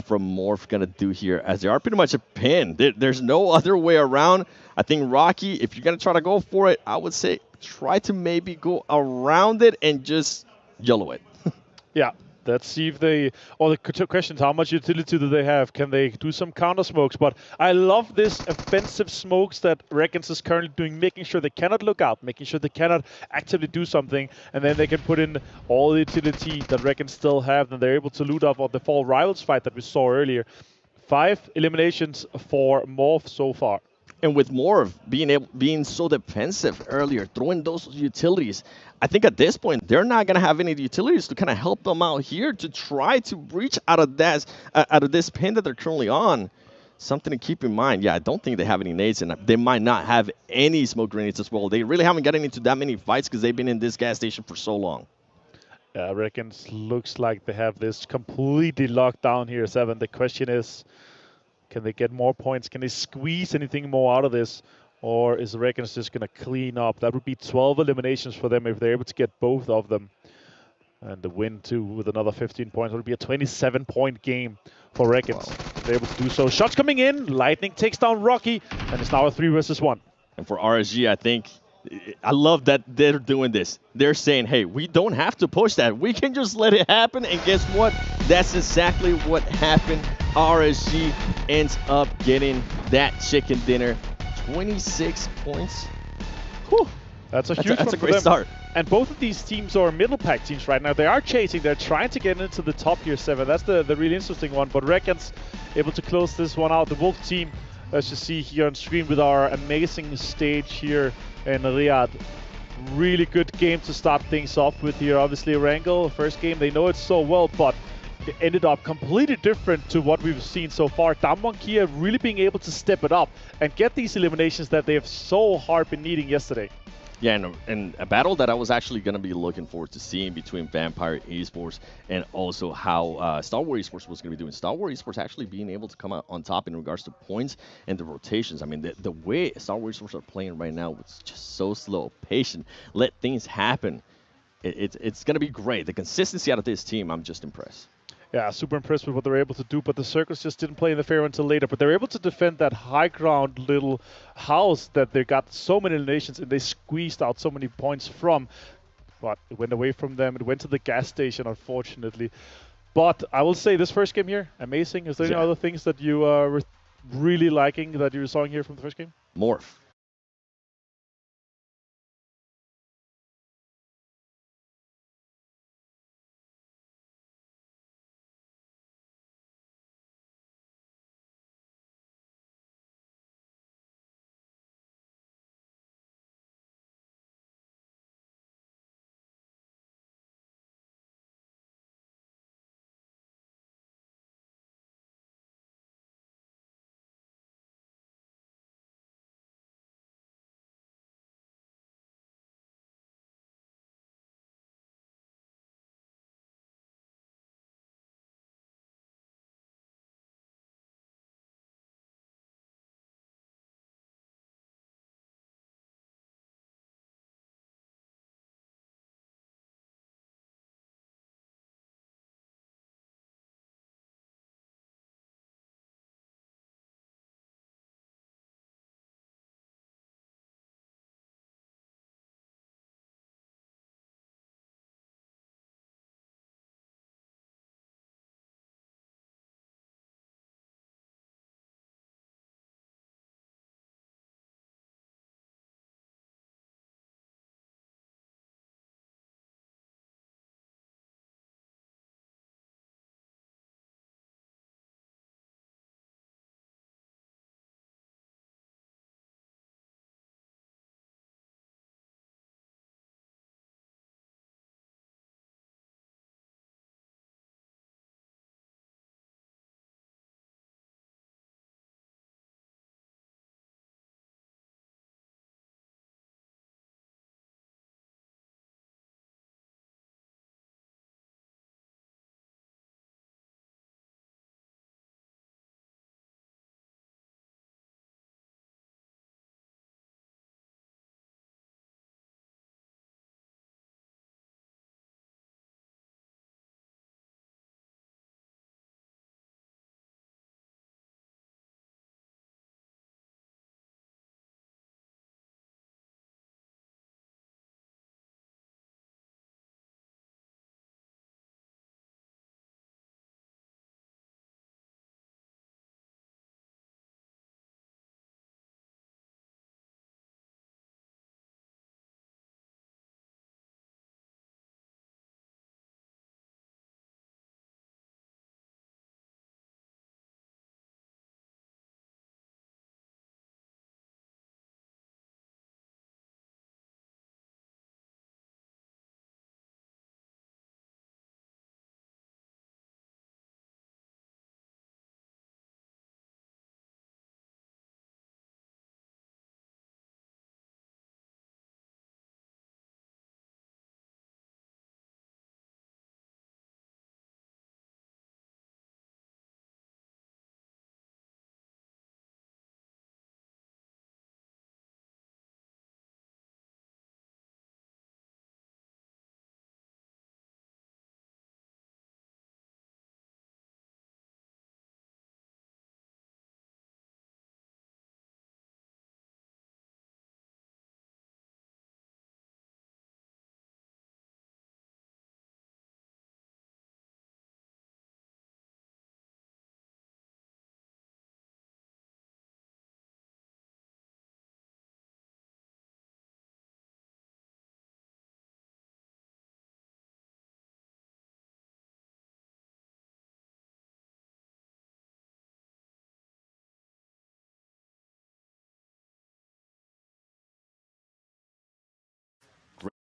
from Morph going to do here, as they are pretty much a pin. There's no other way around. I think Rocky, if you're going to try to go for it, I would say try to maybe go around it and just yellow it. Yeah. Let's see if they, or the question is how much utility do they have? Can they do some counter smokes? But I love this offensive smokes that Reckons is currently doing, making sure they cannot look out, making sure they cannot actively do something, and then they can put in all the utility that Reckons still have, and they're able to loot up on the Fall Rivals fight that we saw earlier. 5 eliminations for Morph so far. And with Morph being so defensive earlier, throwing those utilities, I think at this point they're not gonna have any utilities to kind of help them out here to try to breach out of this pin that they're currently on. Something to keep in mind. Yeah, I don't think they have any nades, and they might not have any smoke grenades as well. They really haven't gotten into that many fights because they've been in this gas station for so long. Yeah, Reckons looks like they have this completely locked down here, 7. The question is, can they get more points? Can they squeeze anything more out of this? Or is Reckons just going to clean up? That would be 12 eliminations for them if they're able to get both of them. And the win, too, with another 15 points. It would be a 27-point game for Reckons. Wow. If they're able to do so. Shots coming in. Lightning takes down Rocky. And it's now a 3 versus 1. And for RSG, I think, I love that they're doing this. They're saying, hey, we don't have to push that. We can just let it happen. And guess what? That's exactly what happened. RSG ends up getting that chicken dinner. 26 points. Whew. That's a huge one. That's a for great them. start. And both of these teams are middle pack teams right now. They are chasing. They're trying to get into the top here, 7. That's the really interesting one. But Reckons able to close this one out. The Wolf team, as you see here on screen with our amazing stage here in Riyadh. Really good game to start things off with here. Obviously, Wrangle, first game, they know it so well, but it ended up completely different to what we've seen so far. Damwon Kia really being able to step it up and get these eliminations that they have so hard been needing yesterday. Yeah, and a battle that I was actually going to be looking forward to seeing between Vampire Esports and also how Star Wars Esports was going to be doing. Star Wars Esports actually being able to come out on top in regards to points and the rotations. I mean, the way Star Wars Esports are playing right now was just so slow, patient, let things happen. It's going to be great. The consistency out of this team, I'm just impressed. Yeah, super impressed with what they're able to do, but the Circus just didn't play in the fair until later. But they're able to defend that high ground little house that they got so many eliminations and they squeezed out so many points from. But it went away from them. It went to the gas station, unfortunately. But I will say this first game here, amazing. Is there any other things that you were really liking that you saw here from the first game? Morph.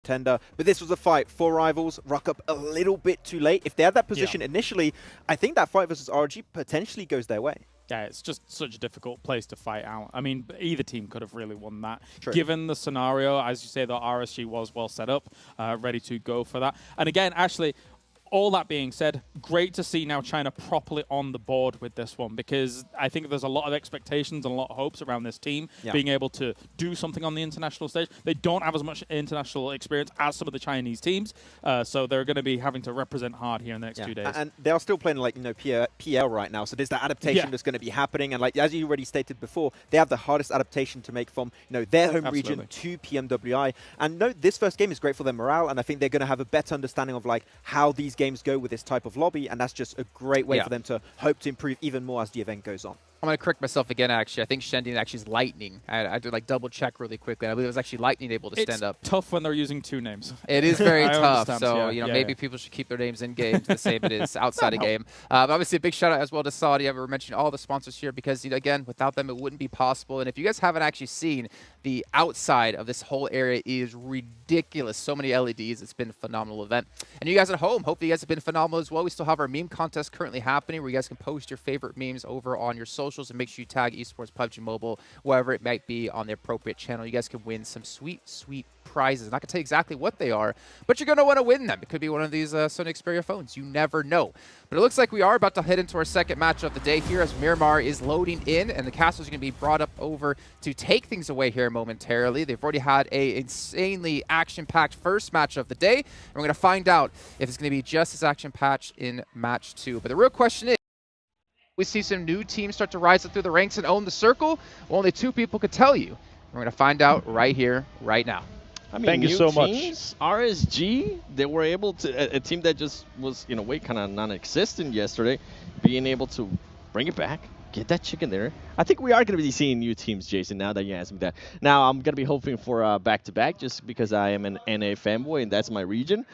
Tender, but this was a fight. 4 rivals, rock up a little bit too late. If they had that position initially, I think that fight versus RG potentially goes their way. Yeah, it's just such a difficult place to fight out. I mean, either team could have really won that. True. Given the scenario, as you say, the RSG was well set up, ready to go for that. And again, actually, all that being said, great to see now China properly on the board with this one, because I think there's a lot of expectations and a lot of hopes around this team being able to do something on the international stage. They don't have as much international experience as some of the Chinese teams, so they're going to be having to represent hard here in the next 2 days. And they are still playing like PL right now, so there's that adaptation that's going to be happening. And like as you already stated before, they have the hardest adaptation to make from their home region to PMWI. And this first game is great for their morale, and I think they're going to have a better understanding of like how these games go with this type of lobby, and that's just a great way for them to hope to improve even more as the event goes on. I'm going to correct myself again, actually. I think Shending actually is Lightning. I did like double check really quickly. I believe it was actually Lightning able to stand up. It's tough when they're using 2 names. It is very tough. Understand, So, maybe people should keep their names in game to the same it is outside of game. Obviously, a big shout out as well to Saudi. We're mentioning all the sponsors here because, again, without them, it wouldn't be possible. And if you guys haven't actually seen, the outside of this whole area is ridiculous. So many LEDs. It's been a phenomenal event. And you guys at home, hopefully you guys have been phenomenal as well. We still have our meme contest currently happening where you guys can post your favorite memes over on your socials and make sure you tag Esports Pubg Mobile, wherever it might be on the appropriate channel. You guys can win some sweet, sweet prizes. I'm not going to tell you exactly what they are, but you're going to want to win them. It could be one of these Sony Xperia phones. You never know. But it looks like we are about to head into our second match of the day here as Miramar is loading in, and the castles are going to be brought up over to take things away here momentarily. They've already had a insanely action-packed first match of the day, and we're going to find out if it's going to be just as action-packed in match 2. But the real question is, we see some new teams start to rise up through the ranks and own the circle. Well, only 2 people could tell you. We're going to find out right here, right now. I mean, thank you so much. RSG, they were able to, a team that just was, in a way, kind of non-existent yesterday, being able to bring it back, get that chicken there. I think we are going to be seeing new teams, Jason, now that you asked me that. Now, I'm going to be hoping for back-to-back just because I am an NA fanboy and that's my region.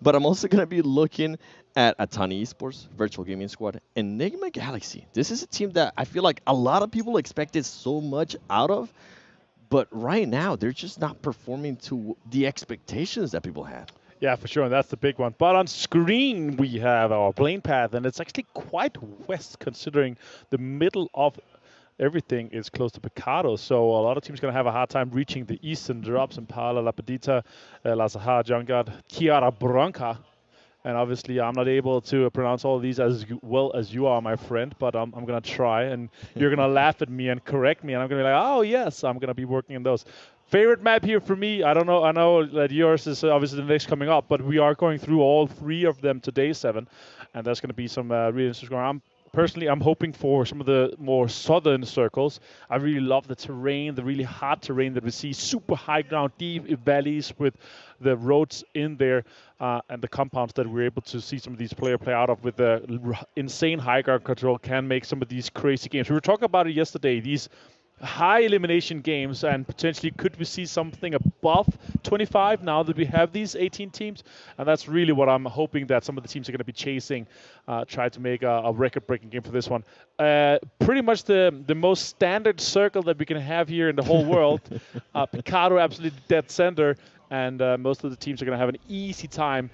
But I'm also going to be looking at Atani Esports, Virtual Gaming Squad, Enigma Galaxy. This is a team that I feel like a lot of people expected so much out of, but right now they're just not performing to the expectations that people had. Yeah, for sure, and that's the big one. But on screen, we have our plane path, and it's actually quite west, considering the middle of everything is close to Picado. So a lot of teams are going to have a hard time reaching the eastern drops in Pala, Lapidita, La Saha, Jungard, Kiara Branca. And obviously, I'm not able to pronounce all of these as well as you are, my friend, but I'm going to try, and you're going to laugh at me and correct me, and I'm going to be like, oh, yes, I'm going to be working on those. Favorite map here for me, I don't know. I know that yours is obviously the next coming up, but we are going through all 3 of them today, 7, and there's going to be some really interesting. Personally, I'm hoping for some of the more southern circles. I really love the terrain, the really hard terrain that we see, super high ground, deep valleys with the roads in there, and the compounds that we're able to see some of these players play out of with the insane high ground control can make some of these crazy games. We were talking about it yesterday, these high elimination games, and potentially could we see something above 25 now that we have these 18 teams? And that's really what I'm hoping that some of the teams are going to be chasing, try to make a record-breaking game for this one. Pretty much the most standard circle that we can have here in the whole world. Picado absolutely dead center, and most of the teams are going to have an easy time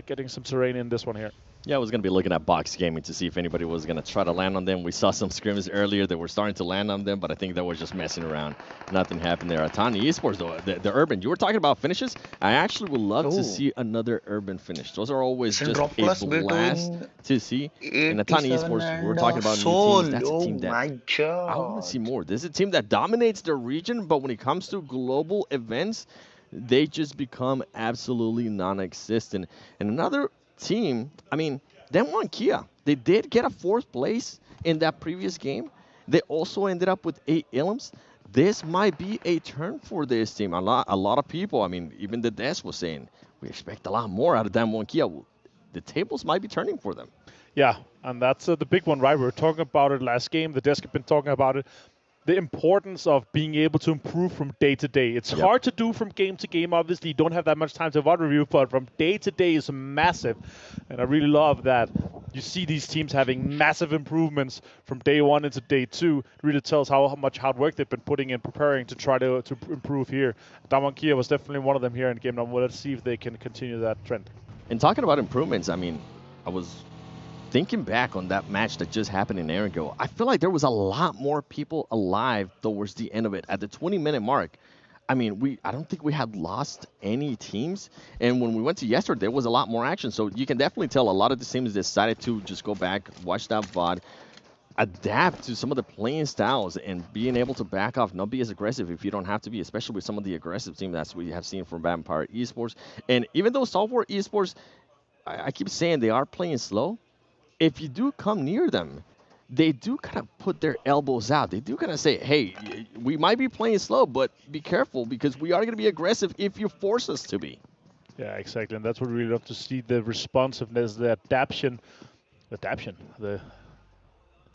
getting some terrain in this one here. Yeah, I was going to be looking at Box Gaming to see if anybody was going to try to land on them. We saw some scrims earlier that were starting to land on them, but I think that was just messing around. Nothing happened there. Atani Esports, though, the Urban, you were talking about finishes. I actually would love to see another Urban finish. Those are always just a blast to see. And Atani Esports, we were talking about new teams. That's a team that I want to see more. This is a team that dominates their region, but when it comes to global events, they just become absolutely non-existent. And another team, I mean, them won Kia. They did get a 4th place in that previous game. They also ended up with 8 elims. This might be a turn for this team. A lot of people, I mean, even the desk was saying, we expect a lot more out of them one Kia. The tables might be turning for them. Yeah, and that's the big one, right? We were talking about it last game. The desk have been talking about it. the importance of being able to improve from day to day. It's hard to do from game to game. Obviously, you don't have that much time to VOD review, but from day to day is massive. And I really love that you see these teams having massive improvements from day 1 into day 2. It really tells how much hard work they've been putting in preparing to try to improve here. Damwon was definitely one of them here in game number 1. Let's see if they can continue that trend. And talking about improvements, I mean, I was thinking back on that match that just happened in Ergo. I feel like there was a lot more people alive towards the end of it. At the 20-minute mark, I mean, I don't think we had lost any teams. And when we went to yesterday, there was a lot more action. So you can definitely tell a lot of the teams decided to just go back, watch that VOD, adapt to some of the playing styles, and being able to back off, not be as aggressive if you don't have to be, especially with some of the aggressive teams that we have seen from Vampire Esports. And even though Software Esports, I keep saying they are playing slow, if you do come near them, they do kind of put their elbows out. They do kind of say, hey, we might be playing slow, but be careful because we are going to be aggressive if you force us to be. Yeah, exactly. And that's what we really love to see, the responsiveness, the adaptation, that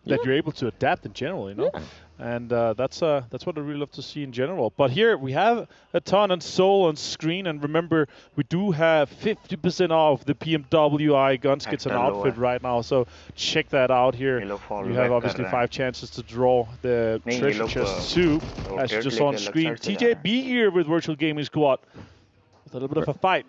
you're able to adapt in general, you know? Yeah. And that's what I really love to see in general. But here we have a ton on Soul on screen, and remember, we do have 50% off the PMWI gun skits and outfit right now, so check that out here. You have obviously 5 chances to draw the treasure chest too, as you just saw on screen. TJB here with Virtual Gaming Squad. With a little bit of a fight.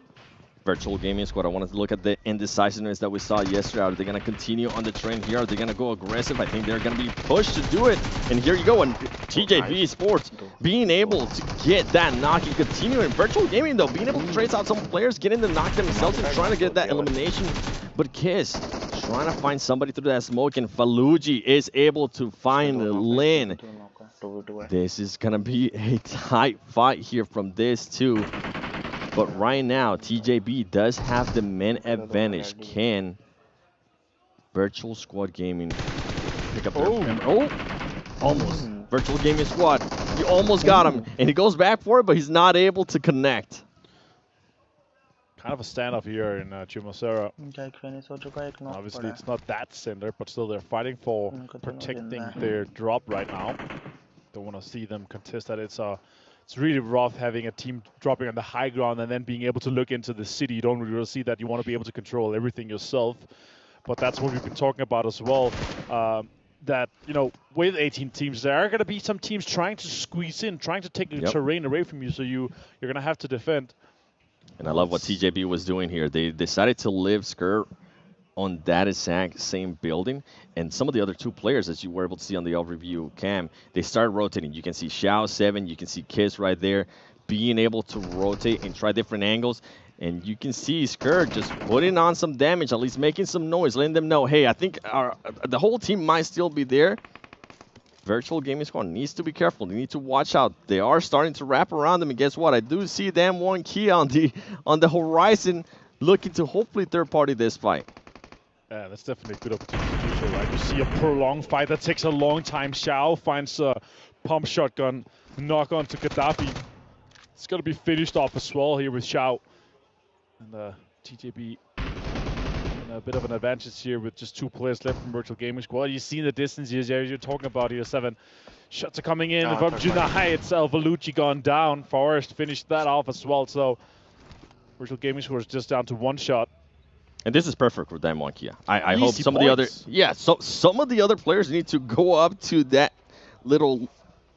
Virtual Gaming Squad, I wanted to look at the indecisiveness that we saw yesterday. Are they going to continue on the trend here? Are they going to go aggressive? I think they're going to be pushed to do it. And here you go. And TJB Sports being able to get that knock and continuing. Virtual Gaming, though, being able to trace out some players, getting the knock themselves and trying to get that elimination. But Kiss trying to find somebody through that smoke, and Faluji is able to find Lin. This is going to be a tight fight here from this, too. But right now, TJB does have the men advantage. Can Virtual Squad Gaming pick up their... Almost. Virtual Gaming Squad. He almost got him. And he goes back for it, but he's not able to connect. Kind of a standoff here in Chimosera. Obviously, it's not that center, but still they're fighting for protecting their drop right now. Don't want to see them contest that. It's really rough having a team dropping on the high ground and then being able to look into the city. You don't really see that. You want to be able to control everything yourself. But that's what we've been talking about as well. That, you know, with 18 teams, there are going to be some teams trying to squeeze in, trying to take the terrain away from you. So you're going to have to defend. And I love what TJB was doing here. They decided to live Skirt on that exact same building, and some of the other 2 players, as you were able to see on the overview cam, they started rotating. You can see Xiao 7, you can see Kiss right there, being able to rotate and try different angles, and you can see Skirt just putting on some damage, at least making some noise, letting them know, hey, I think the whole team might still be there. Virtual Gaming Squad needs to be careful. They need to watch out. They are starting to wrap around them, and guess what? I do see Damwon on the horizon, looking to hopefully third-party this fight. Yeah, that's definitely a good opportunity to do so, right? You see a prolonged fight that takes a long time. Xiao finds a pump shotgun, knock on to Gaddafi. It's going to be finished off as well here with Xiao. And TJB in a bit of an advantage here with just 2 players left from Virtual Gaming Squad. You see the distance here, you're talking about here, 7 shots are coming in from Junai itself. Valucci gone down. Forrest finished that off as well. So Virtual Gaming Squad is just down to 1 shot. And this is perfect for Damwon Kia. I hope some of the other some of the other players need to go up to that little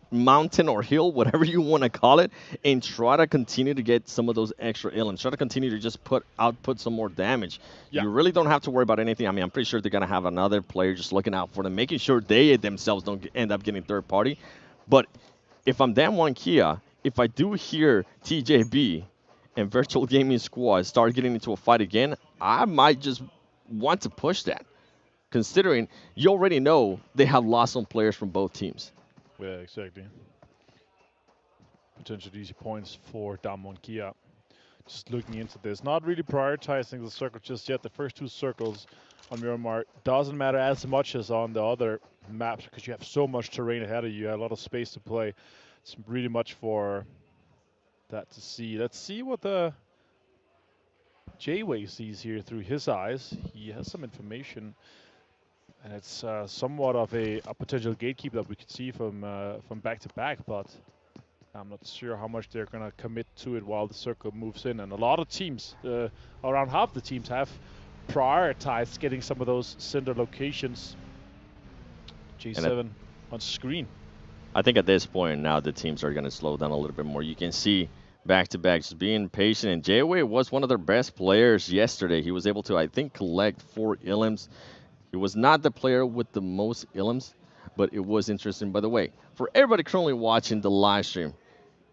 mountain or hill, whatever you want to call it, and try to continue to get some of those extra elements. Try to continue to just output some more damage. Yeah. You really don't have to worry about anything. I mean, I'm pretty sure they're going to have another player just looking out for them, making sure they themselves don't end up getting third party. But if I'm Damwon Kia, if I do hear TJB and Virtual Gaming Squad start getting into a fight again, I might just want to push that, considering you already know they have lost some players from both teams. Yeah, exactly. Potential easy points for Damwon Kia. Just looking into this, not really prioritizing the circle just yet. The first 2 circles on Miramar doesn't matter as much as on the other maps because you have so much terrain ahead of you. You have a lot of space to play. It's really much for that to see. Let's see what the J-Way sees here through his eyes. He has some information And it's somewhat of a potential gatekeeper that we could see from back-to-back, but I'm not sure how much they're going to commit to it while the circle moves in. And a lot of teams, around half the teams, have prioritized getting some of those center locations. G7 on screen. I think at this point now the teams are going to slow down a little bit more. You can see back-to-back just being patient, and J-Way was one of their best players yesterday. He was able to, I think, collect 4 illims. He was not the player with the most illims, but it was interesting. By the way, for everybody currently watching the live stream,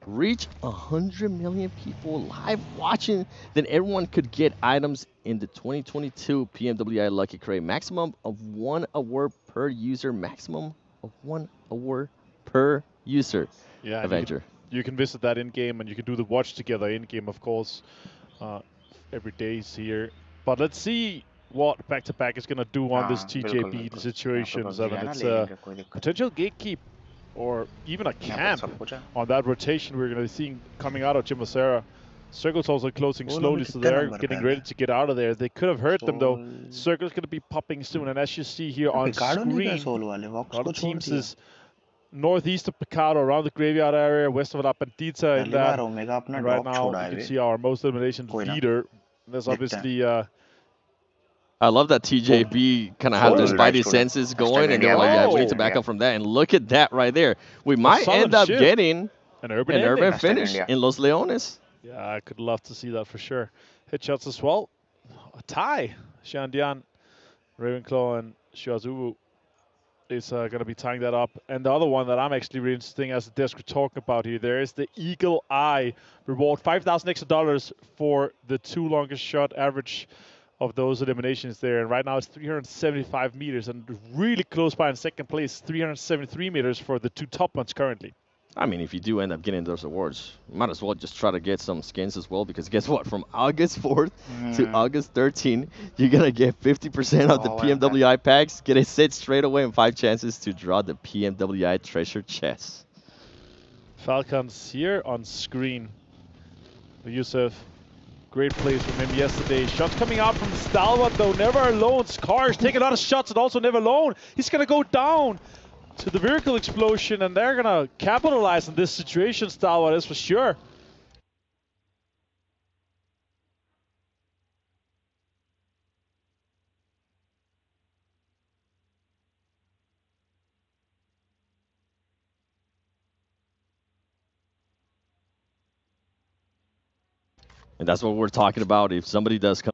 reach 100 million people live watching, then everyone could get items in the 2022 PMWI Lucky Crate. Maximum of 1 award per user. Maximum of 1 award per user. Yeah, Avenger. You can visit that in-game, and you can do the watch together in-game, of course. Every day is here. But let's see what back-to-back is going to do on this TJB situation. It's a potential gatekeep or even a camp on that rotation we're going to be seeing coming out of Chimosera. Circle's also closing slowly, so they're getting ready to get out of there. They could have hurt them, though. Circle's going to be popping soon, and as you see here on screen, a lot of teams is northeast of Picado, around the graveyard area, west of La Pandita, and right now you can see our most elimination leader. There's obviously I love that TJB kind of have their spidey senses going, and they're like, yeah, we need to back up from that. And look at that right there. We might end up getting an urban finish in Los Leones. Yeah, I could love to see that for sure. Headshots as well. A tie. Shandian, Ravenclaw, and Shiazubu is going to be tying that up. And the other one that I'm actually really interesting as the desk we're talking about here, there is the Eagle Eye reward, $5,000 extra for the 2 longest shot average of those eliminations there. And right now it's 375 meters, and really close by in second place, 373 meters for the 2 top ones currently. I mean, if you do end up getting those awards, you might as well just try to get some skins as well, because guess what? From August 4th to August 13th, you're going to get 50% of the PMWI packs, get a set straight away, and 5 chances to draw the PMWI treasure chest. Falcons here on screen. Yusuf, great plays from him yesterday. Shots coming out from Stalwart, though, never alone. Scars take a lot of shots and also never alone. He's going to go down to the vehicle explosion, and they're going to capitalize on this situation, Stalwart is for sure. And that's what we're talking about. If somebody does come.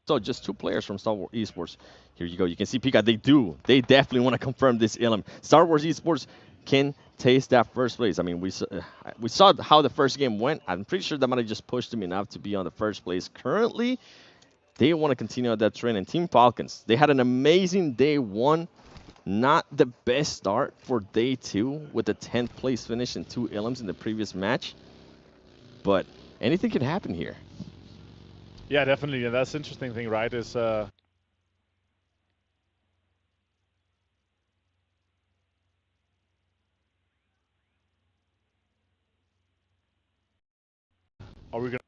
So just 2 players from Star Wars Esports. Here you go. You can see Pika. They definitely want to confirm this ilm. Star Wars Esports can taste that first place. I mean, we saw how the first game went. I'm pretty sure that might have just pushed them enough to be on the first place. Currently, they want to continue on that trend. And Team Falcons, they had an amazing day 1. Not the best start for day 2 with the 10th place finish and 2 ilms in the previous match. But anything can happen here. Yeah, definitely, and that's the interesting thing, right, is are we going to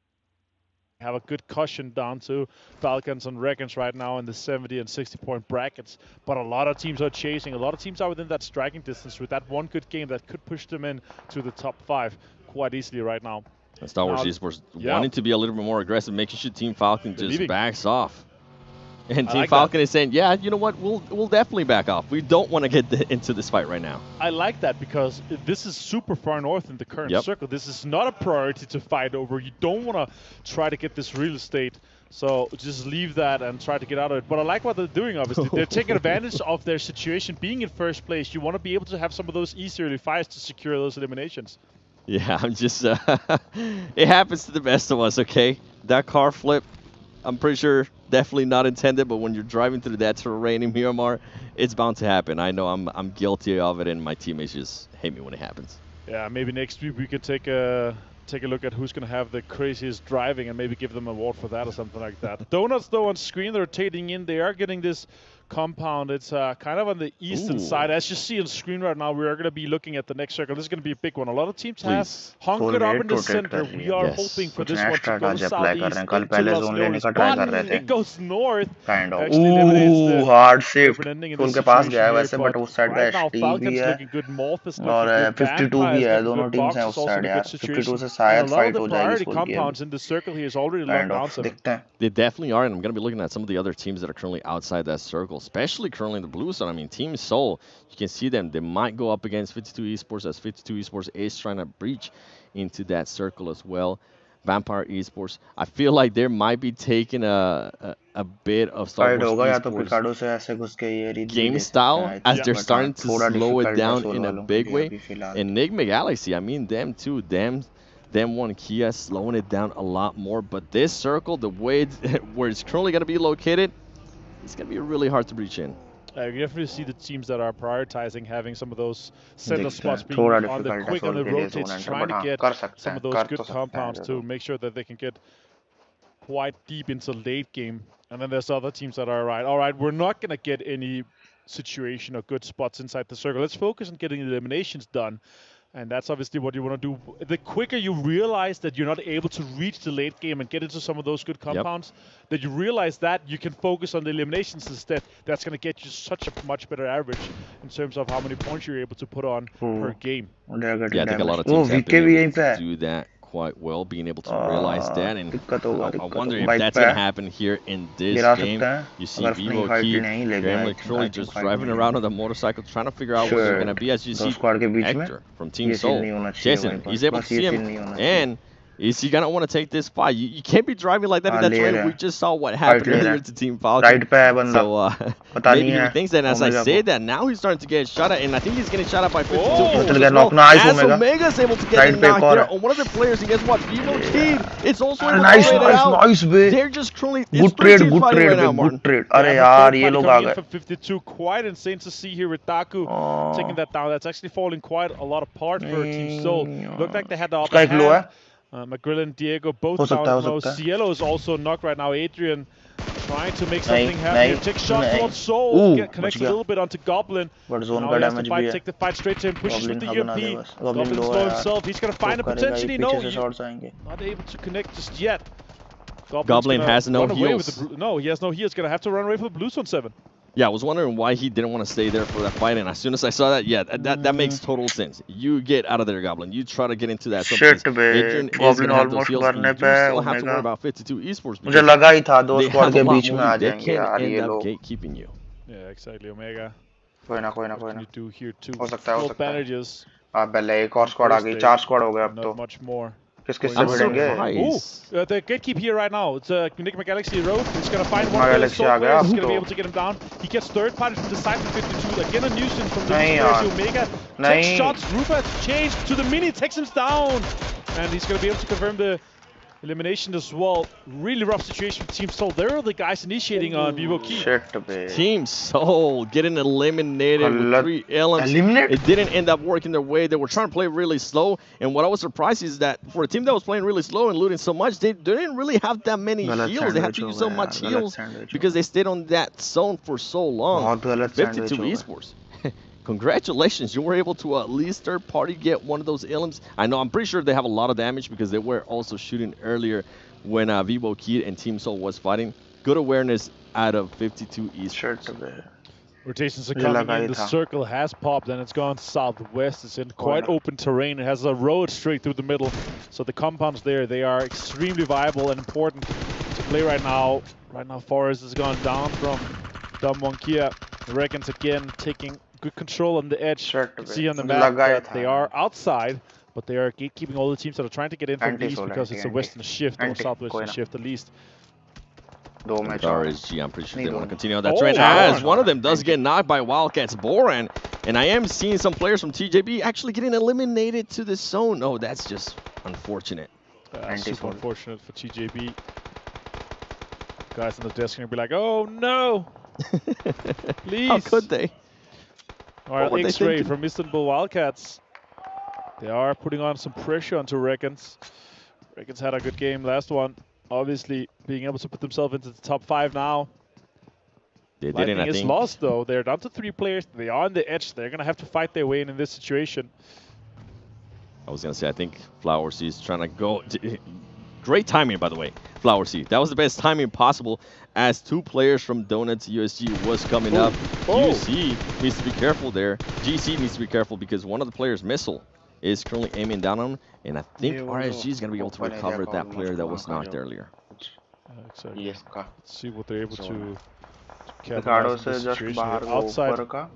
have a good cushion down to Falcons and Reckons right now in the 70 and 60 point brackets, but a lot of teams are chasing, a lot of teams are within that striking distance with that one good game that could push them in to the top 5 quite easily right now. And Star Wars Esports wanting to be a little bit more aggressive, making sure Team Falcon just backs off. And Team Falcon is saying, yeah, you know what, we'll definitely back off. We don't want to get into this fight right now. I like that, because this is super far north in the current circle. This is not a priority to fight over. You don't want to try to get this real estate. So just leave that and try to get out of it. But I like what they're doing, obviously. They're taking advantage of their situation being in first place. You want to be able to have some of those easy early fights to secure those eliminations. Yeah, I'm just, it happens to the best of us, okay? That car flip, I'm pretty sure definitely not intended, but when you're driving through that terrain in Miramar, it's bound to happen. I know I'm guilty of it, and my teammates just hate me when it happens. Yeah, maybe next week we could take a look at who's going to have the craziest driving and maybe give them an award for that or something like that. Donuts, though, on screen, they're rotating in. They are getting this compound. It's kind of on the eastern side. As you see on screen right now, we are going to be looking at the next circle. This is going to be a big one. A lot of teams have hunkered up in the center. We are hoping for this one to go southeast into Los Leones, but it goes north. Actually eliminates the hard shift. ending in full this के पास situation गया है here, वैसे, but but उस side का right now ST भी Falcons है looking good, Morph is looking और good, 52 Vampire भी is है, looking दोनों good, टीम्स Box हैं is उस also in साइड a यार. good 52 situation, से and a शायद lot of फाइट the हो जाएगी priority इस full game. compounds in the circle here is already locked kind down. Of देखते हैं. They definitely are, and I'm going to be looking at some of the other teams that are currently outside that circle, especially currently in the blue zone. I mean, Team Seoul, you can see them. They might go up against 52 Esports, as 52 Esports is trying to breach into that circle as well. Vampire Esports, I feel like there might be taking a bit of Star fight Wars होगा या तो Esports पिकाडो से ऐसे घुस के ये read game ले style सकते हैं. as they're starting to थोड़ा slow it डिफिकल्ट है down सोल in a वालों के big लिए way. अभी फिलहाल. Enigma Galaxy, I mean them too. Them one Kia slowing it down a lot more. But this circle, the way where it's currently going to be located, it's going to be really hard to breach in. You definitely see the teams that are prioritizing having some of those center देखते spots हैं. being थोड़ा on the difficult है quick on soul the के लिए rotates, zone enter, trying but to हाँ get कर सकते some हैं, of those कर good तो सकते हैं compounds ये to तो. make sure that they can get quite deep into late game. And then there's other teams that are all right, we're not going to get any situation or good spots inside the circle. Let's focus on getting the eliminations done. And that's obviously what you want to do. The quicker you realize that you're not able to reach the late game and get into some of those good compounds, that you realize that, you can focus on the eliminations instead. That's going to get you such a much better average in terms of how many points you're able to put on per game. Yeah, I think a lot of teams have been able to do that quite well, being able to realize that, and I wonder if that's going to happen here in this game. You see Vivo Key, Gremlin Curly just driving around on the motorcycle, trying to figure out where they're going to be, as you see Hector from Team Seoul. Jason, he's able to see him, and is he gonna want to take this fight? You can't be driving like that in that train. We just saw what happened earlier to Team Falcon. So maybe he thinks that, as I say that, now he's starting to get shot at, and I think he's getting shot at by 52. As Omega's able to get a knock here on one of the players, and guess what? Vivo Kid, it's also able to nice, trade it out. nice, They're just currently good trade right now, good trade. अरे यार ये लोग आ गए. 52, quite insane to see here with Daku taking that down. That's actually falling quite a lot apart for Team Seoul. Looked like they had the upper hand. McGrill and Diego both down low. Cielo is also knocked right now. Adrian trying to make something happen here. Takes shots towards Soul. Connects a little bit onto Goblin. Now he has to fight, take the fight straight to him. Pushes with the UMP. Goblin slow himself. He's going to find a potentially. No, not able to connect just yet. Goblin has no heals. No, he has no heals. Going to have to run away for the Blue Zone 7. Yeah, I was wondering why he didn't want to stay there for that fight, and as soon as I saw that, yeah, that makes total sense. You get out of there, Goblin. You try to get into that. Shit, Goblin almost करने पे still have to worry about 52 Esports. मुझे लगा ही था दो squad के बीच में आ जाएंगे यार ये लोग. Gatekeeping you. Yeah, exactly, Omega. कोई ना. What you do here too? हो सकता है. Bandages. पहले एक और स्क्वाड आ गई, 4 स्क्वाड हो गए अब तो. Not much more. किस-किस से भिड़ेंगे? The gatekeep here right now. It's Enigma Galaxy Road. He's gonna find one of the Soul players. He's gonna be able to get him down. He gets third party from the side from 52. Again a nuisance from the player to Omega. Takes shots. Rupert changed to the mini, takes him down, and he's gonna be able to confirm the elimination as well. Really rough situation for Team Seoul. They're the guys initiating on Vivo Key. Team Seoul getting eliminated with 3 elements. It didn't end up working their way. They were trying to play really slow, and what I was surprised is that for a team that was playing really slow and looting so much, they didn't really have that many heals. They had to use so much heals because they stayed on that zone for so long. 52 Esports. Congratulations, you were able to at least third party get one of those elims. I'm pretty sure they have a lot of damage because they were also shooting earlier when Vivo Kid and Team Seoul was fighting. Good awareness out of 52 Esports. Rotations are coming in. The circle has popped and it's gone southwest. It's in quite open terrain. It has a road straight through the middle. So the compounds there, they are extremely viable and important to play right now. Right now, Forest has gone down from Dumb Kia. Reckons again taking good control on the edge. You can see on the map that they are outside, but they are gatekeeping all the teams that are trying to get in from the east because it's a western shift or southwestern shift at least. RSG, I'm pretty sure they want to continue on that trend as one of them does get knocked by Wildcats Boran, and I am seeing some players from TJB actually getting eliminated to the zone. Oh, that's just unfortunate. Super unfortunate for TJB. Guys on the desk are going to be like, oh no! Please! How could they? Alright, X-Ray from Istanbul Wildcats. They are putting on some pressure onto Reckons. Reckons had a good game last one. Obviously, being able to put themselves into the top 5 now. They didn't, Lightning I is think. lost, though. They're down to 3 players. They are on the edge. They're going to have to fight their way in this situation. I was going to say, I think Flower Sea is trying to go. Great timing, by the way, Flower Sea. That was the best timing possible as 2 players from Donuts USG was coming up. UC needs to be careful there. GC needs to be careful because one of the players, Missile, is currently aiming down on him. And I think RSG is going to be able to recover that player that was knocked earlier. Exactly. Let's see what they're able to Ricardo capitalize on से this just situation. बाहर वो Outside, ऊपर का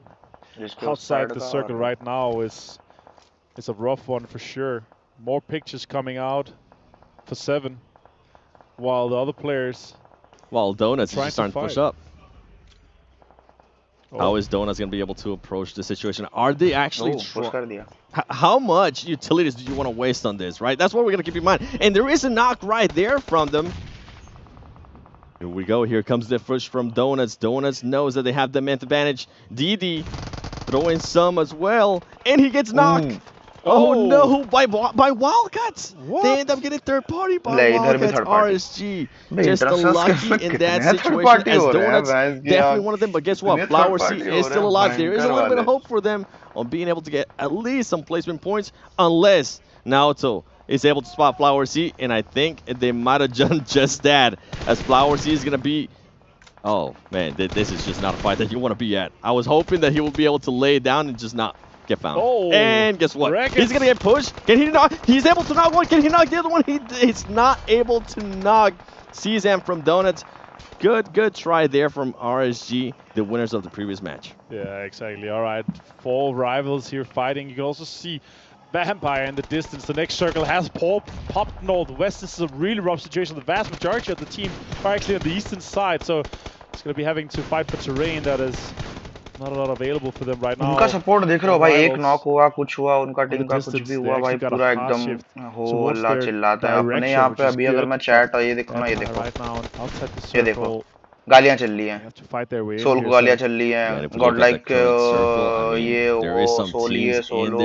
जिसके उस outside side the का circle और right now is a rough one for sure. More pictures coming out for 7, while the other players. While Donuts is trying just starting to push fight. up. How is Donuts going to be able to approach the situation? Are they actually push कर दिया. How much utilities do you want to waste on this, right? That's what we're going to keep in mind. And there is a knock right there from them. Here we go. Here comes the push from Donuts. Donuts knows that they have the man advantage. DD throwing some as well. And he gets knocked. Oh no, by Wildcats. What? They end up getting third party by नहीं, इधर भी Wildcats. third party. RSG भाई, just interruptions lucky in that कितने third situation party as हो रहे हैं, Donuts भैंस की definitely यार. one of them. But guess what? कितने Flower third C party is हो still रहे हैं, alive. There is a भयंकर little bit of वाले. hope for them on being able to get at least some placement points unless Naoto is able to spot Flower C, and I think they might have done just that as Flower C is going to be. Oh, man, this is just not a fight that you want to be at. I was hoping that he would be able to lay it down and just not get found. Oh, and guess what? Records. He's going to get pushed. Can he knock? He's able to knock one. Can he knock the other one? He's not able to knock Cezanne from Donuts. Good try there from RSG, the winners of the previous match. Yeah, exactly. All right, 4 rivals here fighting. You can also see Vampire in the distance. The next circle has popped northwest. This is a really rough situation. The vast majority of the team are actually on the eastern side, so it's going to be having to fight for terrain that is not a lot available for them right now. उनका support देख रहे हो भाई, एक knock हुआ, कुछ हुआ, उनका टीम का कुछ भी हुआ भाई, पूरा एकदम हो हल्ला चिल्लाता है. अपने यहाँ पे अभी अगर मैं चैट और ये देखो ना, ये देखो, ये देखो, गालियां चल रही हैं, सोल को गालियां चल रही हैं, गॉड लाइक ये वो सोल ये सोलो,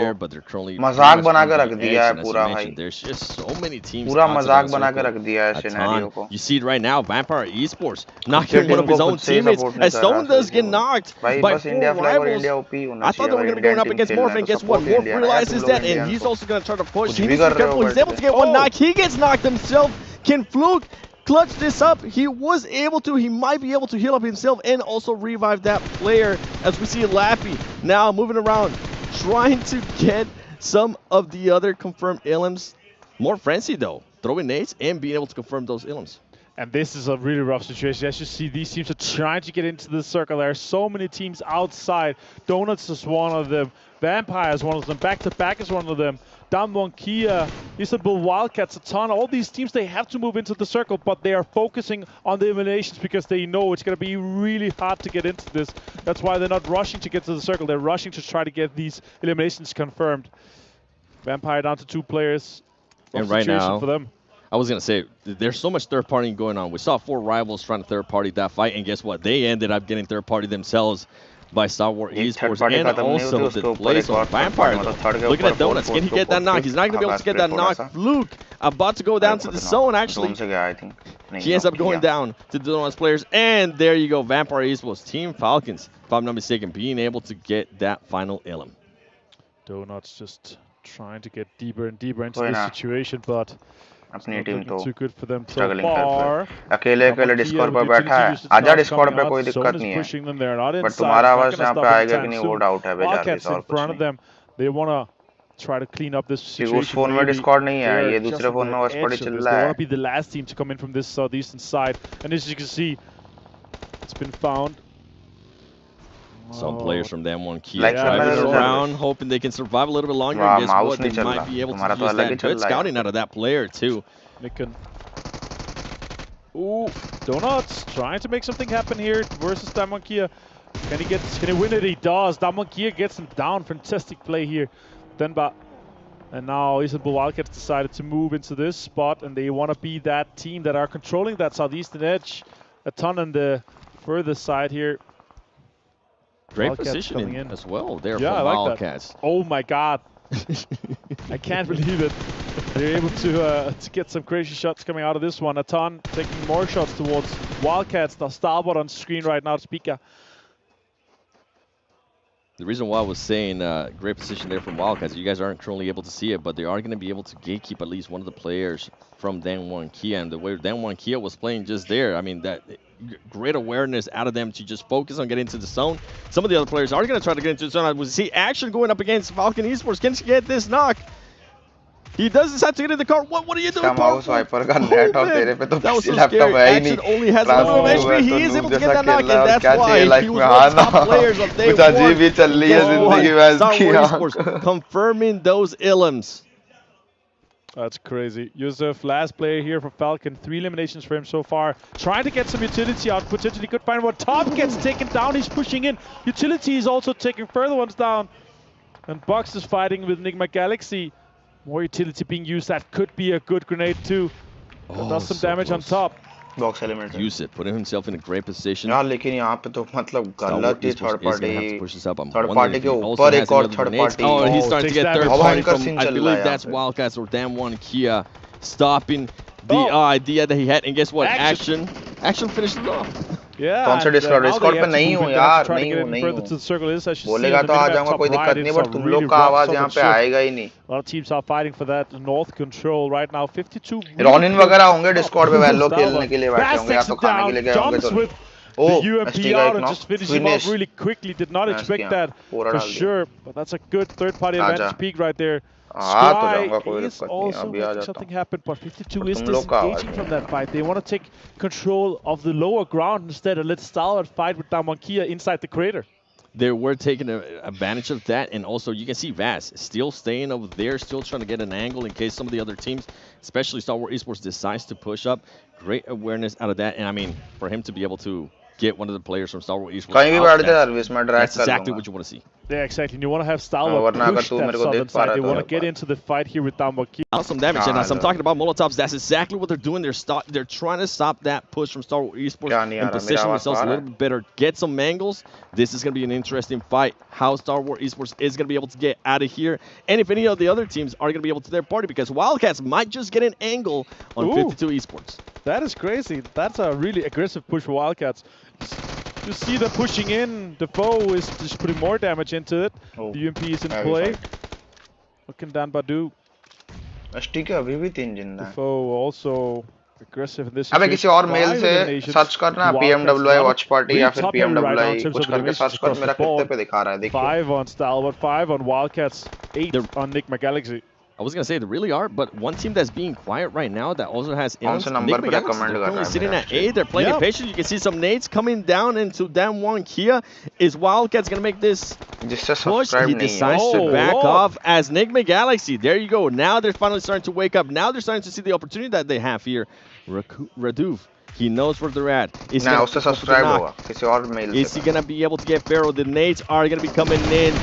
मजाक बना के रख दिया है पूरा भाई, पूरा मजाक बना के रख दिया है सिनेरियो को. You see it right now, Vampire Esports knocking one of his own teammates as Stone does get knocked by 4 rivals. I thought they were going to be going up against Morph, and guess what? Morph realizes that, and he's also going to try to push. He needs to be careful. He's able to get one knock. He gets knocked himself. Can Fluke clutch this up? He was able to. He might be able to heal up himself and also revive that player as we see Lappy now moving around, trying to get some of the other confirmed ilms. More frenzy though, throwing nades and being able to confirm those ilms. And this is a really rough situation. As you see, these teams are trying to get into the circle. There are so many teams outside. Donuts is one of them. Vampire is one of them. Back to Back is one of them. Damwon Kia, Istanbul Wildcats, a ton. All these teams, they have to move into the circle, but they are focusing on the eliminations because they know it's going to be really hard to get into this. That's why they're not rushing to get to the circle. They're rushing to try to get these eliminations confirmed. Vampire down to 2 players. And right now, for them. I was going to say, there's so much third partying going on. We saw 4 rivals trying to third party that fight, and guess what? They ended up getting third party themselves by Star Wars Esports, and also the place on Vampire. Looking at Donuts, can he get that knock? He's not going to be able to get that knock. Fluke about to go down to the zone, actually. He ends up going down to the Donuts players, and there you go, Vampire Esports, Team Falcons, if I'm not mistaken, being able to get that final ilm. Donuts just trying to get deeper and deeper into this situation, but अपनी team तो struggling कर रही है. अकेले अकेले Discord पर बैठा है. आजा डिस्कॉर्ड पे कोई दिक्कत नहीं है, बट तुम्हारा आवाज यहाँ पे आएगा कि नहीं वो डाउट है बेचारे, और कुछ नहीं. They want to try to clean up this situation. उस फोन में डिस्कॉर्ड नहीं है, ये दूसरे फोन में watchparty चल रहा है. They want to be the last team to come in from this southeastern side, and as you can see, it's been found. Some players from them one key driving around, hoping they can survive a little bit longer. And guess what? They might be able to use that good scouting out of that player too. Ooh, Donuts trying to make something happen here versus Damwon Kia. Can he win it? He does. Damwon Kia gets him down. Fantastic play here. Denba. And now Istanbul Wildcats decided to move into this spot, and they want to be that team that are controlling that southeastern edge. A ton on the further side here. Great Wildcats positioning as well there yeah, from like Wildcats. That. Oh my god. I can't believe it. They're able to get some crazy shots coming out of this one. Atan taking more shots towards Wildcats. The starboard on screen right now, Spica. The reason why I was saying great position there from Wildcats, you guys aren't currently able to see it, but they are going to be able to gatekeep at least one of the players from Dan1 Kia. And the way Dan1 Kia was playing just there, I mean, that great awareness out of them to just focus on getting into the zone. Some of the other players are going to try to get into the zone. We see Action going up against Falcon Esports. Can she get this knock? He does decide to get in the car. What are you doing? Mouse wiper का net और तेरे पे तो that was so laptop scary. है ही Action नहीं. only has a little bit of HP. He is able to get that knock, and that's why he was one of the top players of day कुछ अजीब ही चल रही है जिंदगी में इसकी. Confirming those ilms. That's crazy. Yusuf, last player here for Falcon. 3 eliminations for him so far. Trying to get some utility out. Potentially could find one. Top gets taken down. He's pushing in. Utility is also taking further ones down. And Box is fighting with Enigma Galaxy. More utility being used. That could be a good grenade too. That does some damage on top. Box element. Use it, putting himself in a great position. यार लेकिन यहाँ पे तो मतलब गलत ही third party के ऊपर ऊपर एक और third party. Oh, he's starting to get third party from, I believe that's Wildcats or Dan1 Kia, stopping the idea that he had. And guess what? Action finished it off. Yeah. कौन सा Discord Discord पे नहीं हूँ यार, नहीं हूँ. बोलेगा तो आ जाऊंगा, कोई दिक्कत नहीं, बट तुम लोग का आवाज यहाँ पे आएगा ही नहीं. A lot of teams are fighting for that north control right now. 52. Ronin वगैरह होंगे डिस्कॉर्ड पे, वैलो खेलने के लिए बैठे होंगे या तो खाने के लिए गए होंगे तो. Oh, UMP out and just finish him off really quickly. Did not expect that for sure, but that's a good third party advantage peak right there. Sky is also making something happen, but 52 is disengaging from that fight. They want to take control of the lower ground instead and let Stalwart fight with Dan1 Kia inside the crater. They were taking advantage of that, and also you can see Vaz still staying over there, still trying to get an angle in case some of the other teams, especially Star Wars Esports, decides to push up. Great awareness out of that, and I mean, for him to be able to get one of the players from Star Wars Esports, that's exactly what you want to see. Yeah, exactly. And you want to have Stalwart push that southern side. They want to get into the fight here with Dan1 Kia. Some damage, and as I'm talking about Molotovs, that's exactly what they're doing. They're trying to stop that push from Star Wars Esports and position themselves a little bit better, get some angles. This is going to be an interesting fight, how Star Wars Esports is going to be able to get out of here, and if any of the other teams are going to be able to their party, because Wildcats might just get an angle on 52 Esports. That is crazy. That's a really aggressive push for Wildcats. You see them pushing in. The foe is just putting more damage into it. The UMP is in play. What can Dan do? The foe also aggressive in this situation. अबे किसी और mail से search करना PMWI watchparty या फिर PMWI कुछ करके search कर, मेरा कितने पे दिखा रहा है देखिए. 5 on Stalwart, 5 on Wildcats, 8 on Enigma Galaxy. I was going to say they really are, but one team that's being quiet right now that also has Enigma Galaxy, they're currently sitting at A. They're playing patient. You can see some nades coming down into Dan1 Kia. Is Wildcats going to make this push? He decides to back off as Enigma Galaxy. There you go. Now they're finally starting to wake up. Now they're starting to see the opportunity that they have here. Raduv, he knows where they're at. Is he going to be able to get Pharaoh? The nades are going to be coming in.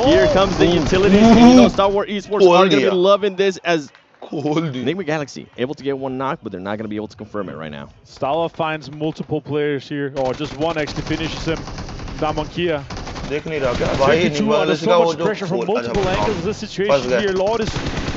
Here comes the utilities. And you know Star Wars Esports are going to be loving this as Enigma Galaxy able to get one knock, but they're not going to be able to confirm it right now. Stala finds multiple players here, or just one actually finishes him. Dan1 Kia. 52 under so much pressure from multiple angles. This situation here, Lord is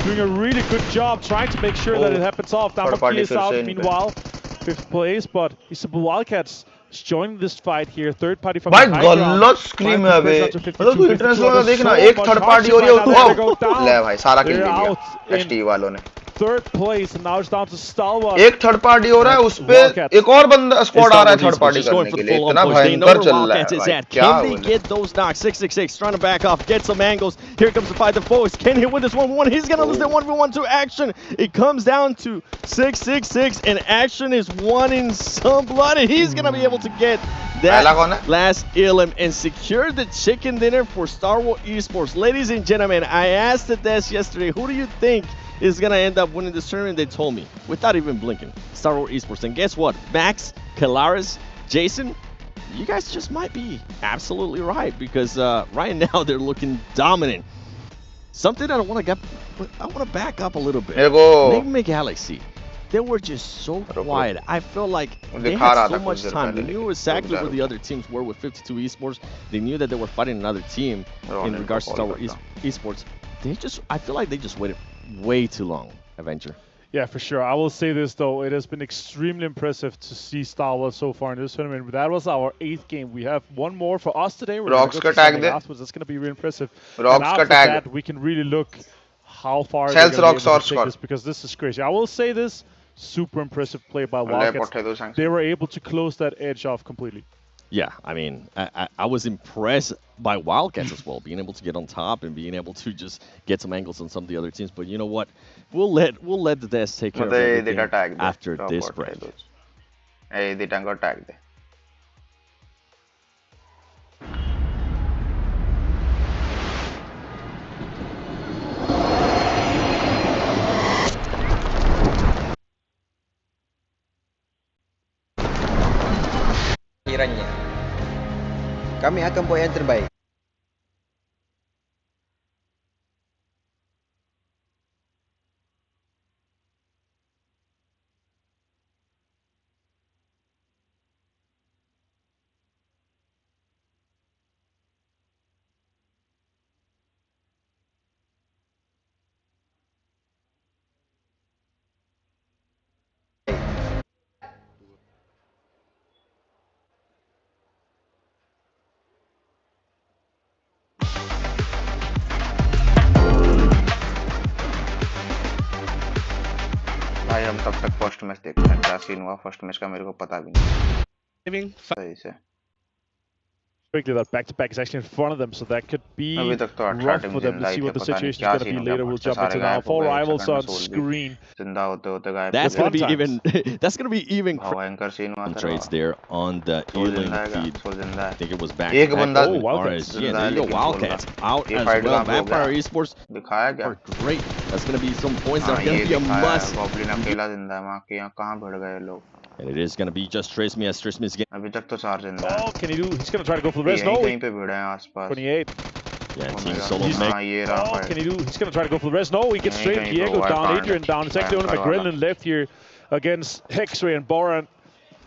doing a really good job trying to make sure that it happens off. Dan1 Kia is out meanwhile. 5th place, but Istanbul Wildcats is joining this fight here. Third party from the high ground. गलत scream है अबे. मतलब तू interest वाला देखना, एक third party हो रही है तो ले भाई सारा किल लिया एचटी वालों ने. 3rd place, and now it's down to Stalwart. एक थर्ड पार्टी हो रहा है, उस पे एक और बंदा स्क्वाड आ रहा है थर्ड पार्टी करने के लिए. इतना भयंकर चल रहा है भाई. Can they get those knocks? 666 trying to back off, get some angles. Here comes the fight. The foes can he win this 1v1? He's gonna lose that 1v1 to Action. It comes down to 666, and Action is wanting some blood, and he's gonna be able to get that last elim and secure the chicken dinner for Star Wars Esports. Ladies and gentlemen, I asked the desk yesterday, who do you think is going to end up winning this tournament? They told me, without even blinking, Star Wars Esports. And guess what? Max, Kalaris, Jason, you guys just might be absolutely right, because right now they're looking dominant. Something I want to back up a little bit. Enigma Galaxy, they were just so quiet. I feel like they had so much time. They knew exactly where the other teams were with 52 Esports. They knew that they were fighting another team in regards to Star Wars Esports. I feel like they just waited way too long. Avenger. Yeah, for sure. I will say this, though. It has been extremely impressive to see Star Wars so far in this tournament. That was our 8th game. We have one more for us today. We're going to go to Sunday afterwards. That's going to be really impressive. And after that, we can really look how far they're going to be able to take this, because this is crazy. I will say this, super impressive play by Wildcats. They were able to close that edge off completely. Yeah, I mean, I was impressed by Wildcats as well, being able to get on top and being able to just get some angles on some of the other teams. But you know what? We'll let the Des take care of everything after this break. Hey, they don't got tagged. Kami akan buat yang terbaik. भाई हम तब तक first match देखते हैं, क्या scene हुआ first match का मेरे को पता भी नहीं सही से। Quickly, that back-to-back is actually in front of them, so that could be rough for them to see what the situation is going to be later. We'll jump into now. 4 rivals on screen. That's going to be even. That's going to be even. Trades there on the E-Link feed. I think it was back. Oh, Wildcats. Yeah, there you go. Wildcats out as well. Vampire Esports are great. That's going to be some points that are going to be a must. And it is going to be just Trismi as Trismi's getting. Oh, can he do? He's going to try to go for the rest. No. 28. Yeah, Team Solo make. Oh, can he do? He's going to try to go for the rest. No, he gets straight. Diego down, Adrian down. It's actually only McGrillen left here against Hexray and Boran.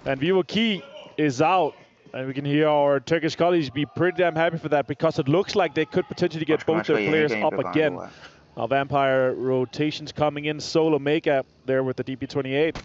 And Vivo Key is out. And we can hear our Turkish colleagues be pretty damn happy for that, because it looks like they could potentially get both their players up again. Now Vampire rotations coming in. Solo Mega there with the DP28.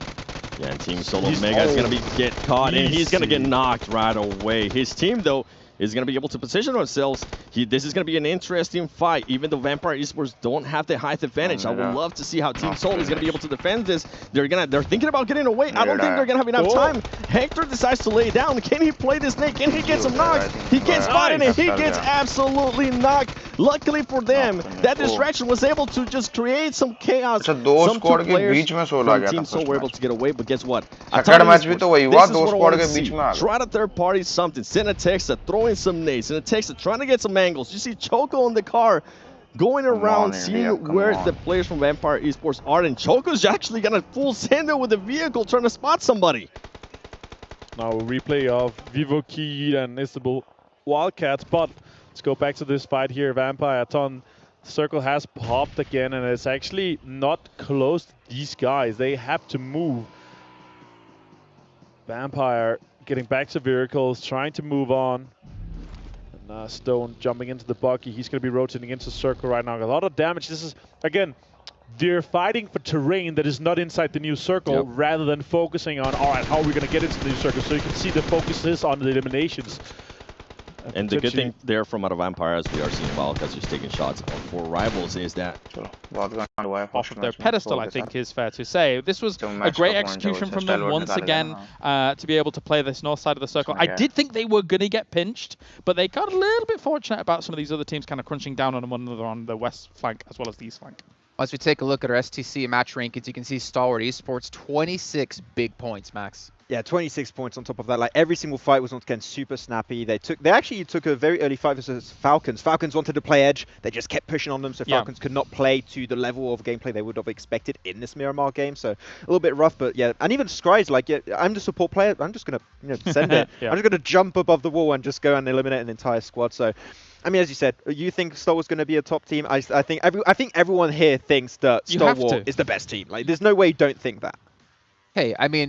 Yeah, and Team Solo Mega is going to get caught, and he's going to get knocked right away. His team, though, is going to be able to position themselves. This is going to be an interesting fight, even though Vampire Esports don't have the height advantage. I would love to see how Team Solo is going to be able to defend this. They're thinking about getting away. I don't think they're going to have enough time. Hector decides to lay down. Can he play this nade? Can he get some knocks? He gets spotted, and he gets absolutely knocked. Luckily for them, that distraction was able to just create some chaos. Some two players from Team Solo were able to get away, but guess what? This is what I want to see. Try to third party something. Send a text, throw some nades, and a text trying to get some angles. You see Choco in the car going around seeing where the players from Vampire Esports are, and Choco's actually gonna full send it with the vehicle trying to spot somebody. Now a replay of Vivo Key and Istanbul Wildcats, but let's go back to this fight here. Vampire Ton circle has popped again, and it's actually not close to these guys. They have to move. Vampire getting back to vehicles, trying to move on. And Stone jumping into the buggy. He's going to be rotating into circle right now. A lot of damage. This is, again, they're fighting for terrain that is not inside the new circle, rather than focusing on, all right, how are we going to get into the new circle? So you can see the focus is on the eliminations. And the good thing there from out of Vampire, as we are seeing Wildcats just taking shots on 4 rivals, is that off of their pedestal, I think is fair to say. This was a great execution from them once again to be able to play this north side of the circle. I did think they were going to get pinched, but they got a little bit fortunate about some of these other teams kind of crunching down on one another on the west flank as well as the east flank. As we take a look at our STC match rankings, you can see Stalwart Esports 26 big points, Max. Yeah, 26 points on top of that. Like, every single fight was once again super snappy. They actually took a very early fight versus Falcons. Falcons wanted to play edge. They just kept pushing on them, so Falcons could not play to the level of gameplay they would have expected in this Miramar game. So a little bit rough, but yeah. And even Scry's like, yeah, I'm the support player. I'm just gonna send it. I'm just gonna jump above the wall and just go and eliminate an entire squad. So, I mean, as you said, you think Star Wars going to be a top team? I think everyone here thinks that Star Wars is the best team. Like, there's no way you don't think that. Hey, I mean.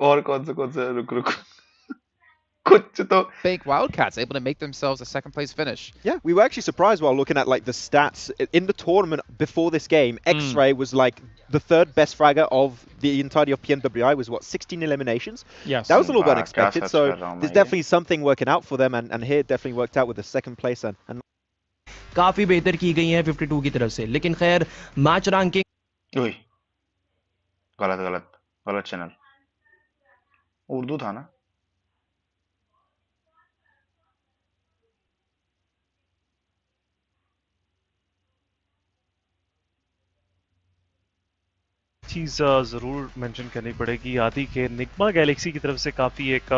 और कौन से रुक कुछ तो Bank Wildcats able to make themselves a second place finish. Yeah, we were actually surprised while looking at like the stats in the tournament before this game. X-Ray was like the third best fragger of the entirety of PMWI, was what, 16 eliminations? Yes. That was a little bit वाह, क्या unexpected. Search So कर रहा हूँ मैं there's ये। definitely something working out for them, and here it definitely worked out with the second place and काफी बेहतर की गई है 52 की तरफ से, लेकिन खैर मैच रैंकिंग ओए, गलत गलत गलत चैनल, उर्दू था ना। चीज़ ज़रूर मेंशन करनी पड़ेगी आदि के निग्मा गैलेक्सी की तरफ से काफ़ी एक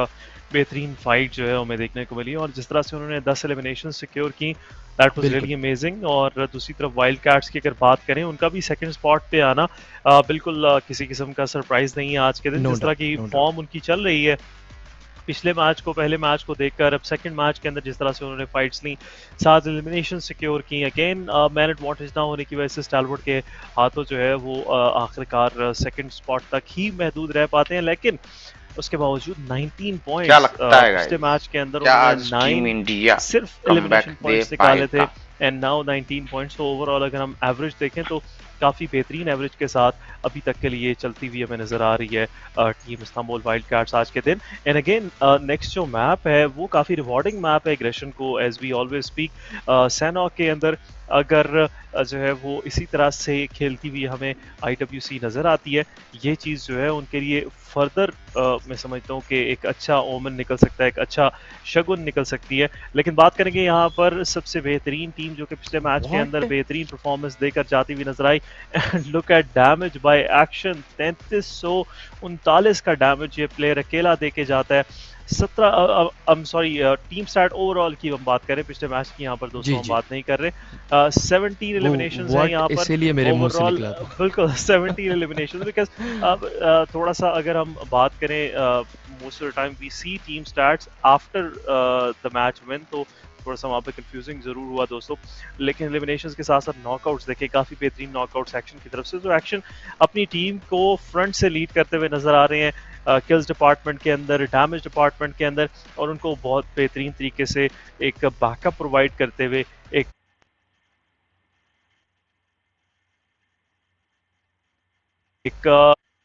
बेहतरीन फाइट जो है हमें देखने को मिली, और जिस तरह से उन्होंने 10 एलिमिनेशन सिक्योर की, दैट वाज रियली अमेजिंग। और दूसरी तरफ वाइल्ड कैट्स की अगर बात करें, उनका भी सेकंड स्पॉट पे आना बिल्कुल किसी किस्म का सरप्राइज नहीं है आज के दिन। जिस तरह की फॉर्म उनकी चल रही है, पिछले मैच को, पहले मैच को देखकर अब सेकंड मैच के अंदर जिस तरह से उन्होंने फाइट्स ली, 7 एलिमिनेशन सिक्योर की, अगेन मैन एडवांटेज ना होने की वजह से स्टालवर्ड के हाथों जो है वो आखिरकार सेकंड स्पॉट तक ही महदूद रह पाते हैं। लेकिन उसके बावजूद 19 पॉइंट्स क्या लगता है पिछले मैच के अंदर क्या आज उन्होंने टीम 9 इंडिया सिर्फ एलिमिनेशन पॉइंट्स निकाले थे, एंड नाउ 19 पॉइंट्स। तो ओवरऑल अगर हम एवरेज देखें तो काफ़ी बेहतरीन एवरेज के साथ अभी तक के लिए चलती हुई हमें नज़र आ रही है टीम इस्तांबुल वाइल्ड कैट्स आज के दिन। एंड अगेन नेक्स्ट जो मैप है वो काफ़ी रिवॉर्डिंग मैप है एग्रेशन को, as we always speak. Sanhok के अंदर अगर जो है वो इसी तरह से खेलती हुई हमें IWC नज़र आती है, ये चीज़ जो है उनके लिए फर्दर मैं समझता हूँ कि एक अच्छा ओमन निकल सकता है, एक अच्छा शगुन निकल सकती है। लेकिन बात करेंगे यहाँ पर सबसे बेहतरीन टीम जो कि पिछले मैच के अंदर बेहतरीन परफॉर्मेंस देकर जाती हुई नजर आई। Look at damage by action, 3339 का डैमेज ये प्लेयर अकेला देके जाता है। 17 टीम स्टैट ओवरऑल की हम बात करें, पिछले मैच की यहाँ पर दोस्तों हम बात नहीं कर रहे। 17 एलिमिनेशंस हैं यहाँ पर इसीलिए मेरे मुंह से ओवरऑल, निकला था। बिल्कुल 17 एलिमिनेशंस। बिकॉज थोड़ा सा अगर हम बात करें, most of the time we see team stats after the match win, तो थोड़ा सा वहाँ पे कंफ्यूजिंग जरूर हुआ दोस्तों। लेकिन एलिमिनेशंस के साथ साथ नॉकआउट्स देखे, काफ़ी बेहतरीन नॉकआउट्स एक्शन की तरफ से, जो एक्शन अपनी टीम को फ्रंट से लीड करते हुए नजर आ रहे हैं, किल्स डिपार्टमेंट के अंदर, डैमेज डिपार्टमेंट के अंदर, और उनको बहुत बेहतरीन तरीके से एक बैकअप प्रोवाइड करते हुए एक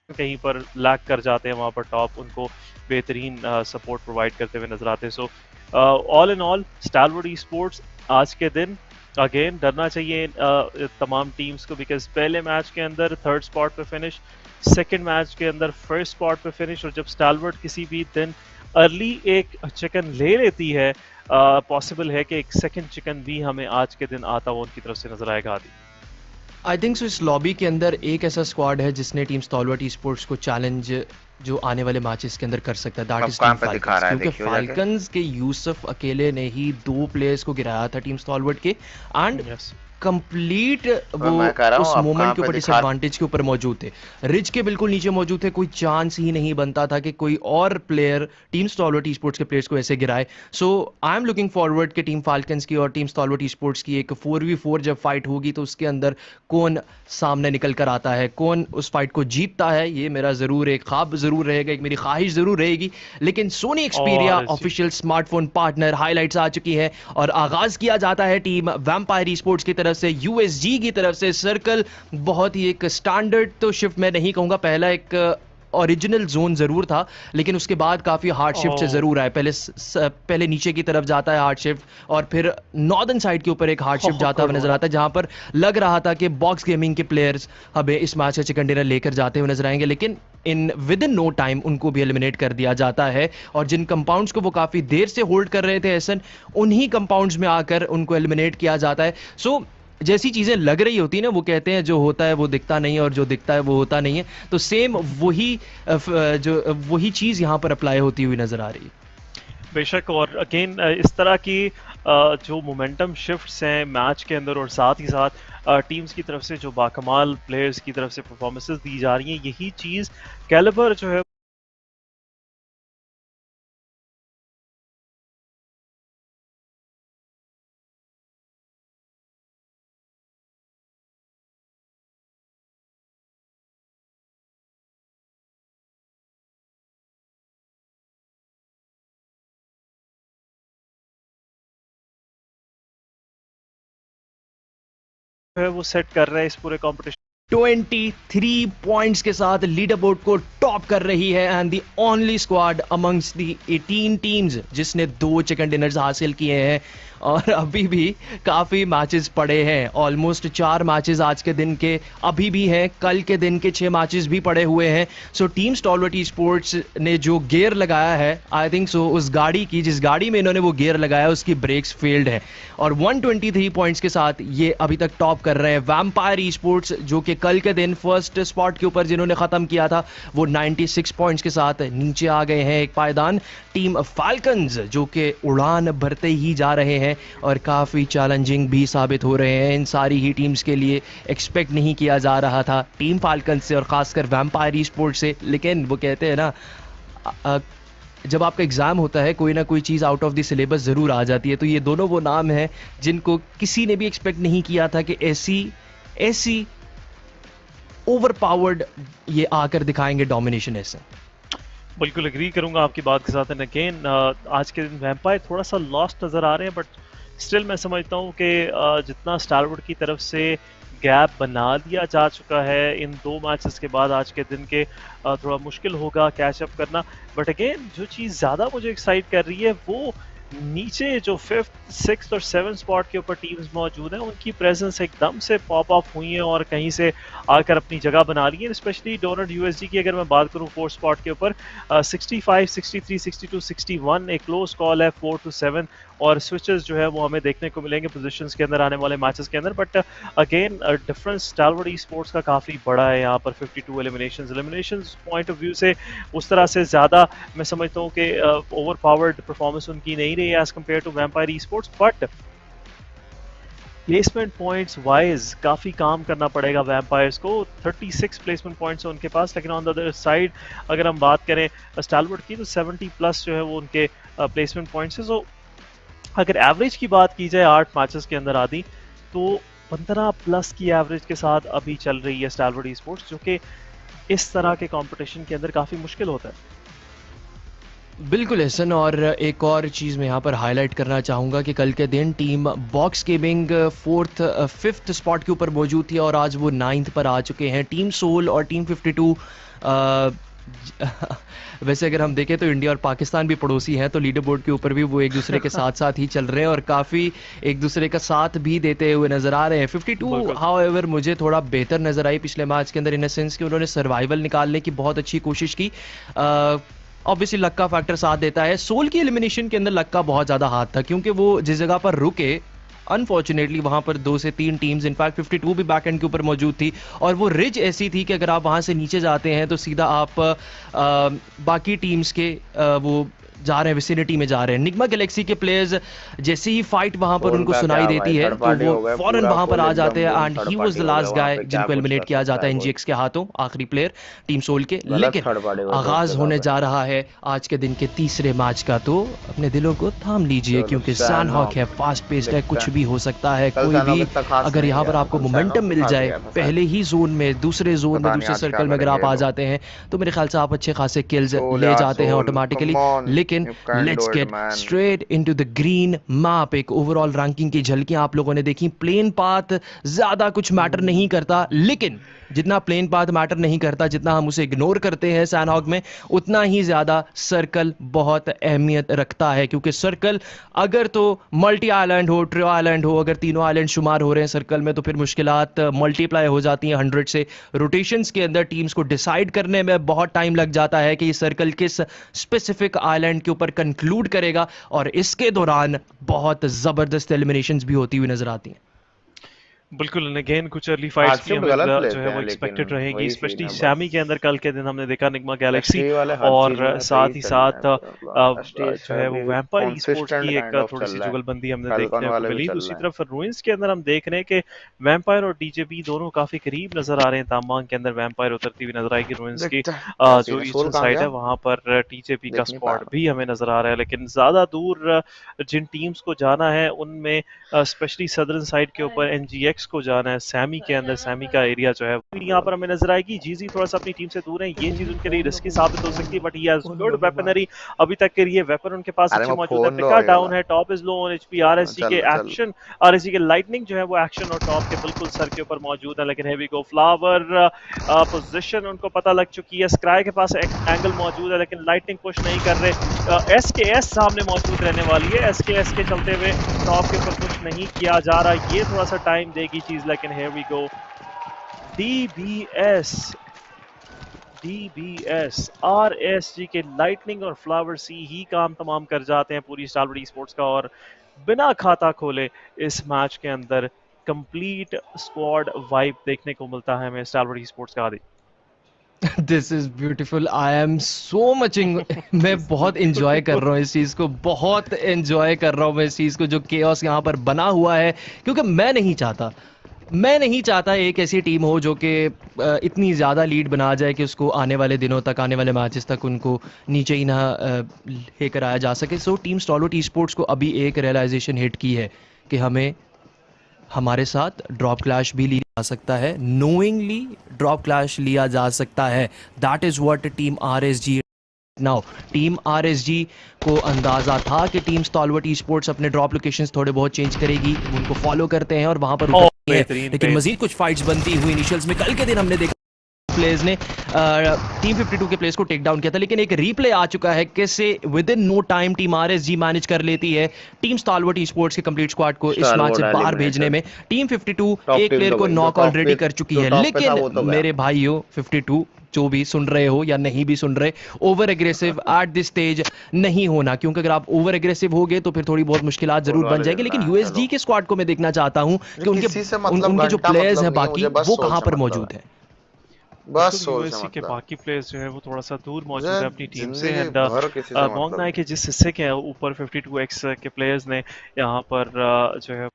कहीं पर लैग कर जाते हैं वहाँ पर टॉप, उनको बेहतरीन सपोर्ट प्रोवाइड करते हुए नजर आते हैं। So all in all stalwart esports आज के दिन अगेन डरना चाहिए तमाम टीम्स को, बिकॉज पहले मैच के अंदर थर्ड स्पॉट पे फिनिश, सेकंड मैच के अंदर फर्स्ट स्पॉट पे फिनिश, और जब स्टालवर्ड किसी भी दिन अर्ली एक चिकन ले लेती है, पॉसिबल है कि एक सेकंड चिकन भी हमें आज के दिन आता हुआ उनकी तरफ से नजर आएगा। आदि आई थिंक सो इस लॉबी के अंदर एक ऐसा स्क्वाड है जिसने टीम स्टालवर्ड ई स्पोर्ट्स को चैलेंज जो आने वाले मैचेस के अंदर कर सकता है, दैट इज टीम फाल्कन्स। क्योंकि फाल्कन्स के यूसुफ अकेले ने ही 2 प्लेयर्स को गिराया था टीम स्टालवर्ड के, एंड कंप्लीट वो उस मोमेंट के ऊपर डिसएडवांटेज के ऊपर मौजूद थे, रिज के बिल्कुल नीचे मौजूद थे। कोई चांस ही नहीं बनता था कि कोई और प्लेयर टीम स्टालवर्ड ई स्पोर्ट्स के प्लेयर्स को ऐसे गिराए। सो आई एम लुकिंग फॉरवर्ड कि टीम फाल्कन्स की और टीम स्टालवर्ड ई स्पोर्ट्स की एक 4v4 जब फाइट होगी तो उसके अंदर कौन सामने निकल कर आता है, कौन उस फाइट को जीतता है, ये मेरा जरूर एक ख्वाब जरूर रहेगा, एक मेरी ख्वाहिश जरूर रहेगी। लेकिन Sony Xperia official smartphone partner highlights आ चुकी है और आगाज किया जाता है टीम वैम्पायर ई स्पोर्ट्स की तरफ से, USG की तरफ से। सर्कल बहुत ही एक स्टैंडर्ड तो शिफ्ट मैं नहीं कहूंगा, पहला एक ओरिजिनल जोन जरूर था, लेकिन उसके बाद काफी हार्ड शिफ्ट से जरूर आया। पहले नीचे की तरफ जाता है हार्ड शिफ्ट, और फिर नॉर्दर्न साइड के ऊपर एक हार्ड शिफ्ट जाता हुआ नजर आता है, जहां पर लग रहा था कि बॉक्स गेमिंग के प्लेयर्स हमें इस मैच का चिकन डिनर लेकर जाते हुए नजर आएंगे, लेकिन विद इन नो टाइम उनको भी एलिमिनेट कर दिया जाता है। और जिन कंपाउंड्स को वो काफी देर से होल्ड कर रहे थे एसन, उन्हीं कंपाउंड्स में आकर उनको एलिमिनेट किया जाता है। सो जैसी चीजें लग रही होती है ना, वो कहते हैं जो होता है वो दिखता नहीं और जो दिखता है वो होता नहीं है, तो सेम वही चीज यहाँ पर अप्लाई होती हुई नजर आ रही है। बेशक, और अगेन इस तरह की जो मोमेंटम शिफ्ट्स हैं मैच के अंदर, और साथ ही साथ टीम्स की तरफ से जो बाकमाल प्लेयर्स की तरफ से परफॉर्मेंसेस दी जा रही हैं, यही चीज़ कैलिबर जो है है वो सेट कर रहा है इस पूरे कॉम्पिटिशन। 23 पॉइंट्स के साथ लीडर बोर्ड को टॉप कर रही है and the only squad amongst the 18 teams जिसने 2 चिकन डिनर्स हासिल किए हैं। और अभी भी काफ़ी मैचेस पड़े हैं, ऑलमोस्ट 4 मैचेस आज के दिन के अभी भी हैं, कल के दिन के 6 मैचेस भी पड़े हुए हैं। सो टीम स्टॉलवर्ट स्पोर्ट्स ने जो गियर लगाया है, आई थिंक सो उस गाड़ी की, जिस गाड़ी में इन्होंने वो गियर लगाया उसकी ब्रेक्स फेल्ड है और 123 पॉइंट्स के साथ ये अभी तक टॉप कर रहे हैं। वैम्पायर स्पोर्ट्स जो कि कल के दिन फर्स्ट स्पॉट के ऊपर जिन्होंने ख़त्म किया था, वो 96 पॉइंट्स के साथ नीचे आ गए हैं एक पायदान। टीम फाल्कन्स जो कि उड़ान भरते ही जा रहे हैं और काफ़ी चैलेंजिंग भी साबित हो रहे हैं इन सारी ही टीम्स के लिए। एक्सपेक्ट नहीं किया जा रहा था टीम फाल्कन्स से और ख़ासकर वैम्पायर स्पोर्ट्स से, लेकिन वो कहते हैं ना जब आपका एग्ज़ाम होता है कोई ना कोई चीज़ आउट ऑफ द सिलेबस ज़रूर आ जाती है। तो ये दोनों वो नाम हैं जिनको किसी ने भी एक्सपेक्ट नहीं किया था कि ऐसी ओवर पावर्ड ये आकर दिखाएंगे डोमिनेशन ऐसे। बिल्कुल एग्री करूंगा आपकी बात के साथ। एंड अगेन आज के दिन वैम्पायर थोड़ा सा लॉस्ट नज़र आ रहे हैं, बट स्टिल मैं समझता हूँ कि जितना स्टारवुड की तरफ से गैप बना दिया जा चुका है इन 2 मैचेस के बाद, आज के दिन के थोड़ा मुश्किल होगा कैच अप करना। बट अगेन जो चीज़ ज़्यादा मुझे एक्साइट कर रही है वो नीचे जो 5th, 6th और 7th स्पॉट के ऊपर टीम्स मौजूद हैं, उनकी प्रेजेंस एकदम से पॉप अप हुई है और कहीं से आकर अपनी जगह बना ली है। स्पेशली डोनट यूएसडी की अगर मैं बात करूं 4th स्पॉट के ऊपर 65, 63, 62, 61 एक क्लोज कॉल है 4 to 7 और स्विचेस जो है वो हमें देखने को मिलेंगे पोजीशंस के अंदर आने वाले मैचेस के अंदर। But again difference Starwood esports का काफ़ी बड़ा है यहाँ पर। 52 एलिमिनेशंस पॉइंट ऑफ व्यू से उस तरह से ज़्यादा मैं समझता हूँ कि ओवर पावर्ड परफॉर्मेंस उनकी नहीं रही है as compare to Vampire Esports. But placement points wise काफ़ी काम करना पड़ेगा वैम्पायर्स को। 36 प्लेसमेंट पॉइंट्स हैं उनके पास, लेकिन ऑन द अदर साइड अगर हम बात करें स्टारवुड की तो 70 प्लस जो है वो उनके प्लेसमेंट पॉइंट्स है। सो अगर एवरेज की बात की जाए 8 मैचेस के अंदर आदि, तो 15 प्लस की एवरेज के साथ अभी चल रही है स्टारवुड ई-स्पोर्ट्स, जो कि इस तरह के कंपटीशन के अंदर काफ़ी मुश्किल होता है। बिल्कुल एहसन, और एक और चीज़ मैं यहाँ पर हाईलाइट करना चाहूँगा कि कल के दिन team box gaming 4th, 5th spot के ऊपर मौजूद थी और आज वो 9th पर आ चुके हैं। टीम सोल और टीम 52 वैसे अगर हम देखें तो इंडिया और पाकिस्तान भी पड़ोसी हैं, तो लीडर बोर्ड के ऊपर भी वो एक दूसरे के साथ साथ ही चल रहे हैं और काफ़ी एक दूसरे का साथ भी देते हुए नज़र आ रहे हैं। 52 हाउएवर मुझे थोड़ा बेहतर नज़र आई पिछले मैच के अंदर, इन द सेंस कि उन्होंने सर्वाइवल निकालने की बहुत अच्छी कोशिश की। ऑब्वियसली लक का फैक्टर साथ देता है। सोल की एलिमिनेशन के अंदर लक का बहुत ज़्यादा हाथ था, क्योंकि वो जिस जगह पर रुके अनफॉर्चुनेटली वहाँ पर 2 से 3 टीम्स, इनफैक्ट 52 भी बैक एंड के ऊपर मौजूद थी और वो रिज ऐसी थी कि अगर आप वहाँ से नीचे जाते हैं तो सीधा आप बाकी टीम्स के वो जा रहे हैं, विसिनिटी में जा रहे हैं। निग्मा गैलेक्सी के प्लेयर्स जैसे ही फाइट वहां पर उनको सुनाई देती है तो वो फौरन वहां पर आ जाते हैं and he was the last guy जिनको एलिमिनेट किया जाता है एनजीएक्स के हाथों, आखिरी प्लेयर टीम सोल के। लेकिन आगाज होने जा रहा है आज के दिन के तीसरे मैच का, तो अपने दिलों को थाम लीजिए क्योंकि सैनहॉक है, फास्ट पेस्ड है, कुछ भी हो सकता है। कोई भी अगर यहाँ पर आपको मोमेंटम मिल जाए पहले ही जोन में, दूसरे जोन में, दूसरे सर्कल में अगर आप आ जाते हैं तो मेरे ख्याल से आप अच्छे खासे किल्स ले जाते हैं ऑटोमेटिकली। लेकिन let's get straight into the green map. एक ओवरऑल रैंकिंग की झलकियां आप लोगों ने देखी। प्लेन पाथ ज्यादा कुछ मैटर नहीं करता, लेकिन जितना प्लेन पाथ मैटर नहीं करता, जितना हम उसे इग्नोर करते हैं सैनहॉक में, उतना ही ज्यादा सर्कल बहुत अहमियत रखता है। क्योंकि सर्कल अगर तो मल्टी आइलैंड हो, ट्रियो आइलैंड हो, अगर तीनों आइलैंड शुमार हो रहे हैं सर्कल में, तो फिर मुश्किलात मल्टीप्लाई हो जाती हैं 100 से। रोटेशंस के अंदर टीम्स को डिसाइड करने में बहुत टाइम लग जाता है कि ये सर्कल किस स्पेसिफिक आइलैंड के ऊपर कंक्लूड करेगा, और इसके दौरान बहुत जबरदस्त एलिमिनेशंस भी होती हुई नजर आती हैं। बिल्कुल, अगेन कुछ अर्ली फाइट्स भी हमें जो है वो एक्सपेक्टेड रहेगी, स्पेशली सैमी के अंदर। कल के दिन हमने देखा निग्मा गैलेक्सी और साथ ही साथ जो है वो वैम्पायर ई-स्पोर्ट्स की एक थोड़ी सी जुगलबंदी हमने देखने को मिली। दूसरी तरफ रूइंस के अंदर हम देख रहे हैं कि वैम्पायर और डीजेबी दोनों काफी करीब नजर आ रहे हैं। तामांग के अंदर वैम्पायर उतरती हुई नजर आएगी, रूइंस की जो ईस्टर्न साइड है वहां पर टीजेपी का स्क्वाड भी हमें नजर आ रहा है। लेकिन ज्यादा दूर जिन टीम्स को जाना है उनमें स्पेशली सदर्न साइड के ऊपर एनजीएक्स 6 को जाना है सैमी के अंदर, सैमी का एरिया जो है यहाँ पर हमें नजर आएगी। जीजी थोड़ा सा अपनी टीम से दूर है, ये चीज उनके लिए रिस्की साबित हो सकती है, but he has good weaponry अभी तक के लिए, वेपन उनके पास अच्छे मौजूद है। पिका डाउन है, top is low on HP, RSG के एक्शन, आरएसजी के लाइटनिंग जो है वो एक्शन और टॉप के बिल्कुल सर के ऊपर मौजूद है, लेकिन हेवी गो फ्लावर पोजीशन उनको पता लग चुकी है। स्क्राई के पास एक एंगल मौजूद है लेकिन लाइटनिंग पुश नहीं कर रहे। एसकेएस सामने मौजूद रहने वाली है, एसकेएस के चलते हुए टॉप के ऊपर पुश नहीं किया जा रहा, ये थोड़ा सा टाइम देगी चीज, लेकिन here we go. DBS RSG के लाइटनिंग और फ्लावर सी ही काम तमाम कर जाते हैं पूरी स्टारवर्ड स्पोर्ट्स का, और बिना खाता खोले इस मैच के अंदर कंप्लीट स्क्वाड वाइब देखने को मिलता है हमें स्टारवर्ड स्पोर्ट्स का। आदि this is beautiful, I am so much मैं बहुत इंजॉय कर रहा हूँ इस चीज़ को, बहुत इंजॉय कर रहा हूँ मैं इस चीज़ को, जो केओस यहाँ पर बना हुआ है, क्योंकि मैं नहीं चाहता एक ऐसी टीम हो जो कि इतनी ज़्यादा लीड बना जाए कि उसको आने वाले दिनों तक, आने वाले मैचेस तक उनको नीचे ही ना लेकर आया जा सके। सो टीम स्टारवर्ड ई-स्पोर्ट्स को अभी एक रियलाइजेशन हिट की है कि हमें हमारे साथ ड्रॉप क्लैश भी लिया जा सकता है, नोइंगली ड्रॉप क्लैश लिया जा सकता है। That is what team RSG now. Team RSG को अंदाजा था कि टीम स्टारवर्ड ई-स्पोर्ट्स अपने ड्रॉप लोकेशंस थोड़े बहुत चेंज करेगी, उनको फॉलो करते हैं और वहां पर उतरती है, लेकिन मजीद कुछ फाइट्स बनती हुई इनिशियल्स में कल के दिन हमने देखा प्लेयर्स ने टीम 52 के प्लेयर्स को टेक डाउन किया था, लेकिन एक रीप्ले आ चुका है कैसे within no time team RSG manage कर लेती है टीम स्टारवर्ड ई-स्पोर्ट्स के कंप्लीट स्क्वाड को इस मैच से बाहर भेजने में। टीम 52 एक प्लेयर को नॉक ऑलरेडी कर चुकी है, लेकिन मेरे भाइयों 52 जो भी सुन रहे हो या नहीं भी सुन रहे, over aggressive at this stage नहीं होना, क्योंकि अगर आप ओवर एग्रेसिव हो गए तो फिर थोड़ी बहुत मुश्किलात जरूर बन जाएगी। लेकिन यूएसजी के स्क्वाड को मैं देखना चाहता हूं कि उनके जो प्लेयर्स हैं बाकी वो कहां पर मौजूद है। बस यूएससी के बाकी प्लेयर्स जो है वो थोड़ा सा दूर मौजूद है अपनी टीम से, एंड मोंगना के जिस हिस्से के ऊपर 52x के प्लेयर्स ने यहाँ पर जो है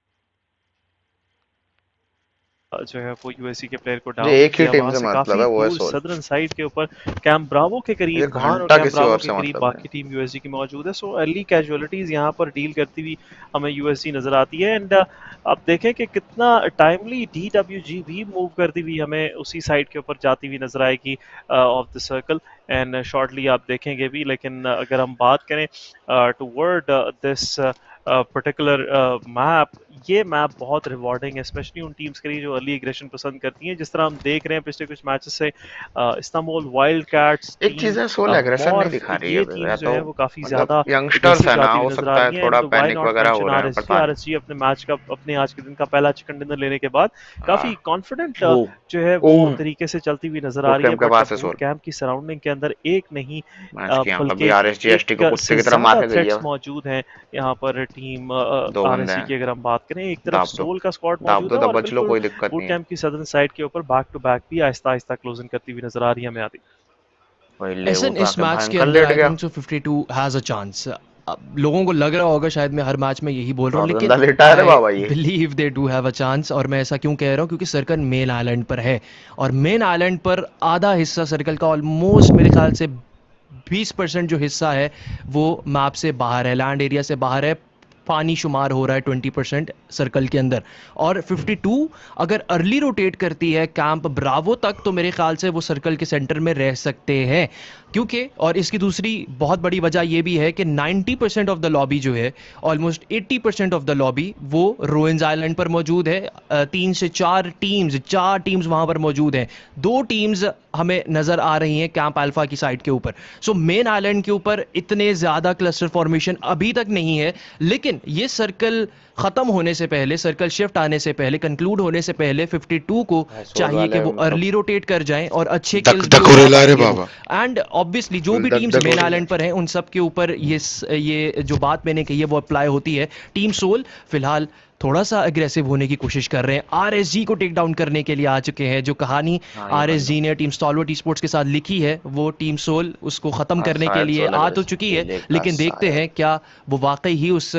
वो यूएससी के प्लेयर को डाउन एक ही टीम से मतलब है, वो है सदर्न साइड के ऊपर कैंप ब्रावो के करीब धान और कैंप ब्रावो के करीब बाकी टीम यूएससी की मौजूद है। सो अर्ली कैजुअलिटीज यहाँ पर डील करती हुई हमें यूएससी नजर आती है, एंड अब देखें कि कितना टाइमली डीडब्ल्यूजी भी मूव करती हुई हमें उसी साइड के ऊपर जाती हुई नजर आएगी of the circle, and shortly आप देखेंगे भी। लेकिन अगर हम बात करें टुवर्ड दिस पर्टिकुलर मैप, ये मैप बहुत रिवॉर्डिंग है स्पेशली उन टीम्स के लिए जो अर्ली एग्रेशन पसंद करती हैं, जिस तरह हम देख रहे हैं पिछले कुछ मैचेस से इस्तांबुल वाइल्ड कैट्स एक चीज है, सोल एग्रेशन नहीं दिखा रही है, टीम जो है वो काफी ज्यादा यंगस्टर्स है ना, हो सकता है थोड़ा पैनिक वगैरह हो रहा है। आरएसजी अपने मैच का, अपने आज के दिन का पहला चिकन डिनर लेने के बाद काफी कॉन्फिडेंट जो है वो तरीके से चलती हुई नजर आ रही है, बट कैंप की सराउंडिंग के अंदर एक नहीं बल्कि आरएसजी एसटी को कुत्ते की तरह मार गई है मौजूद है यहाँ पर टीम आरएसजी की। अगर हम बात करें, एक तरफ सोल का स्क्वाड मौजूद है और बिल्कुल बूट कैंप की सदर्न साइड के ऊपर बैक टू बैक भी आहिस्ता आहिस्ता क्लोजिंग करती हुई नजर आ रही है हमें। आती ऐसे इस मैच के अंदर I think so 52 has a chance. लोगों को लग रहा होगा शायद मैं हर मैच में यही बोल रहा हूँ, लेकिन I believe they do have a chance. और मैं ऐसा क्यों कह रहा हूँ, क्योंकि सर्कल मेन आइलैंड पर है और मेन आइलैंड पर आधा हिस्सा सर्कल का ऑलमोस्ट मेरे ख्याल से 20% जो हिस्सा है वो मैप से बाहर है, लैंड एरिया से बाहर है, पानी शुमार हो रहा है 20% सर्कल के अंदर। और 52 अगर अर्ली रोटेट करती है कैंप ब्रावो तक तो मेरे ख्याल से वो सर्कल के सेंटर में रह सकते हैं, क्योंकि और इसकी दूसरी बहुत बड़ी वजह ये भी है कि 90% ऑफ द लॉबी जो है, ऑलमोस्ट 80% ऑफ द लॉबी वो रोइंस आइलैंड पर मौजूद है। 3 से 4 टीम्स वहां पर मौजूद हैं, 2 टीम्स हमें नजर आ रही हैं कैंप अल्फा की साइड के ऊपर। सो मेन आइलैंड के ऊपर इतने ज्यादा क्लस्टर फॉर्मेशन अभी तक नहीं है, लेकिन ये सर्कल खत्म होने से पहले, सर्कल शिफ्ट आने से पहले, कंक्लूड होने से पहले 52 को चाहिए कि वो अर्ली रोटेट कर जाएं और अच्छे किल्स, एंड ऑब्वियसली जो भी टीम्स मेन आइलैंड पर हैं उन सब के ऊपर ये जो बात मैंने कही है वो अप्लाई होती है। टीम सोल फिलहाल थोड़ा सा अग्रेसिव होने की कोशिश कर रहे हैं, आरएसजी को टेक डाउन करने के लिए आ चुके हैं। जो कहानी आरएसजी ने टीम स्टारवर्ड ई-स्पोर्ट्स के साथ लिखी है वो टीम सोल उसको खत्म करने के लिए आ तो चुकी है, लेकिन देखते हैं क्या वो वाकई ही उस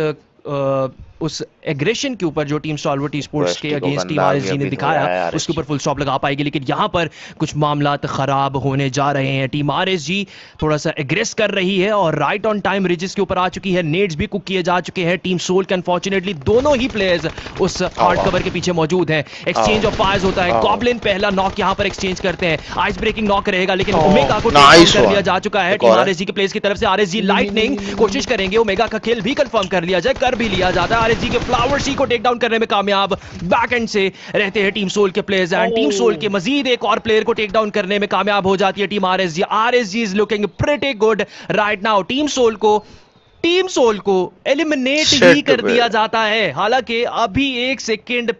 उस एग्रेशन के ऊपर जो टीम स्टॉलवर्ट ईस्पोर्ट्स के अगेंस्ट टीम आरएसजी ने दिखाया उसके ऊपर फुल स्टॉप लगा पाएगी, लेकिन यहाँ पर कुछ मामलात खराब होने जा रहे हैं। टीम आरएसजी थोड़ा सा एग्रेस कर रही है और राइट ऑन टाइम रिजेस के ऊपर आ चुकी है, नेड्स भी कुक किए जा चुके हैं। टीम सोल के अनफॉर्चुनेटली दोनों ही प्लेयर्स उस हार्ड कवर के पीछे मौजूद हैं। एक्सचेंज ऑफ फायर्स होता है, गॉब्लिन पहला नॉक यहाँ पर एक्सचेंज करते हैं, आइस ब्रेकिंग नॉक रहेगा, लेकिन ओमेगा को टेक डाउन कर लिया जा चुका है टीम आरएसजी के प्लेयर्स की तरफ से। आरएसजी लाइटनिंग कोशिश करेंगे, ओमेगा का किल भी कंफर्म कर लिया जाए, कर भी लिया जाता है। आरएसजी के फ्लावर सी को टेक डाउन करने में कामयाब बैक एंड से रहते हैं टीम सोल के प्लेयर्स, एंड टीम सोल के मजीद एक और प्लेयर को टेक डाउन करने में कामयाब हो जाती है team RSG. RSG is looking pretty good right now. Team Soul को एलिमिनेट ही कर दिया जाता है। हालांकि अभी एक सेकंड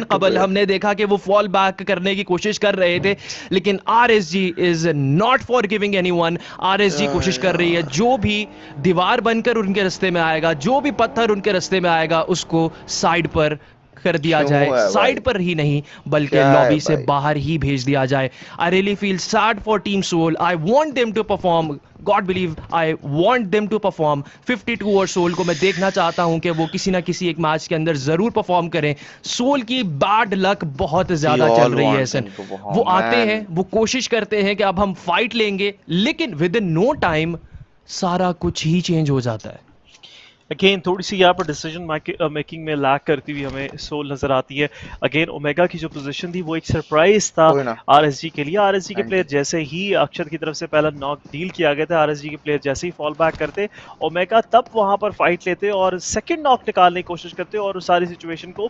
कबल हमने देखा कि वो फॉल बैक करने की कोशिश कर रहे थे, लेकिन RSG is not for giving anyone. RSG कोशिश कर रही है, जो भी दीवार बनकर उनके रास्ते में आएगा, जो भी पत्थर उनके रास्ते में आएगा, उसको साइड पर कर दिया जाए। साइड पर ही नहीं बल्कि लॉबी से बाहर ही भेज दिया जाए। I really feel sad for team Soul. I want them to perform, god believe I want them to perform. 52 और सोल को मैं देखना चाहता हूं कि वो किसी ना किसी एक मैच के अंदर जरूर परफॉर्म करें। सोल की बैड लक बहुत ज्यादा चल रही है सन। वो आते हैं, वो कोशिश करते हैं कि अब हम फाइट लेंगे, लेकिन विद इन नो टाइम सारा कुछ ही चेंज हो जाता है। अगेन थोड़ी सी यहाँ पर डिसीजन मेकिंग में लैक करती हुई हमें सोल नजर आती है। अगेन ओमेगा की जो पोजीशन थी वो एक सरप्राइज था आरएसजी के लिए। आरएसजी के प्लेयर जैसे ही अक्षर की तरफ से पहला नॉक डील किया गया था, आरएसजी के प्लेयर जैसे ही फॉल बैक करते, ओमेगा तब वहां पर फाइट लेते और सेकंड नॉक निकालने की कोशिश करते और उस सारी सिचुएशन को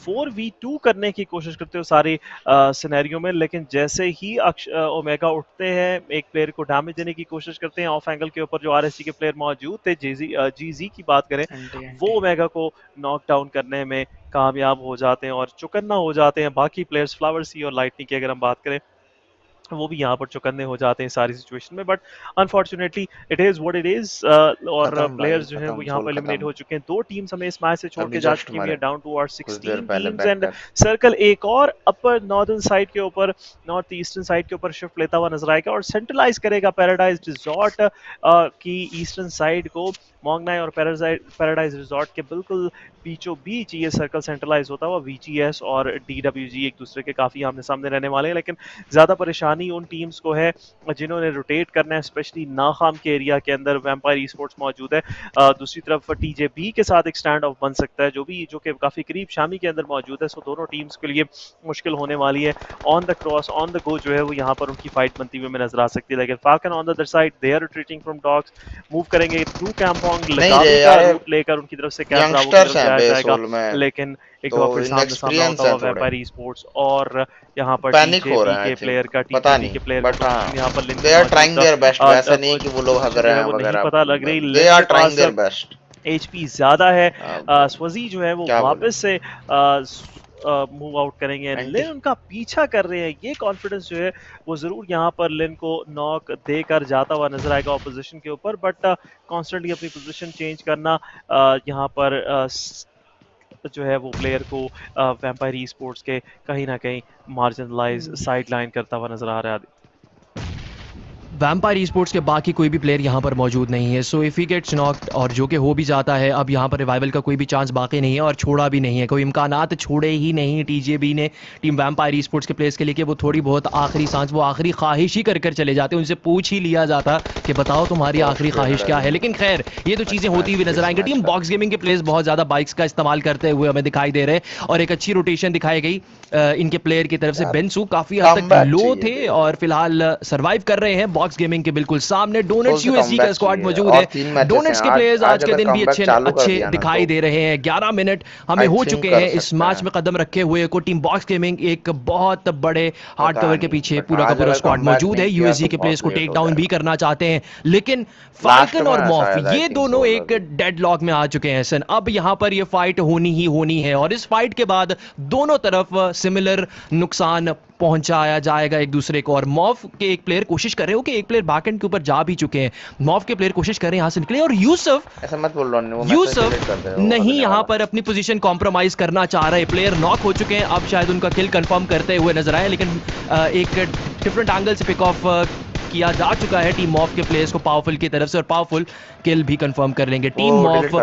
4v2 करने की कोशिश करते हो सारे सिनेरियो में। लेकिन जैसे ही ओमेगा उठते हैं, एक प्लेयर को डैमेज देने की कोशिश करते हैं ऑफ एंगल के ऊपर, जो आरएसजी के प्लेयर मौजूद थे, जीजी की बात करें, वो ओमेगा को नॉक डाउन करने में कामयाब हो जाते हैं और चौकन्ना हो जाते हैं। बाकी प्लेयर्स फ्लावर सी और लाइटनिंग की अगर हम बात करें, वो भी यहाँ पर चौकन्ने हो जाते हैं सारी सिचुएशन में, but unfortunately it is what it is. और प्लेयर्स जो हैं वो यहाँ पर एलिमिनेट हो चुके हैं। 2 टीम्स हमें इस मैच से छोड़ के जा चुकी हैं, down to our 16 teams, and circle एक और अपर नॉर्दर्न साइड के ऊपर, नॉर्थ ईस्टर्न साइड के ऊपर शिफ्ट लेता हुआ नजर आएगा और सेंट्रलाइज करेगा पैराडाइज रिजॉर्ट की ईस्टर्न साइड को। मोंगनाई और पैराडाइज रिजॉर्ट के बिल्कुल बीचों बीच ये सर्कल सेंट्रलाइज होता हुआ वीजीएस और डीडब्ल्यूजी एक दूसरे के काफी आमने सामने रहने वाले हैं। लेकिन ज्यादा परेशानी उन टीम्स को है जिन्होंने रोटेट करना है, स्पेशली नाखाम के एरिया के अंदर वैम्पायर ईस्पोर्ट्स मौजूद है। दूसरी तरफ टीजेबी के साथ एक स्टैंड ऑफ बन सकता है, जो कि काफी करीब शामी के अंदर मौजूद है। सो दोनों टीम्स के लिए मुश्किल होने वाली है। On the cross, on the go जो है वो यहाँ पर उनकी फाइट बनती हुई में नजर आ सकती है। लेकिन Falcon on the other side, they are retreating from dogs, move करेंगे थ्रू कैंपोंग, लेकर उनकी तरफ से कैंप, लेकिन एक बार फिर सामने आता हुआ वैम्पायर ईस्पोर्ट्स और यहाँ पर टीजेबी के प्लेयर का, टीजेबी के प्लेयर यहाँ पर they are trying their best. ऐसा नहीं कि वो लोग हग रहे हैं वगैरह, पता लग रही, they are trying their best. HP ज्यादा है, स्वजी जो है वो वापस से मूव आउट करेंगे। लिन उनका पीछा कर रहे हैं, ये कॉन्फिडेंस जो है वो जरूर यहाँ पर लिन को नॉक देकर जाता हुआ नजर आएगा ऑपोजिशन के ऊपर, बट कॉन्स्टेंटली अपनी पोजीशन चेंज करना यहाँ पर जो है वो प्लेयर को वैम्पायर ई स्पोर्ट्स के कहीं ना कहीं मार्जिनलाइज साइडलाइन करता हुआ नजर आ रहा है। वैम्पायर ईस्पोर्ट्स के बाकी कोई भी प्लेयर यहाँ पर मौजूद नहीं है। So if he gets knocked, और जो कि हो भी जाता है, अब यहाँ पर रिवाइवल का कोई भी चांस बाकी नहीं है और छोड़ा भी नहीं है, कोई इम्कानात छोड़े ही नहीं टीजेबी ने टीम वैम्पायर ईस्पोर्ट्स के प्लेयर्स के लिए कि वो थोड़ी बहुत आखिरी सांस, वो आखिरी ख्वाहिश ही कर चले जाते। उनसे पूछ ही लिया जाता कि बताओ तुम्हारी आखिरी ख्वाहिश क्या है। लेकिन खैर ये तो चीज़ें होती हुई नजर आएंगी। टीम बॉक्स गेमिंग के प्लेयर्स बहुत ज़्यादा बाइक्स का इस्तेमाल करते हुए हमें दिखाई दे रहे हैं और एक अच्छी रोटेशन दिखाई गई इनके प्लेयर की तरफ से। बेंसू काफ़ी हद तक लो थे और फिलहाल सर्वाइव कर रहे हैं बॉक्स गेमिंग के बिल्कुल सामने। डोनेट्स यूएसजी का स्क्वाड मौजूद है। डोनेट्स के प्लेयर्स आज के दिन भी अच्छे दिखाई दे रहे हैं। 11 मिनट हमें हो चुके हैं इस मैच में कदम रखे हुए को। टीम बॉक्स गेमिंग एक बहुत बड़े हार्ड कवर के पीछे पूरा का पूरा स्क्वाड मौजूद है। यूएसजी के प्लेयर्स को टेक डाउन भी करना चाहते हैं, लेकिन फाल्कन और मॉफ ये दोनों एक डेडलॉक में आ चुके हैं सन। अब यहां पर ये फाइट होनी ही होनी है और इस फाइट के बाद दोनों तरफ सिमिलर नुकसान पहुंचाया जाएगा एक दूसरे को। और मॉफ के एक प्लेयर कोशिश कर रहे हो कि एक प्लेयर बैकएंड के ऊपर जा भी चुके हैं, मॉफ के प्लेयर कोशिश कर रहे हैं यहां से निकले और यूसुफ ऐसा मत बोल रहा हूं, यूसुफ नहीं यहां पर अपनी पोजीशन कॉम्प्रोमाइज करना चाह रहे। प्लेयर नॉक हो चुके हैं, अब शायद उनका किल कंफर्म करते हुए नजर आए, लेकिन एक डिफरेंट एंगल से पिक ऑफ किया जा चुका है टीम मॉफ के प्लेयर्स को पावरफुल की तरफ से, और पावरफुल किल भी कंफर्म कर लेंगे टीम मॉफ।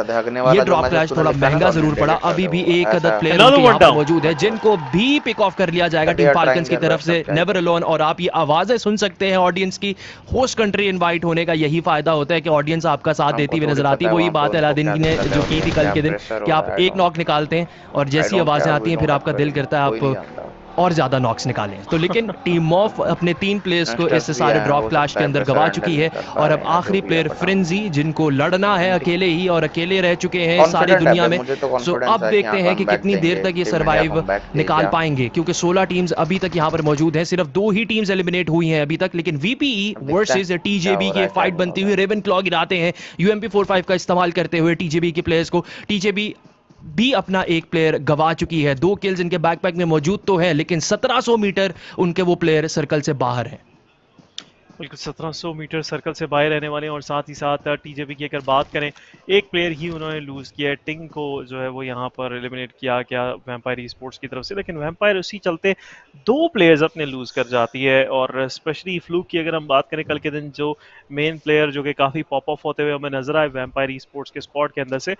ये ड्रॉप क्लैश थोड़ा महंगा जरूर पड़ा, अभी भी एक अदद प्लेयर यहाँ पर मौजूद है जिनको भी पिक ऑफ कर लिया जाएगा टीम फाल्कन्स की तरफ से, नेवर अलोन। और आप ये आवाजें सुन सकते हैं ऑडियंस की, होस्ट कंट्री इनवाइट होने का यही फायदा होता है कि ऑडियंस आपका साथ देती हुई नजर आती है। वही बात है अलादीन ने जो की थी कल के दिन कि आप एक नॉक निकालते हैं और जैसी आवाजें आती हैं फिर आपका दिल करता है आप और ज्यादा नॉक्स निकालें। तो लेकिन टीम मॉफ अपने 3 प्लेयर्स को इस सारे ड्रॉप क्लैश के अंदर गवा चुकी है, और अब आखिरी प्लेयर फ्रेंजी जिनको लड़ना है अकेले ही, और अकेले रह चुके हैं सारी दुनिया में। सो अब देखते हैं कि कितनी देर तक ये सरवाइव निकाल पाएंगे, क्योंकि 16 टीम्स अभी तक यहाँ पर मौजूद हैं, सिर्फ 2 ही टीम्स एलिमिनेट हुई हैं अभी तक। लेकिन वीपीई वर्सेस टीजेबी की फाइट बनती हुई रेवन क्लॉ गिराते हैं UMP45 का इस्तेमाल करते हुए टीजेबी के प्लेयर्स को। टीजेबी भी अपना एक प्लेयर गवा चुकी है, 2 किल्स इनके बैकपैक में मौजूद तो है, लेकिन 1700 मीटर उनके वो प्लेयर सर्कल से बाहर है। बिल्कुल 1700 मीटर सर्कल से बाहर रहने वाले हैं। और साथ ही साथ टीजेबी की अगर बात करें, एक प्लेयर ही उन्होंने लूज़ किया है, टिंग को जो है वो यहाँ पर एलिमिनेट किया गया वैम्पायर स्पोर्ट्स की तरफ से। लेकिन वैम्पायर उसी चलते 2 प्लेयर्स अपने लूज़ कर जाती है। और स्पेशली फ्लूक की अगर हम बात करें, कल के दिन जो मेन प्लेयर जो कि काफ़ी पॉप ऑफ होते हुए हमें नजर आए वैम्पायर स्पोर्ट्स के स्क्वाड के अंदर से,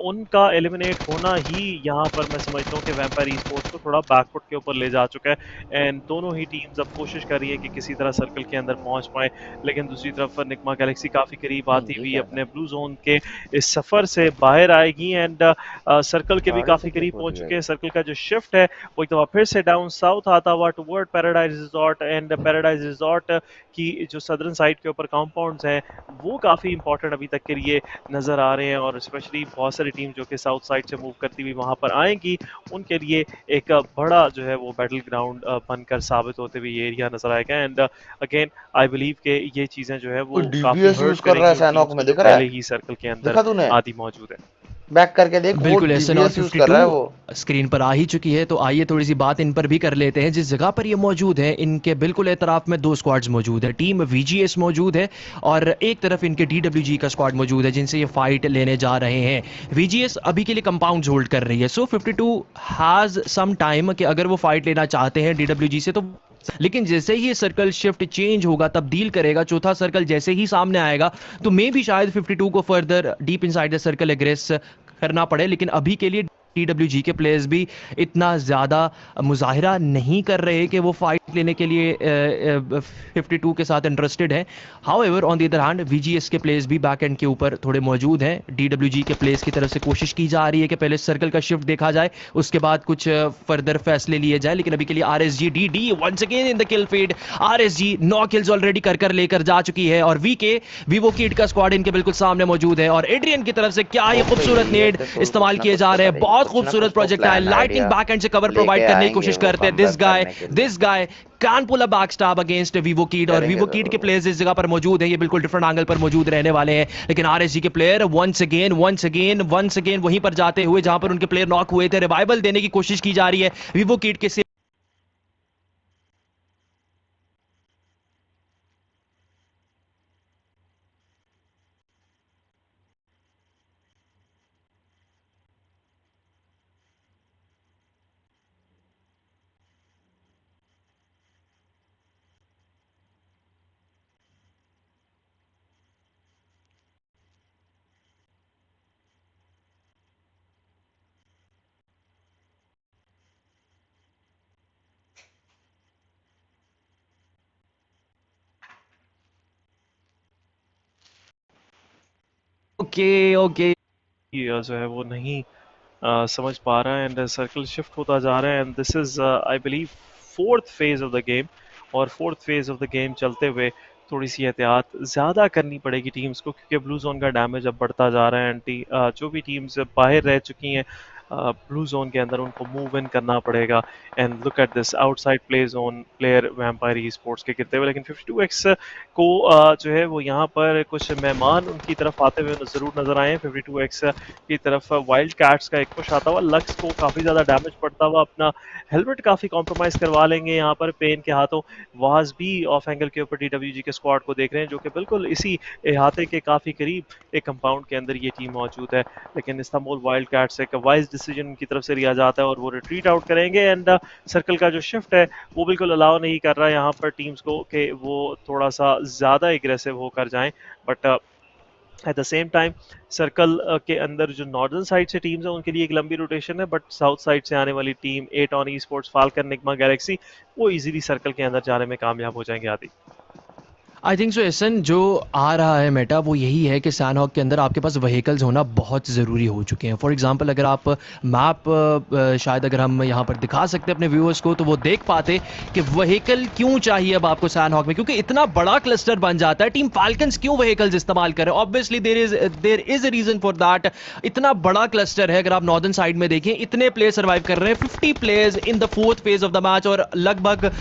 उनका एलिमिनेट होना ही यहाँ पर मैं समझता हूँ कि वैम्पायर स्पोर्ट्स को थोड़ा बैकफुट के ऊपर ले जा चुका है। एंड दोनों ही टीम्स अब कोशिश कर रही है कि किसी तरह सर्कल के अंदर पहुँच पाए। लेकिन दूसरी तरफ निकमा गैलेक्सी काफ़ी करीब आती हुई अपने ब्लू जोन के इस सफ़र से बाहर आएगी। एंड सर्कल के भी काफ़ी करीब पहुंच चुके हैं। सर्कल का जो शिफ्ट है वो एक दफ़ा फिर से डाउन साउथ आता हुआ toward paradise resort. And paradise resort की जो सदर्न साइड के ऊपर कंपाउंड्स हैं वो काफ़ी इंपॉर्टेंट अभी तक के लिए नज़र आ रहे हैं। और स्पेशली बहुत सारी टीम जो कि साउथ साइड से मूव करती हुई वहाँ पर आएंगी, उनके लिए एक बड़ा जो है वो बैटल ग्राउंड बनकर साबित होते हुए ये एरिया नजर आएगा। एंड अगेन आई बिलीव के ये चीजें जो है वो काफी हर्ट करेंगी, पहले ही सर्कल के अंदर आदि मौजूद है। बैक करके देख, बिल्कुल SN52 स्क्रीन पर आ ही चुकी है। तो आइए थोड़ी सी बात इन पर भी कर लेते हैं। जिस जगह पर ये मौजूद है इनके बिल्कुल एतराफ में 2 स्क्वाड्स मौजूद है। टीम VGS मौजूद है और एक तरफ इनके DWG का स्क्वाड मौजूद है जिनसे ये फाइट लेने जा रहे हैं। VGS अभी के लिए कंपाउंड्स होल्ड कर रही है। सो 52 हैज सम टाइम कि अगर वो फाइट लेना चाहते हैं DWG से, तो लेकिन जैसे ही ये सर्कल शिफ्ट चेंज होगा, तब्दील करेगा, चौथा सर्कल जैसे ही सामने आएगा, तो मे भी शायद 52 को further deep inside the circle एग्रेस करना पड़े। लेकिन अभी के लिए TWG के प्लेयर्स भी इतना ज़्यादा मुजाहिरा नहीं कर रहे कि वो फाइट लेने के लिए 52 के साथ इंटरेस्टेड है। However on the other hand VGS के प्लेयर्स भी बैक एंड के ऊपर थोड़े मौजूद हैं। DWG के प्लेयर्स की तरफ से कोशिश की जा रही है कि पहले सर्कल का शिफ्ट देखा जाए, उसके बाद कुछ फर्दर फैसले लिए जाए। लेकिन अभी के लिए RSG DD once again in the kill feed. RSG 9 kills already कर लेकर जा चुकी है और VK वीवो किड का स्क्वाड इनके बिल्कुल सामने मौजूद है। और एड्रियन की तरफ से क्या ही खूबसूरत नेड इस्तेमाल किए जा रहे हैं, बहुत खूबसूरत प्रोजेक्ट है। लाइटनिंग बैक एंड से कवर प्रोवाइड करने की कोशिश करते हैं। This guy can pull a back stab against Vivo Kid. और वीवो किड के प्लेयर्स इस जगह पर मौजूद हैं, ये बिल्कुल डिफरेंट एंगल पर मौजूद रहने वाले हैं। लेकिन RSG के प्लेयर वंस अगेन वहीं पर जाते हुए जहां पर उनके प्लेयर नॉक हुए थे, रिवाइवल देने की कोशिश की जा रही है वीवो किड के। ओके जो है वो नहीं समझ पा रहा है। एंड सर्कल शिफ्ट होता जा रहा है। And this is I believe 4th phase of the game. और 4th phase of the game चलते हुए थोड़ी सी एहतियात ज़्यादा करनी पड़ेगी टीम्स को, क्योंकि ब्लू जोन का डैमेज अब बढ़ता जा रहा है। एंड जो भी टीम्स बाहर रह चुकी हैं ब्लू जोन के अंदर, उनको मूव इन करना पड़ेगा। And look at this outside play zone player vampire sports के गिरते हुए। लेकिन 52X को जो है वो यहाँ पर कुछ मेहमान उनकी तरफ आते हुए ज़रूर नजर आए हैं। 52X की तरफ वाइल्ड कैट्स का एक पुश आता हुआ, लक्स को काफ़ी ज़्यादा डैमेज पड़ता हुआ, अपना हेलमेट काफ़ी कॉम्प्रोमाइज़ करवा लेंगे यहाँ पर पेन के हाथों। वाज भी ऑफ एंगल के ऊपर DWG के स्क्वाड को देख रहे हैं, जो कि बिल्कुल इसी अहाते के काफ़ी करीब एक कंपाउंड के अंदर ये टीम मौजूद है। लेकिन इस्तांबुल वाइल्ड कैट्स एक वाइज डिसीजन की तरफ से लिया जाता है और वो रिट्रीट आउट करेंगे। एंड सर्कल का जो शिफ्ट है वो बिल्कुल अलाउ नहीं कर रहा है यहाँ पर टीम्स को कि वो थोड़ा सा ज़्यादा एग्रेसिव होकर जाएं, but at the same time circle के अंदर जो नॉर्दर्न साइड से टीम्स हैं उनके लिए एक लंबी रोटेशन है, बट साउथ साइड से आने वाली team एटॉन esports, falcon, Nyingma Galaxy वो इजीली सर्कल के अंदर जाने में कामयाब हो जाएंगे। आदि आई थिंक सो एसन जो आ रहा है मेटा वो यही है कि सैनहॉक के अंदर आपके पास व्हीकल्स होना बहुत ज़रूरी हो चुके हैं। फॉर एग्जांपल अगर आप मैप शायद अगर हम यहाँ पर दिखा सकते हैं अपने व्यूअर्स को तो वो देख पाते कि व्हीकल क्यों चाहिए अब आपको सैनहॉक में, क्योंकि इतना बड़ा क्लस्टर बन जाता है। टीम फाल्कन्स क्यों व्हीकल्स इस्तेमाल कर रहे हैं? Obviously there is a reason for that. इतना बड़ा क्लस्टर है, अगर आप नॉर्दर्न साइड में देखें इतने प्लेयर सर्वाइव कर रहे हैं, 50 players in the 4th phase of the match, और लगभग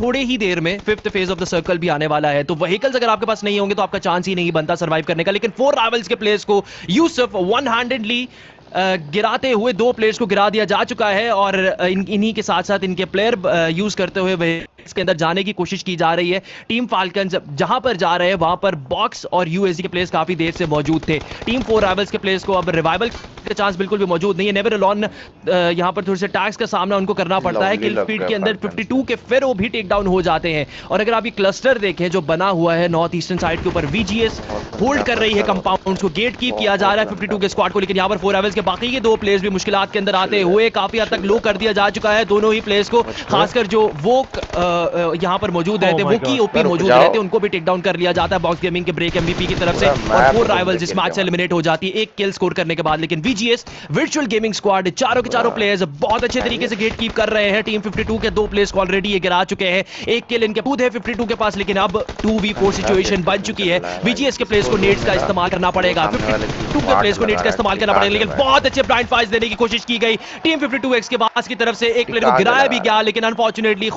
थोड़े ही देर में 5th phase of the circle भी आने वाला है। तो व्हीकल्स अगर आपके पास नहीं होंगे तो आपका चांस ही नहीं बनता सर्वाइव करने का। लेकिन 4 राइवल्स के प्लेयर्स को यूसुफ वन हैंडेडली गिराते हुए 2 प्लेयर्स को गिरा दिया जा चुका है, और इन्हीं के साथ साथ इनके प्लेयर यूज करते हुए इसके अंदर जाने की कोशिश की जा रही है। टीम फाल्कन्स जहां पर जा रहे हैं वहां पर बॉक्स और यूएसडी के प्लेयर्स काफी देर से मौजूद थे। टीम 4 राइवल्स के प्लेयर्स को अब रिवाइवल के चांस बिल्कुल भी मौजूद नहीं है। नेवर अलॉन यहां पर थोड़े से टैक्स का सामना उनको करना पड़ता है। किल फीड के अंदर 52 के फिर वो भी टेक डाउन हो जाते हैं। और अगर आप ये क्लस्टर देखें जो बना हुआ है नॉर्थ ईस्टर्न साइड के ऊपर, वीजीएस होल्ड कर रही है कंपाउंड्स को, गेट कीप किया जा रहा है 52 के स्क्वाड को, लेकिन यहां पर 4 राइवल्स के बाकी के 2 प्लेयर्स भी मुश्किलात के अंदर आते हुए काफी हद तक लो कर दिया जा चुका है दोनों ही प्लेयर्स को। खासकर जो वो यहां पर मौजूद रहते, वो की ओपी मौजूद रहते, उनको भी टेक डाउन कर लिया जाता है बॉक्स गेमिंग के ब्रेक एमवीपी की तरफ से, और 4 राइवल्स इस मैच से एलिमिनेट हो जाती है 1 किल स्कोर करने के बाद। लेकिन वीजीएस वर्चुअल गेमिंग स्क्वाड चारों के चारों प्लेयर्स बहुत अच्छे तरीके से गेट कीप कर रहे हैं। टीम 52 के 2 प्लेयर्स को ऑलरेडी ये गिरा चुके हैं, 1 किल इनके खुद है 52 के पास, लेकिन अब 2v4 सिचुएशन बन चुकी है। वीजीएस के प्लेयर्स को नेट्स का इस्तेमाल करना पड़ेगा, 52 के प्लेयर्स को नेट्स का इस्तेमाल करना पड़ेगा, लेकिन बहुत अच्छे ब्लाइंड फायर्स देने की कोशिश की गई टीम 52x के पास की तरफ से। एक प्लेयर को गिराया भी गया, लेकिन अनफॉर्चुनेटली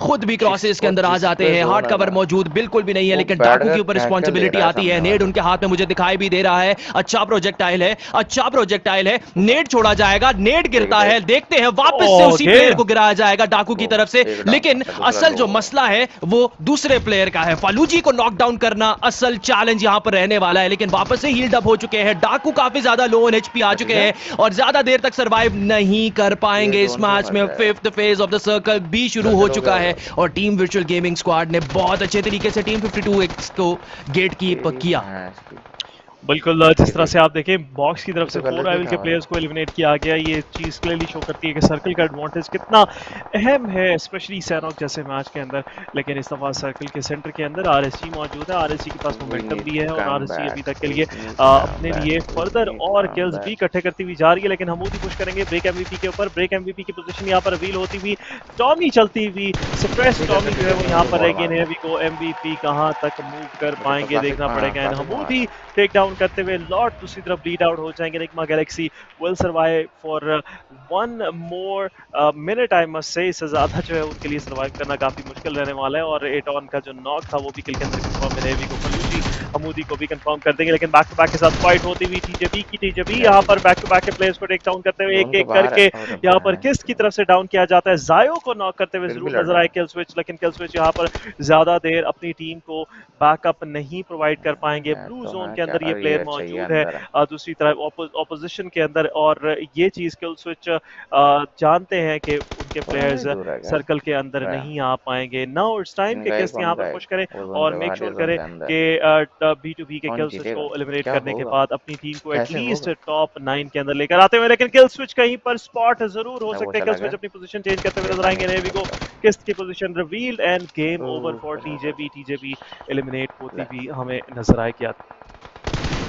खुद भी क्रॉसेस के अंदर आ जाते हैं। हार्ड कवर मौजूद बिल्कुल भी नहीं है, लेकिन डाकू के ऊपर रिस्पॉन्सिबिलिटी आती है। नेड उनके हाथ में मुझे दिखाई भी दे रहा है, अच्छा प्रोजेक्टाइल है, नेड छोड़ा जाएगा, नेड गिरता है, देखते हैं वापस से उसी प्लेयर को गिराया जाएगा डाकू की तरफ से। लेकिन असल जो मसला है वो दूसरे प्लेयर का है। फालूजी को नॉकडाउन करना असल चैलेंज यहां पर रहने वाला है, लेकिन वापस से हील्ड अप हो चुके हैं। डाकू काफी ज्यादा लो ऑन एचपी आ चुके हैं और ज्यादा देर तक सर्वाइव नहीं कर पाएंगे इस मैच में। 5th phase of the circle भी शुरू हो चुका है और टीम वर्चुअल गेमिंग स्क्वाड ने बहुत अच्छे तरीके से टीम 52x को गेट कीप किया। बिल्कुल, जिस तरह से आप देखें बॉक्स की तरफ से 4 राइवल के प्लेयर्स को एलिमिनेट किया गया, ये चीज़ क्लियरली शो करती है कि सर्कल का एडवांटेज कितना अहम है, स्पेशली सैनहॉक जैसे मैच के अंदर। लेकिन इस दफ़ा सर्कल के सेंटर के अंदर आरएसजी मौजूद है, आरएसजी के पास मोमेंटम भी है और आरएसजी अभी तक के लिए अपने लिए फर्दर और किल्स भी इकट्ठे करती हुई जा रही है। लेकिन हमूदी पुश करेंगे ब्रेक एमवीपी के ऊपर, ब्रेक एमवीपी की पोजीशन यहाँ पर रिवील होती हुई, टॉमी चलती हुई, सप्रेस टॉमी जो है वो यहाँ पर रहेगी। नेवी को एमवीपी कहाँ तक मूव कर पाएंगे देखना पड़ेगा। हमूदी टेक डाउन करते हुए लॉर्ड दूसरी तरफ ब्लीड आउट हो जाएंगे। Nigma Galaxy will survive for 1 more minute, I must say. इससे ज्यादा जो है उनके लिए सर्वाइव करना काफी मुश्किल रहने वाला है। और एटॉन का जो नॉक था वो भी किल के अंदर कंफर्म है। नेवी को फलूजी हमूदी को भी कंफर्म कर देंगे, लेकिन बैक टू बैक के साथ फाइट होती हुई टीजेबी यहाँ पर बैक टू बैक के प्लेयर्स को टेक डाउन करते हुए एक करके यहाँ पर किस की तरफ से डाउन किया जाता है। जायो को नॉक करते हुए जरूर नजर आए किल स्विच, लेकिन किल स्विच यहाँ पर ज्यादा देर अपनी टीम को बैकअप नहीं प्रोवाइड कर पाएंगे। ब्लू जोन के अंदर ये प्लेयर मौजूद है दूसरी तरफ ऑपोजिशन के अंदर, और ये चीज किल स्विच जानते हैं कि उनके प्लेयर्स सर्कल के अंदर नहीं आ पाएंगे। नाउ इट्स टाइम कि किस यहाँ पर पुश करें और मेक श्योर करें कि B2B के किल स्विच को एलिमिनेट करने के बाद अपनी टीम को एटलीस्ट टॉप 9 के अंदर लेकर आते हुए। लेकिन किल स्विच कहीं पर स्पॉट जरूर हो सकते हैं, किल स्विच अपनी पोजीशन चेंज करते हुए नजर आएंगे। नेवी को किस्त की position revealed and game over for TJB eliminate होती भी हमें नजर आएगी।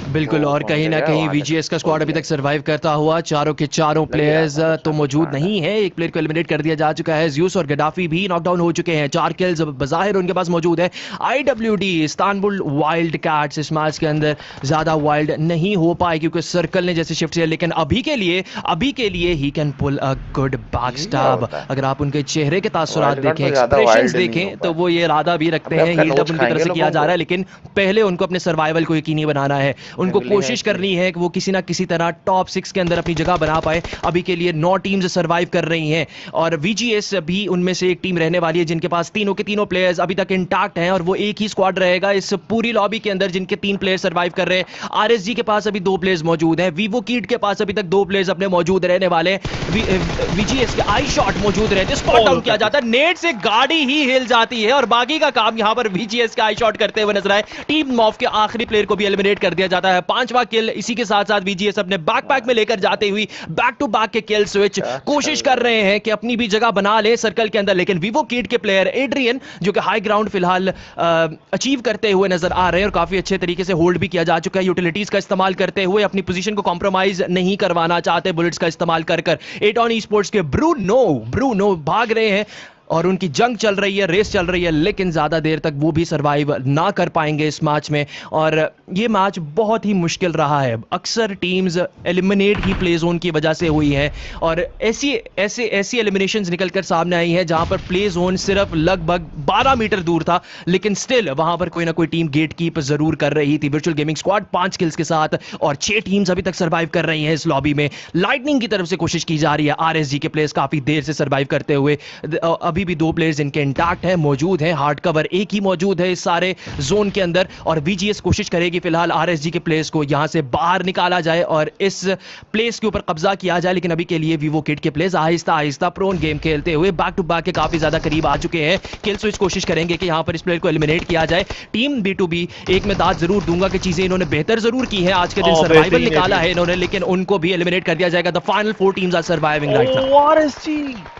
बिल्कुल, और कहीं ना कहीं वीजीएस का स्क्वाड अभी तक सर्वाइव करता हुआ, चारों के चारों प्लेयर्स तो मौजूद नहीं है। एक प्लेयर को एलिमिनेट कर दिया जा चुका है, ज़्यूस और गडाफी भी नॉकडाउन हो चुके हैं। 4 किल्स बज़ाहिर उनके पास मौजूद है। IWD इस्तांबुल वाइल्ड कैट्स इस मैच के अंदर ज़्यादा वाइल्ड नहीं हो पाए क्योंकि सर्कल ने जैसे शिफ्ट किया, लेकिन अभी के लिए he can pull a good back stab. अगर आप उनके चेहरे के तासुरात देखें, एक्सप्रेशंस देखें, तो वो ये इरादा भी रखते हैं, हील्ड अप उनकी तरफ से किया जा रहा है, लेकिन पहले उनको अपने सर्वाइवल को यकीनी बनाना है। उनको कोशिश करनी है कि वो किसी ना किसी तरह टॉप 6 के अंदर अपनी जगह बना पाए। अभी के लिए 9 टीम्स सर्वाइव कर रही हैं और VGS भी उनमें से एक टीम रहने वाली है जिनके पास तीनों के तीनों प्लेयर्स अभी तक इंटैक्ट हैं और वो एक ही स्क्वाड रहेगा इस पूरी लॉबी के अंदर जिनके 3 प्लेयर्स सर्वाइव कर रहे हैं। RSG के पास अभी 2 प्लेयर्स मौजूद हैं, वीवो किड के पास अभी तक 2 प्लेयर्स अपने मौजूद रहने वाले हैं, VGS के आई शॉट मौजूद रहते, स्पॉट डाउन किया जाता है, नेट से गाड़ी ही हिल जाती है और बाकी का काम यहां पर VGS के आई शॉट करते हुए नजर आए। टीम मॉफ के आखिरी प्लेयर को भी एलिमिनेट कर दिया जाता है। 5वां किल इसी के साथ साथ VGS अपने बैकपैक में लेकर जाते हुए बैक टू बैक के किल स्विच कोशिश कर रहे हैं कि अपनी भी जगह बना ले सर्कल के अंदर, लेकिन वीवो किड के प्लेयर एड्रियन जो कि हाई ग्राउंड फिलहाल अचीव करते हुए नजर आ रहे हैं और काफी अच्छे तरीके से होल्ड भी किया जा चुका है, यूटिलिटीज का इस्तेमाल करते हुए अपनी पोजीशन को कॉम्प्रोमाइज नहीं करवाना चाहते, बुलेट्स का इस्तेमाल कर एटॉन ईस्पोर्ट्स के ब्रूनो भाग रहे हैं और उनकी जंग चल रही है, रेस चल रही है, लेकिन ज्यादा देर तक वो भी सरवाइव ना कर पाएंगे इस मैच में और ये मैच बहुत ही मुश्किल रहा है। अक्सर टीम्स एलिमिनेट ही प्ले जोन की वजह से हुई हैं और ऐसी एलिमिनेशंस निकलकर सामने आई हैं जहां पर प्ले जोन सिर्फ लगभग 12 मीटर दूर था, लेकिन स्टिल वहां पर कोई ना कोई टीम गेट कीप जरूर कर रही थी। वर्चुअल गेमिंग स्क्वाड 5 किल्स के साथ और 6 टीम्स अभी तक सर्वाइव कर रही हैं इस लॉबी में। लाइटनिंग की तरफ से कोशिश की जा रही है, RSG के प्लेयर्स काफी देर से सर्वाइव करते हुए, अभी भी 2 प्लेयर्स इनके इंटैक्ट हैं, मौजूद हैं, हार्ड कवर एक ही मौजूद है इस सारे जोन के अंदर और VGS कोशिश करेगी फिलहाल RSG के प्लेयर्स को यहां से बाहर निकाला जाए और इस प्लेस के ऊपर कब्जा किया जाए, लेकिन अभी के लिए वीवो किड के players Aahista Aahista prone game खेलते हुए बैक टू बैक के काफी ज्यादा करीब आ चुके हैं। किल स्विच कोशिश करेंगे कि यहां पर इस प्लेयर को एलिमिनेट किया जाए। टीम B2B एक में दाद जरूर दूंगा कि चीजें इन्होंने बेहतर जरूर की है, आज के दिन सर्वाइवल निकाला है इन्होंने, लेकिन उनको भी एलिमिनेट कर दिया जाएगा। The final 4 teams are surviving right now.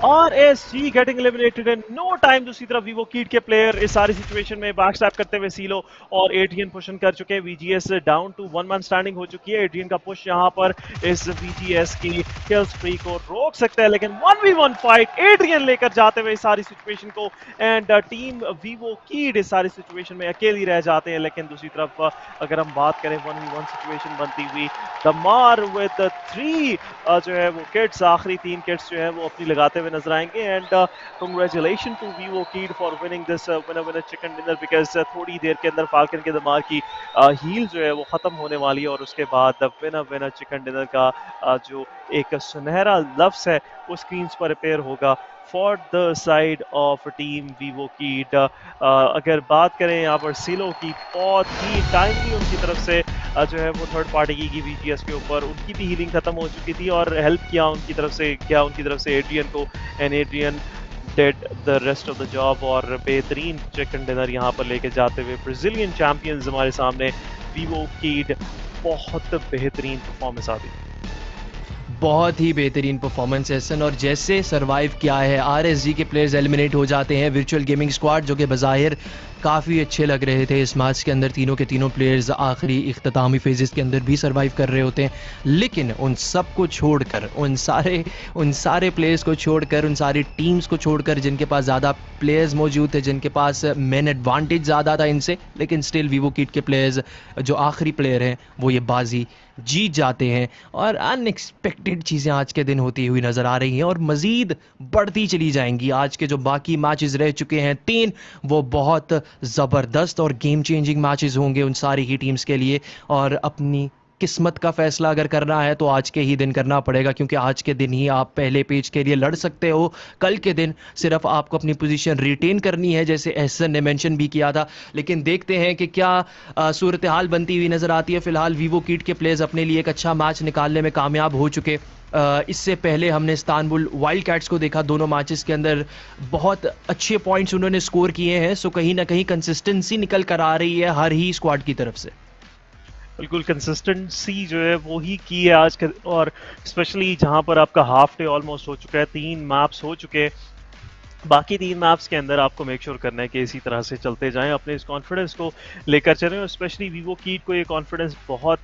RSG getting eliminated in no time। दूसरी तरफ वीवो किड के प्लेयर इस सारी सिचुएशन में बैकस्टैप करते हुए सीलो और एड्रियन पुशन कर चुके हैं। VGS down to 1 man standing हो चुकी है। एड्रियन का पुश यहां पर इस VGS की किल स्ट्रीक को रोक सकता है, लेकिन 1v1 फाइट एड्रियन लेकर जाते हुए इस सारी सिचुएशन को एंड टीम वीवो किड इस सारी सिचुएशन में अकेली रह जाते हैं। लेकिन दूसरी तरफ अगर हम बात करें 1v1 सिचुएशन बनती हुई, दमार विद 3 जो है वो किट्स, आखिरी 3 किट्स जो है वो अपनी लगाते हुए नजर आएंगे and congratulation to Vivo Kid for winning this winner chicken dinner because थोड़ी देर के अंदर फाल्कन के दमार की हील जो है वो खत्म होने वाली है और उसके बाद विनर चिकन डिनर का जो एक सुनहरा लफ्ज है वो स्क्रीन पर रिपेयर होगा for the side of team Vivo kid. अगर बात करें यहाँ पर सिलो की, बहुत ही टाइमली उनकी तरफ से जो है वो थर्ड पार्टी की VGS के ऊपर, उनकी भी हीलिंग खत्म हो चुकी थी और हेल्प किया उनकी तरफ से एड्रियन को and Adrian did the rest of the job और बेहतरीन चिकन डिनर यहाँ पर लेके जाते हुए ब्राजीलियन चैंपियंस हमारे सामने वीवो किड। बहुत बेहतरीन परफॉर्मेंस आ गई, बहुत ही बेहतरीन परफॉर्मेंस है और जैसे सरवाइव किया है RSG के प्लेयर्स एलिमिनेट हो जाते हैं। वर्चुअल गेमिंग स्क्वाड जो कि बज़ाहिर काफ़ी अच्छे लग रहे थे इस मैच के अंदर, तीनों के तीनों प्लेयर्स आखिरी इख्तितामी फेजेस के अंदर भी सर्वाइव कर रहे होते हैं, लेकिन उन सब को छोड़कर, उन सारे प्लेयर्स को छोड़कर, उन सारी टीम्स को छोड़कर जिनके पास ज़्यादा प्लेयर्स मौजूद थे, जिनके पास मैन एडवांटेज ज़्यादा था इनसे, लेकिन स्टिल वीवो किड के प्लेयर्स जो आखिरी प्लेयर हैं वो ये बाजी जीत जाते हैं और अनएक्सपेक्टेड चीज़ें आज के दिन होती हुई नज़र आ रही हैं और मज़ीद बढ़ती चली जाएंगी। आज के जो बाकी मैचेस रह चुके हैं 3, वो बहुत ज़बरदस्त और गेम चेंजिंग मैचेस होंगे उन सारी ही टीम्स के लिए और अपनी किस्मत का फैसला अगर करना है तो आज के ही दिन करना पड़ेगा, क्योंकि आज के दिन ही आप पहले पेज के लिए लड़ सकते हो। कल के दिन सिर्फ आपको अपनी पोजीशन रिटेन करनी है, जैसे एहसन ने मेंशन भी किया था। लेकिन देखते हैं कि क्या सूरत हाल बनती हुई नज़र आती है। फिलहाल वीवो किड के प्लेयर्स अपने लिए एक अच्छा मैच निकालने में कामयाब हो चुके। इससे पहले हमने इस्तांबुल वाइल्ड कैट्स को देखा, दोनों मैचेस के अंदर बहुत अच्छे पॉइंट्स उन्होंने स्कोर किए हैं। सो कहीं ना कहीं कंसिस्टेंसी निकल कर आ रही है हर ही स्क्वाड की तरफ से। बिल्कुल कंसिस्टेंसी जो है वो ही की है आज के, और स्पेशली जहां पर आपका हाफ डे ऑलमोस्ट हो चुका है, 3 मैप्स हो चुके हैं, बाकी 3 मैप्स के अंदर आपको मेक श्योर करना है कि इसी तरह से चलते जाएं, अपने इस कॉन्फिडेंस को लेकर चलें और स्पेशली वीवो किड को ये कॉन्फिडेंस बहुत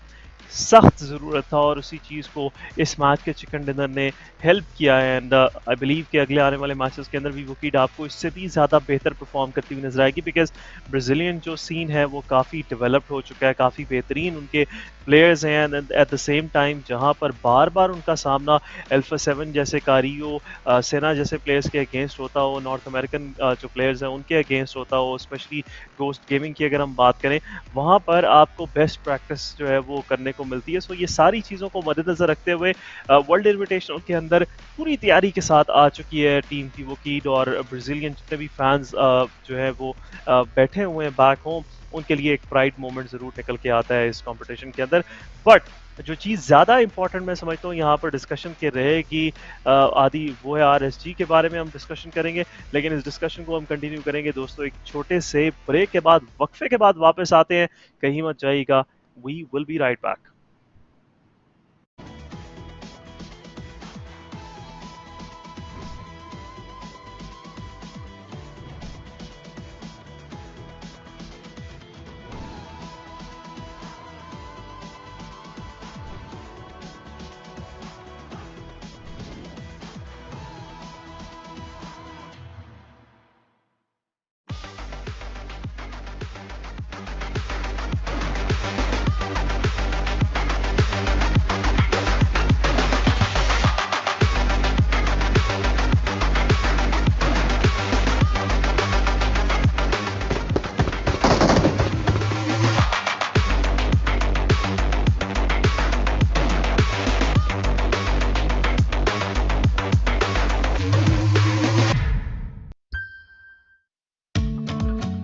सख्त ज़रूरत था और उसी चीज़ को इस मैच के चिकन डिनर ने हेल्प किया है। एंड आई बिलीव कि अगले आने वाले मैचेस के अंदर वीवो किड आपको इससे भी ज़्यादा बेहतर परफॉर्म करती हुई नजर आएगी, बिकॉज ब्राज़ीलियन जो सीन है वो काफ़ी डेवलप्ड हो चुका है, काफ़ी बेहतरीन उनके प्लेयर्स हैं। And at the same time जहाँ पर बार बार उनका सामना अल्फा 7 जैसे कारियो, सेना जैसे प्लेयर्स के अगेंस्ट होता हो, नॉर्थ अमेरिकन जो प्लेयर्स हैं उनके अगेंस्ट होता हो, स्पेशली गोस्ट गेमिंग की अगर हम बात करें, वहाँ पर आपको बेस्ट प्रैक्टिस जो है वो करने को मिलती है। सो ये सारी चीज़ों को मद्देनजर रखते हुए वर्ल्ड इन्विटेशनल के अंदर पूरी तैयारी के साथ आ चुकी है टीम पीवो किड, और ब्राज़ीलियन जितने भी फैंस जो है वो बैठे हुए हैं बैक होम, उनके लिए एक प्राइड मोमेंट ज़रूर निकल के आता है इस कंपटीशन के अंदर। बट जो चीज़ ज़्यादा इंपॉर्टेंट मैं समझता हूँ यहाँ पर डिस्कशन के रहेगी आदि, वो है RSG के बारे में हम डिस्कशन करेंगे। लेकिन इस डिस्कशन को हम कंटिन्यू करेंगे दोस्तों एक छोटे से ब्रेक के बाद, वक्फे के बाद वापस आते हैं, कहीं मत जाइएगा। We will be right back.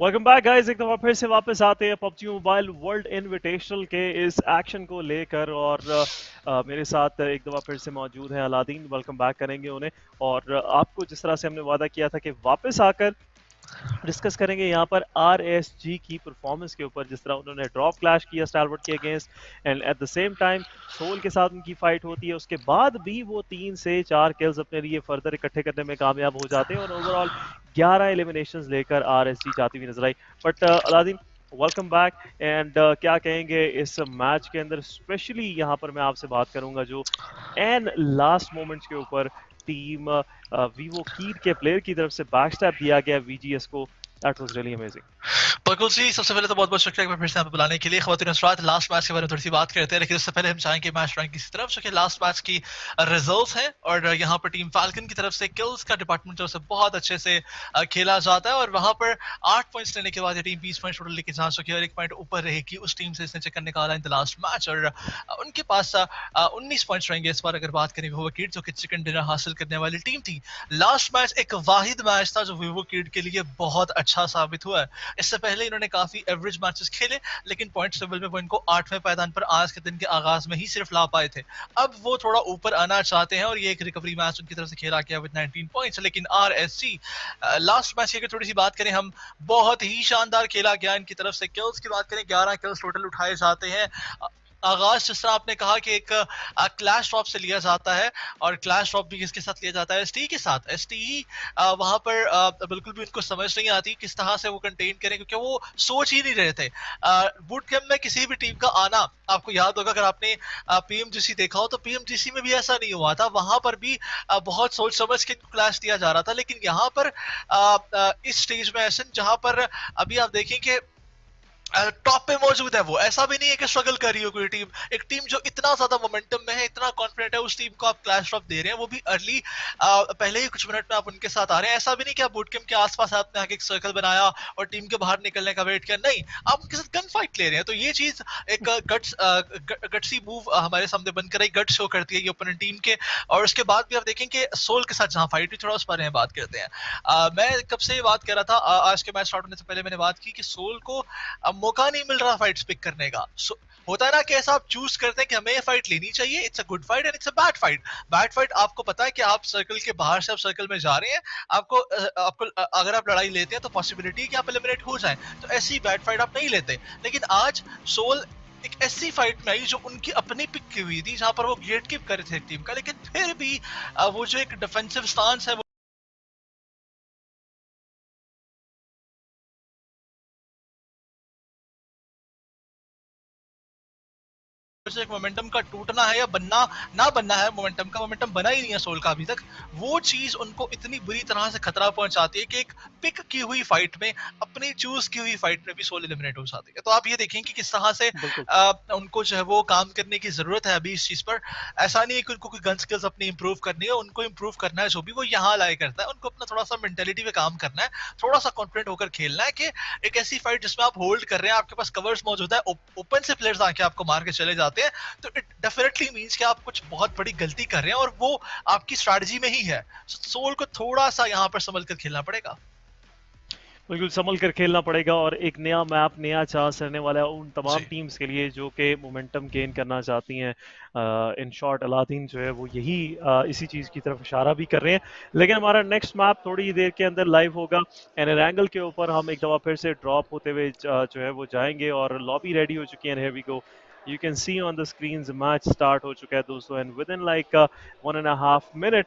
Welcome back guys, एक दफा फिर से वापस आते हैं पबजी मोबाइल वर्ल्ड इनविटेशनल के इस एक्शन को लेकर, और मेरे साथ एक दफा फिर से मौजूद हैं अलादीन। वेलकम बैक करेंगे उन्हें, और आपको जिस तरह से हमने वादा किया था कि वापस आकर डिस्कस करेंगे यहाँ पर RSG की परफॉर्मेंस के ऊपर, जिस तरह उन्होंने ड्रॉप क्लैश किया स्टारवर्ड के against, and at the same time Soul के साथ उनकी फाइट होती है। उसके बाद भी वो 3 से 4 किल्स अपने लिए फर्दर इकट्ठे करने में कामयाब हो जाते हैं, और ओवरऑल 11 एलिमिनेशंस लेकर RSG जाती हुई नजर आई। But Aladdin, welcome back, and क्या कहेंगे इस मैच के अंदर, स्पेशली यहाँ पर मैं आपसे बात करूंगा जो एंड लास्ट मोमेंट्स के ऊपर टीम वीवो कीड के प्लेयर की तरफ से बैकस्टैप दिया गया VGS को, दैट वाज रियली अमेजिंग। बिल्कुल जी, सबसे पहले तो बहुत-बहुत शुक्रिया एक बार फिर से यहाँ पे बुलाने के लिए। ख़वातीन हज़रात, लास्ट मैच के बारे में थोड़ी-सी बात करते हैं, लेकिन उससे पहले हम चाहेंगे मैच रैंकिंग की तरफ, जो कि लास्ट मैच की रिजल्ट्स हैं और यहाँ पर टीम फाल्कन की तरफ से किल्स का डिपार्टमेंट जो है बहुत अच्छे से खेला जाता है और वहाँ पर 8 पॉइंट्स लेने के बाद ये टीम 20 पॉइंट्स टोटल लेके जा चुकी है और 1 पॉइंट ऊपर रहेगी उस टीम से इसने चिकन निकाला इन द लास्ट मैच और उनके पास 19 पॉइंट्स रहेंगे इस बार अगर बात करें विवो किड, जो कि चिकन डिनर हासिल करने वाली टीम थी। लास्ट मैच एक वाहिद मैच था जो विवो किड के लिए बहुत अच्छा साबित हुआ है। इससे पहले इन्होंने काफी एवरेज मैचेस खेले, लेकिन पॉइंट्स टेबल में वो इनको 8वें पायदान पर आज के दिन के आगाज में ही सिर्फ ला पाए थे। अब वो थोड़ा ऊपर आना चाहते हैं और ये एक रिकवरी मैच उनकी तरफ से खेला गया विद 19 पॉइंट्स, लेकिन आरएसजी लास्ट मैच की अगर थोड़ी सी बात करें हम, बहुत ही शानदार खेला गया इनकी तरफ से। किल्स की बात करें 11 किल्स टोटल उठाए जाते हैं। आगाज जिस तरह आपने कहा कि एक क्लैश ड्रॉप से लिया जाता है और क्लैश ड्रॉप भी किसके साथ लिया जाता है, एसटी के साथ। एसटी वहां पर बिल्कुल भी उनको समझ नहीं आती किस तरह से वो कंटेन करें, क्योंकि वो सोच ही नहीं रहे थे। बूट कैंप में किसी भी टीम का आना, आपको याद होगा अगर आपने पीएमजीसी देखा हो तो पीएमजीसी में भी ऐसा नहीं हुआ था, वहां पर भी बहुत सोच समझ के क्लैश दिया जा रहा था। लेकिन यहाँ पर इस स्टेज में ऐसा जहां पर अभी आप देखें कि टॉप पे मौजूद है, वो ऐसा भी नहीं है कि स्ट्रगल कर रही हो कोई टीम। एक टीम जो इतना ज्यादा मोमेंटम में है, इतना कॉन्फिडेंट है, उस टीम को आप क्लैश ड्रॉप दे रहे हैं, वो भी अर्ली पहले ही कुछ मिनट में आप उनके साथ आ रहे हैं। ऐसा भी नहीं कि आप बूट कैंप के आसपास आपने आके एक सर्कल बनाया और टीम के बाहर निकलने का वेट किया, नहीं, आप उनके साथ गन फाइट ले रहे हैं। तो ये चीज एक गट्सी मूव हमारे सामने बनकर आई, गट शो करती है ये ओपोनेंट टीम के। और उसके बाद भी आप देखें कि सोल के साथ जहां फाइट हुई, थोड़ा उस बारे में बात करते हैं। मैं कब से ये बात कर रहा था, आज के मैच स्टार्ट होने से पहले मैंने बात की कि सोल को मौका नहीं मिल रहा फाइट्स पिक करने का। होता है ना कि ऐसा आप चूज करते हैं कि हमें ये फाइट लेनी चाहिए, it's a good fight and it's a bad fight. Bad fight आपको पता है कि आप सर्कल के बाहर से आप सर्कल में जा रहे हैं, आपको अगर आप लड़ाई लेते हैं तो पॉसिबिलिटी है कि आप एलिमिनेट हो जाएं, तो ऐसी बैड फाइट आप नहीं लेते। लेकिन आज सोल एक ऐसी फाइट में आई जो उनकी अपनी पिक की हुई थी, जहां पर वो गेट कीप कर रहे थे टीम का, लेकिन फिर भी वो जो एक डिफेंसिव स्टांस है एक मोमेंटम का टूटना है या बनना ना बनना है, मोमेंटम बना ही नहीं है सोल का अभी तक। वो चीज उनको इतनी बुरी तरह से खतरा पहुंचाती है कि एक पिक की हुई फाइट में, अपनी चूज की हुई फाइट में भी सोल एलिमिनेट हो जाती है। तो आप ये देखें कि किस तरह से उनको जो है वो काम करने की जरूरत है अभी इस चीज पर। ऐसा नहीं है कि उनको कोई गन स्किल्स अपनी इंप्रूव करनी है, उनको इंप्रूव करना है जो भी वो यहाँ लाए करता है। उनको अपना थोड़ा सा मेंटेलिटी पे काम करना है, थोड़ा सा कॉन्फिडेंट होकर खेलना है कि एक ऐसी फाइट जिसमें आप होल्ड कर रहे हैं, आपके पास कवर्स मौजूद है, ओपन से प्लेयर्स आके आपको मार के चले जाते हैं, तो इट डेफिनेटली मींस कि आप कुछ बहुत बड़ी गलती कर रहे हैं और वो आपकी स्ट्रैटेजी में ही है। सोल को थोड़ा सा यहाँ पर संभल कर खेलना पड़ेगा। बिल्कुल संभल कर खेलना पड़ेगा और एक नया मैप, नया चांस रहने वाला है उन तमाम टीम्स के लिए जो कि मोमेंटम गेन करना चाहती हैं। इन शॉर्ट अलादीन जो है वो यही इसी चीज़ की तरफ इशारा भी कर रहे हैं। लेकिन हमारा नेक्स्ट मैप थोड़ी देर के अंदर लाइव होगा एंगल के ऊपर। हम एक दफ़ा फिर से ड्रॉप होते हुए जो है वो जाएंगे और लॉबी रेडी हो चुकी है। Here we go, you can see on the screens match start हो चुका है दोस्तों, and within like 1.5 minute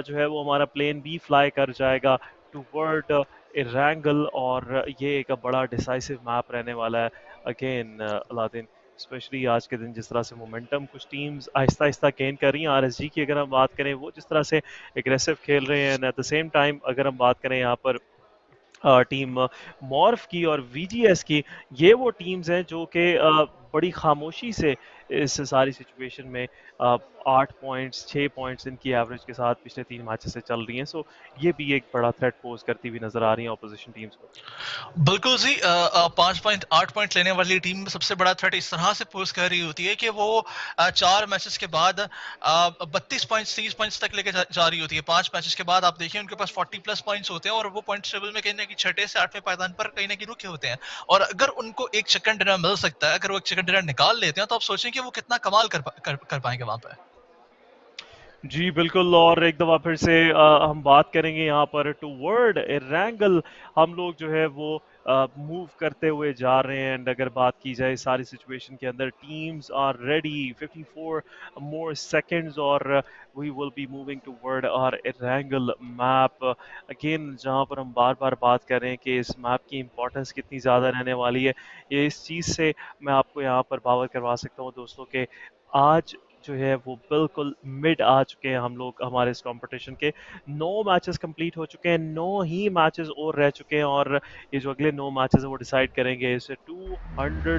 जो है वो हमारा प्लेन भी फ्लाई कर जाएगा टूवर्ड इरैंगल और ये एक बड़ा डिसाइसिव मैप रहने वाला है अगेन अलादीन। स्पेशली आज के दिन जिस तरह से मोमेंटम कुछ टीम्स आहिस्ता आहिस्ता गेन कर रही हैं। आरएसजी की अगर हम बात करें, वो जिस तरह से एग्रेसिव खेल रहे हैं, and at the same time अगर हम बात करें यहाँ पर टीम मॉर्फ की और वीजीएस की, ये वो टीम्स हैं जो कि बड़ी खामोशी से इस सारी सिचुएशन में 8 पॉइंट्स 6 पॉइंट्स इनकी एवरेज के साथ पिछले 3 मैचेस से चल रही हैं। सो ये भी एक बड़ा थ्रेट पोज करती हुई नजर आ रही है अपोजिशन टीम्स को। बिल्कुल जी, 5.8 पॉइंट लेने वाली टीम सबसे बड़ा थ्रेट इस तरह से पोज कर रही होती है कि वो 4 मैचेस के बाद 32 पॉइंट्स 30 पॉइंट्स तक लेके जा रही होती है। 5 मैचेस के बाद आप देखिए उनके पास 40 प्लस पॉइंट्स होते हैं और वो पॉइंट टेबल में कहीं ना कहीं 6 से 8वें पायदान पर कहीं ना कहीं रुके होते हैं। और अगर उनको एक चिकन डिनर मिल सकता है, अगर वो एक चिकन डिनर निकाल लेते हैं, तो आप सोचें कि वो कितना कमाल कर पाएंगे वहां पे। जी बिल्कुल, और एक दफ़ा फिर से हम बात करेंगे यहाँ पर टूवर्ड इरैंगल हम लोग जो है वो मूव करते हुए जा रहे हैं। एंड अगर बात की जाए सारी सिचुएशन के अंदर, teams are ready, 54 more seconds और we will be moving toward our Erangel map again, जहाँ पर हम बार बार बात कर रहे हैं कि इस मैप की इंपॉर्टेंस कितनी ज़्यादा रहने वाली है। ये इस चीज़ से मैं आपको यहाँ पर बावर करवा सकता हूँ दोस्तों के आज जो है वो बिल्कुल मिड आ चुके हैं हम लोग हमारे इस कंपटीशन के। 9 मैचेस कंप्लीट हो चुके हैं, 9 ही मैचेस और रह चुके हैं और ये जो अगले 9 मैचेस है वो डिसाइड करेंगे इस 200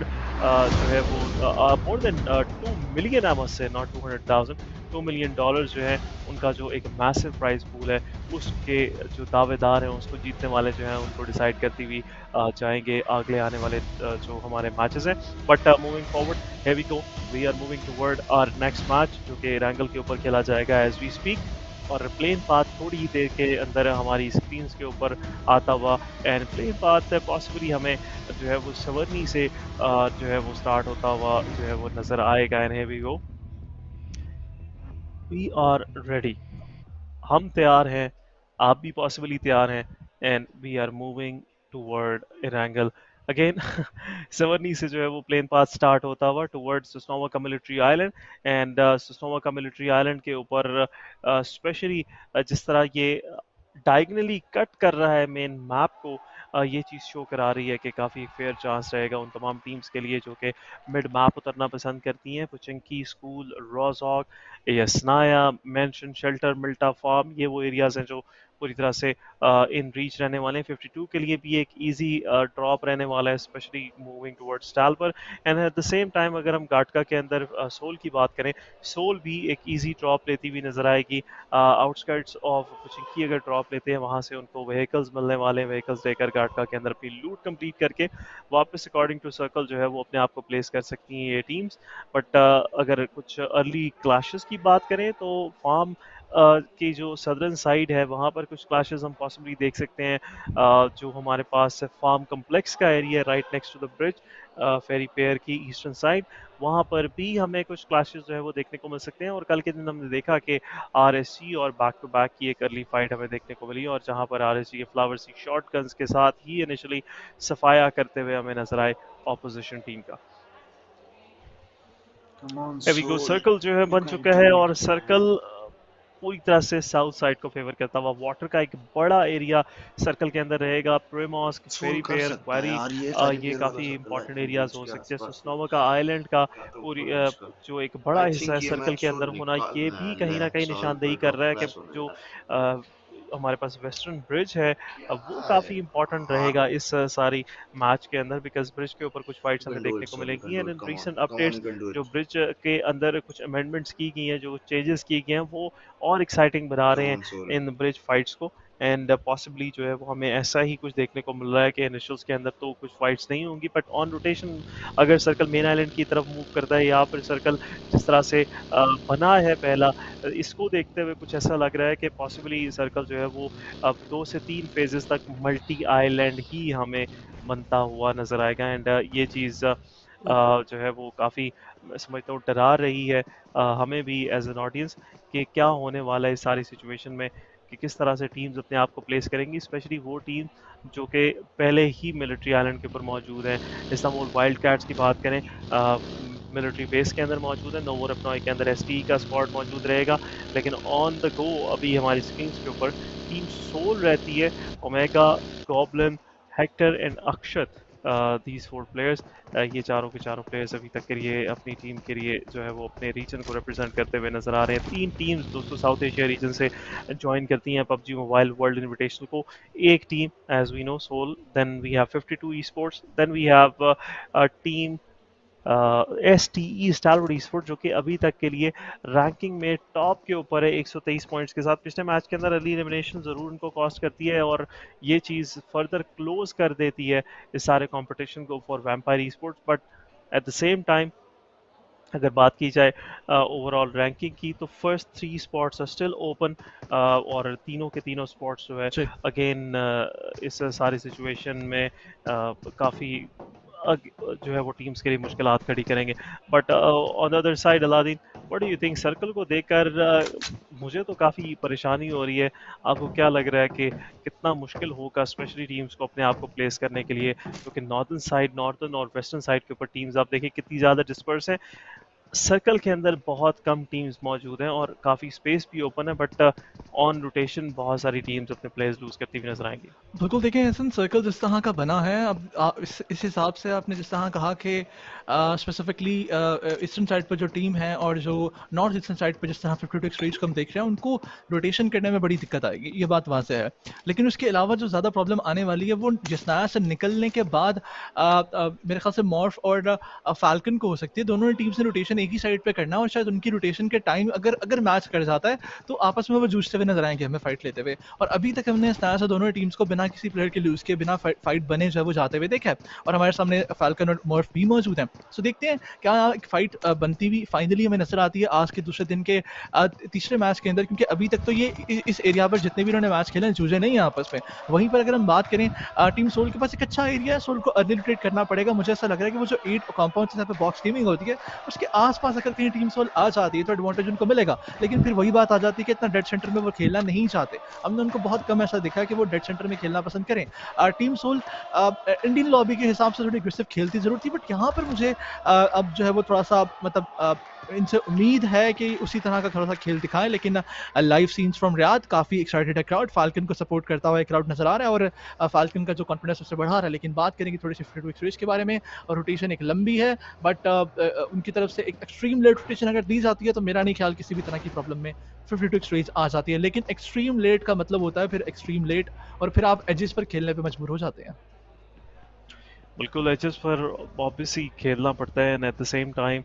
जो है वो more than 2 million I must से, नॉट 200,000, $2 मिलियन जो है उनका जो एक मैसिव प्राइस पूल है उसके जो दावेदार हैं उसको जीतने वाले जो हैं उनको डिसाइड करती हुई जाएंगे अगले आने वाले जो हमारे मैचेस हैं। But moving forward, here we go, we are moving toward our next match जो कि रैंगल के ऊपर खेला जाएगा as we speak, और प्लेन पाथ थोड़ी ही देर के अंदर हमारी स्क्रीन्स के ऊपर आता हुआ, एंड प्लेन पाथ पॉसिबली हमें जो है वो सवर्नी से जो है वो स्टार्ट होता हुआ जो है वो नज़र आएगा। And here we go, we are ready, हम तैयार हैं, आप भी पॉसिबली तैयार हैं, and we are moving toward Erangel again. सवर्नी से जो है वो प्लेन पाथ स्टार्ट होता हुआ टूवर्ड सुस्नोवा का मिलिट्री आइलैंड, एंड सुस्नोवा का मिलिट्री आइलैंड के ऊपर स्पेशली जिस तरह ये डायगनली कट कर रहा है मेन मैप को, ये चीज़ शो करा रही है कि काफ़ी फेयर चांस रहेगा उन तमाम टीम्स के लिए जो कि मिड मैप उतरना पसंद करती हैं। पुचंकी, स्कूल, रोजॉक, यसनाया, मेंशन, शेल्टर, मिल्टा फार्म, ये वो एरियाज़ हैं जो पूरी तरह से इन रीच रहने वाले हैं। 52 के लिए भी एक इजी ड्रॉप रहने वाला है, स्पेशली मूविंग टुवर्ड्स स्टाल पर। And at the same time अगर हम गाटका के अंदर सोल की बात करें, सोल भी एक इजी ड्रॉप लेती हुई नज़र आएगी। आउटस्कर्ट्स ऑफ पुचिंकी अगर ड्रॉप लेते हैं वहाँ से उनको व्हीकल्स मिलने वाले हैं, व्हीकल्स लेकर गाटका के अंदर अपनी लूट कंप्लीट करके वापस अकॉर्डिंग टू सर्कल जो है वो अपने आप को प्लेस कर सकती हैं ये टीम्स। बट अगर कुछ अर्ली क्लैशेस की बात करें तो फार्म की जो सदर्न साइड है वहाँ पर कुछ क्लैशेस हम पॉसिबली देख सकते हैं। जो हमारे पास फार्म कम्प्लेक्स का area right next to the bridge ferry pier की ईस्टर्न साइड, वहाँ पर भी हमें कुछ क्लैशेस जो है वो देखने को मिल सकते हैं। और कल के दिन हमने देखा कि आरएसजी और बैक टू बैक की एक अर्ली फाइट हमें देखने को मिली, और जहाँ पर आरएसजी के फ्लावर्स की शॉर्ट गन्स के साथ ही इनिशियली सफाया करते हुए हमें नजर आए ऑपोजिशन टीम का। एविगो सर्कल जो है बन चुका है, और सर्कल पूरी तरह से साउथ साइड को फेवर करता हुआ वाटर का एक बड़ा एरिया सर्कल के अंदर रहेगा। प्रेमॉस्क, फेरी पेयर, क्वेरी, ये काफ़ी इंपॉर्टेंट एरियाज हो सकते हैं। सुस्नोवा का आइलैंड का पूरी जो एक बड़ा हिस्सा है सर्कल के अंदर होना, ये भी कहीं ना कहीं निशानदेही कर रहा है कि जो हमारे पास वेस्टर्न ब्रिज है वो काफ़ी इंपॉर्टेंट रहेगा इस सारी मैच के अंदर, बिकॉज ब्रिज के ऊपर कुछ फाइट्स हमें देखने को मिलेंगी। एंड इन रीसेंट अपडेट्स जो ब्रिज के अंदर कुछ अमेंडमेंट्स की गई हैं, जो चेंजेस किए गए हैं, वो और एक्साइटिंग बना रहे हैं इन ब्रिज फाइट्स को। एंड पॉसिबली जो है वो हमें ऐसा ही कुछ देखने को मिल रहा है कि इनिशियल्स के अंदर तो कुछ फाइट्स नहीं होंगी, बट ऑन रोटेशन अगर सर्कल मेन आइलैंड की तरफ मूव करता है या फिर सर्कल जिस तरह से बना है पहला, इसको देखते हुए कुछ ऐसा लग रहा है कि पॉसिबली सर्कल जो है वो अब 2 से 3 फेजेस तक मल्टी आइलैंड ही हमें बनता हुआ नज़र आएगा। एंड ये चीज़ जो है वो काफ़ी समझता हूँ डरा रही है हमें भी एज एन ऑडियंस कि क्या होने वाला है इस सारी सिचुएशन में, कि किस तरह से टीम्स अपने आप को प्लेस करेंगी, स्पेशली वो टीम जो कि पहले ही मिलिट्री आइलैंड के ऊपर मौजूद हैं। इस्तांबुल वाइल्ड कैट्स की बात करें, मिलिट्री बेस के अंदर मौजूद है, नोवोरपनॉय के अंदर एसटी का स्पॉट मौजूद रहेगा, लेकिन ऑन द गो अभी हमारी स्क्रीन्स के ऊपर टीम सोल रहती है, omega, goblin, Hector and Akshat, these 4 players, ये चारों के चारों प्लेयर्स अभी तक के लिए अपनी टीम के लिए जो है वो अपने रीजन को रिप्रेजेंट करते हुए नजर आ रहे हैं। 3 टीम्स दोस्तों साउथ एशिया रीजन से ज्वाइन करती हैं पबजी मोबाइल वर्ल्ड इन्विटेशनल को। एक team as we know Soul, then we have 52 esports, then we have a team STE Starwood esport जो कि अभी तक के लिए रैंकिंग में टॉप के ऊपर है 123 पॉइंट्स के साथ। पिछले मैच के अंदर अर्ली एलिमिनेशन ज़रूर उनको कॉस्ट करती है, और ये चीज़ फर्दर क्लोज कर देती है इस सारे कंपटीशन को for Vampire Esports. But at the same time अगर बात की जाए ओवरऑल रैंकिंग की, तो first 3 spots are still open, और तीनों के तीनों स्पॉट्स जो है अगेन इस सारी सिचुएशन में काफ़ी जो है वो टीम्स के लिए मुश्किलात खड़ी करेंगे। But on the other side Aladdin, what do you think? Circle को देखकर मुझे तो काफ़ी परेशानी हो रही है, आपको क्या लग रहा है कि कितना मुश्किल होगा स्पेशली टीम्स को अपने आप को प्लेस करने के लिए, क्योंकि नॉर्दर्न साइड, नॉर्दर्न और वेस्टर्न साइड के ऊपर टीम्स आप देखिए कितनी ज़्यादा डिस्पर्स हैं। सर्कल के अंदर बहुत कम टीम्स मौजूद हैं और काफ़ी स्पेस भी ओपन है, बट ऑन रोटेशन बहुत सारी टीम्स अपने प्लेयर्स लूज करती हुई नजर आएंगी। बिल्कुल देखें, ऐसा सर्कल जिस तरह का बना है, अब इस हिसाब से आपने जिस तरह कहा कि स्पेसिफिकली ईस्टर्न साइड पर जो टीम है और जो नॉर्थ ईस्टर्न साइड पर जिस तरह 52 स्ट्रीट्स को हम देख रहे हैं, उनको रोटेशन करने में बड़ी दिक्कत आएगी, ये बात वाज़ेह है। लेकिन उसके अलावा जो ज़्यादा प्रॉब्लम आने वाली है वो जिसनाया से निकलने के बाद मेरे ख्याल से मॉर्फ और फाल्कन को हो सकती है। दोनों टीम्स ने रोटेशन एक ही साइड पर करना और शायद उनकी रोटेशन के टाइम अगर मैच कर जाता है तो आपस में वो जूझते हुए नजर आएंगे हमें फाइट लेते हुए। और अभी तक हमने इस तरह से दोनों टीम्स को बिना किसी प्लेयर के लूज के बिना फाइट बने जो है वो जाते हुए देखा है, और हमारे सामने फाल्कन और मॉर्फ भी मौजूद हैं। सो देखते हैं क्या एक फाइट बनती हुई फाइनली हमें नजर आती है आज के दूसरे दिन के तीसरे मैच के अंदर, क्योंकि अभी तक तो ये इस एरिया पर जितने भी इन्होंने मैच खेले हैं जूझे नहीं है आपस में। वहीं पर अगर हम बात करें टीम सोल के पास एक अच्छा एरिया है, सोल को अर्ली ट्रेड करना पड़ेगा। मुझे ऐसा लग रहा है कि वो जो 8 कॉम्पाउंड जहाँ पे बॉक्स गेमिंग होती है उसके आसपास अगर कहीं टीम सोल आ जाती है तो एडवांटेज उनको मिलेगा, लेकिन फिर वही बात आ जाती है कि इतना डेड सेंटर में वो खेलना नहीं चाहते। हमने उनको बहुत कम ऐसा देखा है कि वो डेड सेंटर में खेलना पसंद करें। टीम सोल इंडियन लॉबी के हिसाब से थोड़ी एग्रेसिव खेलती जरूर थी, बट यहाँ पर मुझे अब जो है वो थोड़ा सा मतलब इनसे उम्मीद है कि उसी तरह का थोड़ा सा खेल दिखाएं। लेकिन लाइव सीन्स फ्रॉम रियाद, काफ़ी एक्साइटेड है क्राउड, फाल्कन को सपोर्ट करता हुआ क्राउड नजर आ रहा है और फाल्कन का जो कॉन्फिडेंस उससे बढ़ा रहा है। लेकिन बात करेंगे थोड़ी सी 52 स्ट्रेच के बारे में, और रोटेशन एक लंबी है, बट उनकी तरफ से एक एक्सट्रीम लेट रोटेशन अगर दी जाती है तो मेरा नहीं ख्याल किसी भी तरह की प्रॉब्लम में 52 स्ट्रेच आ जाती है। लेकिन एक्सट्रीम लेट का मतलब होता है फिर एक्सट्रीम लेट, और फिर आप एजेस पर खेलने पर मजबूर हो जाते हैं। बिल्कुल, एजेस पर ऑब्वियसली खेलना पड़ता है, and at the same time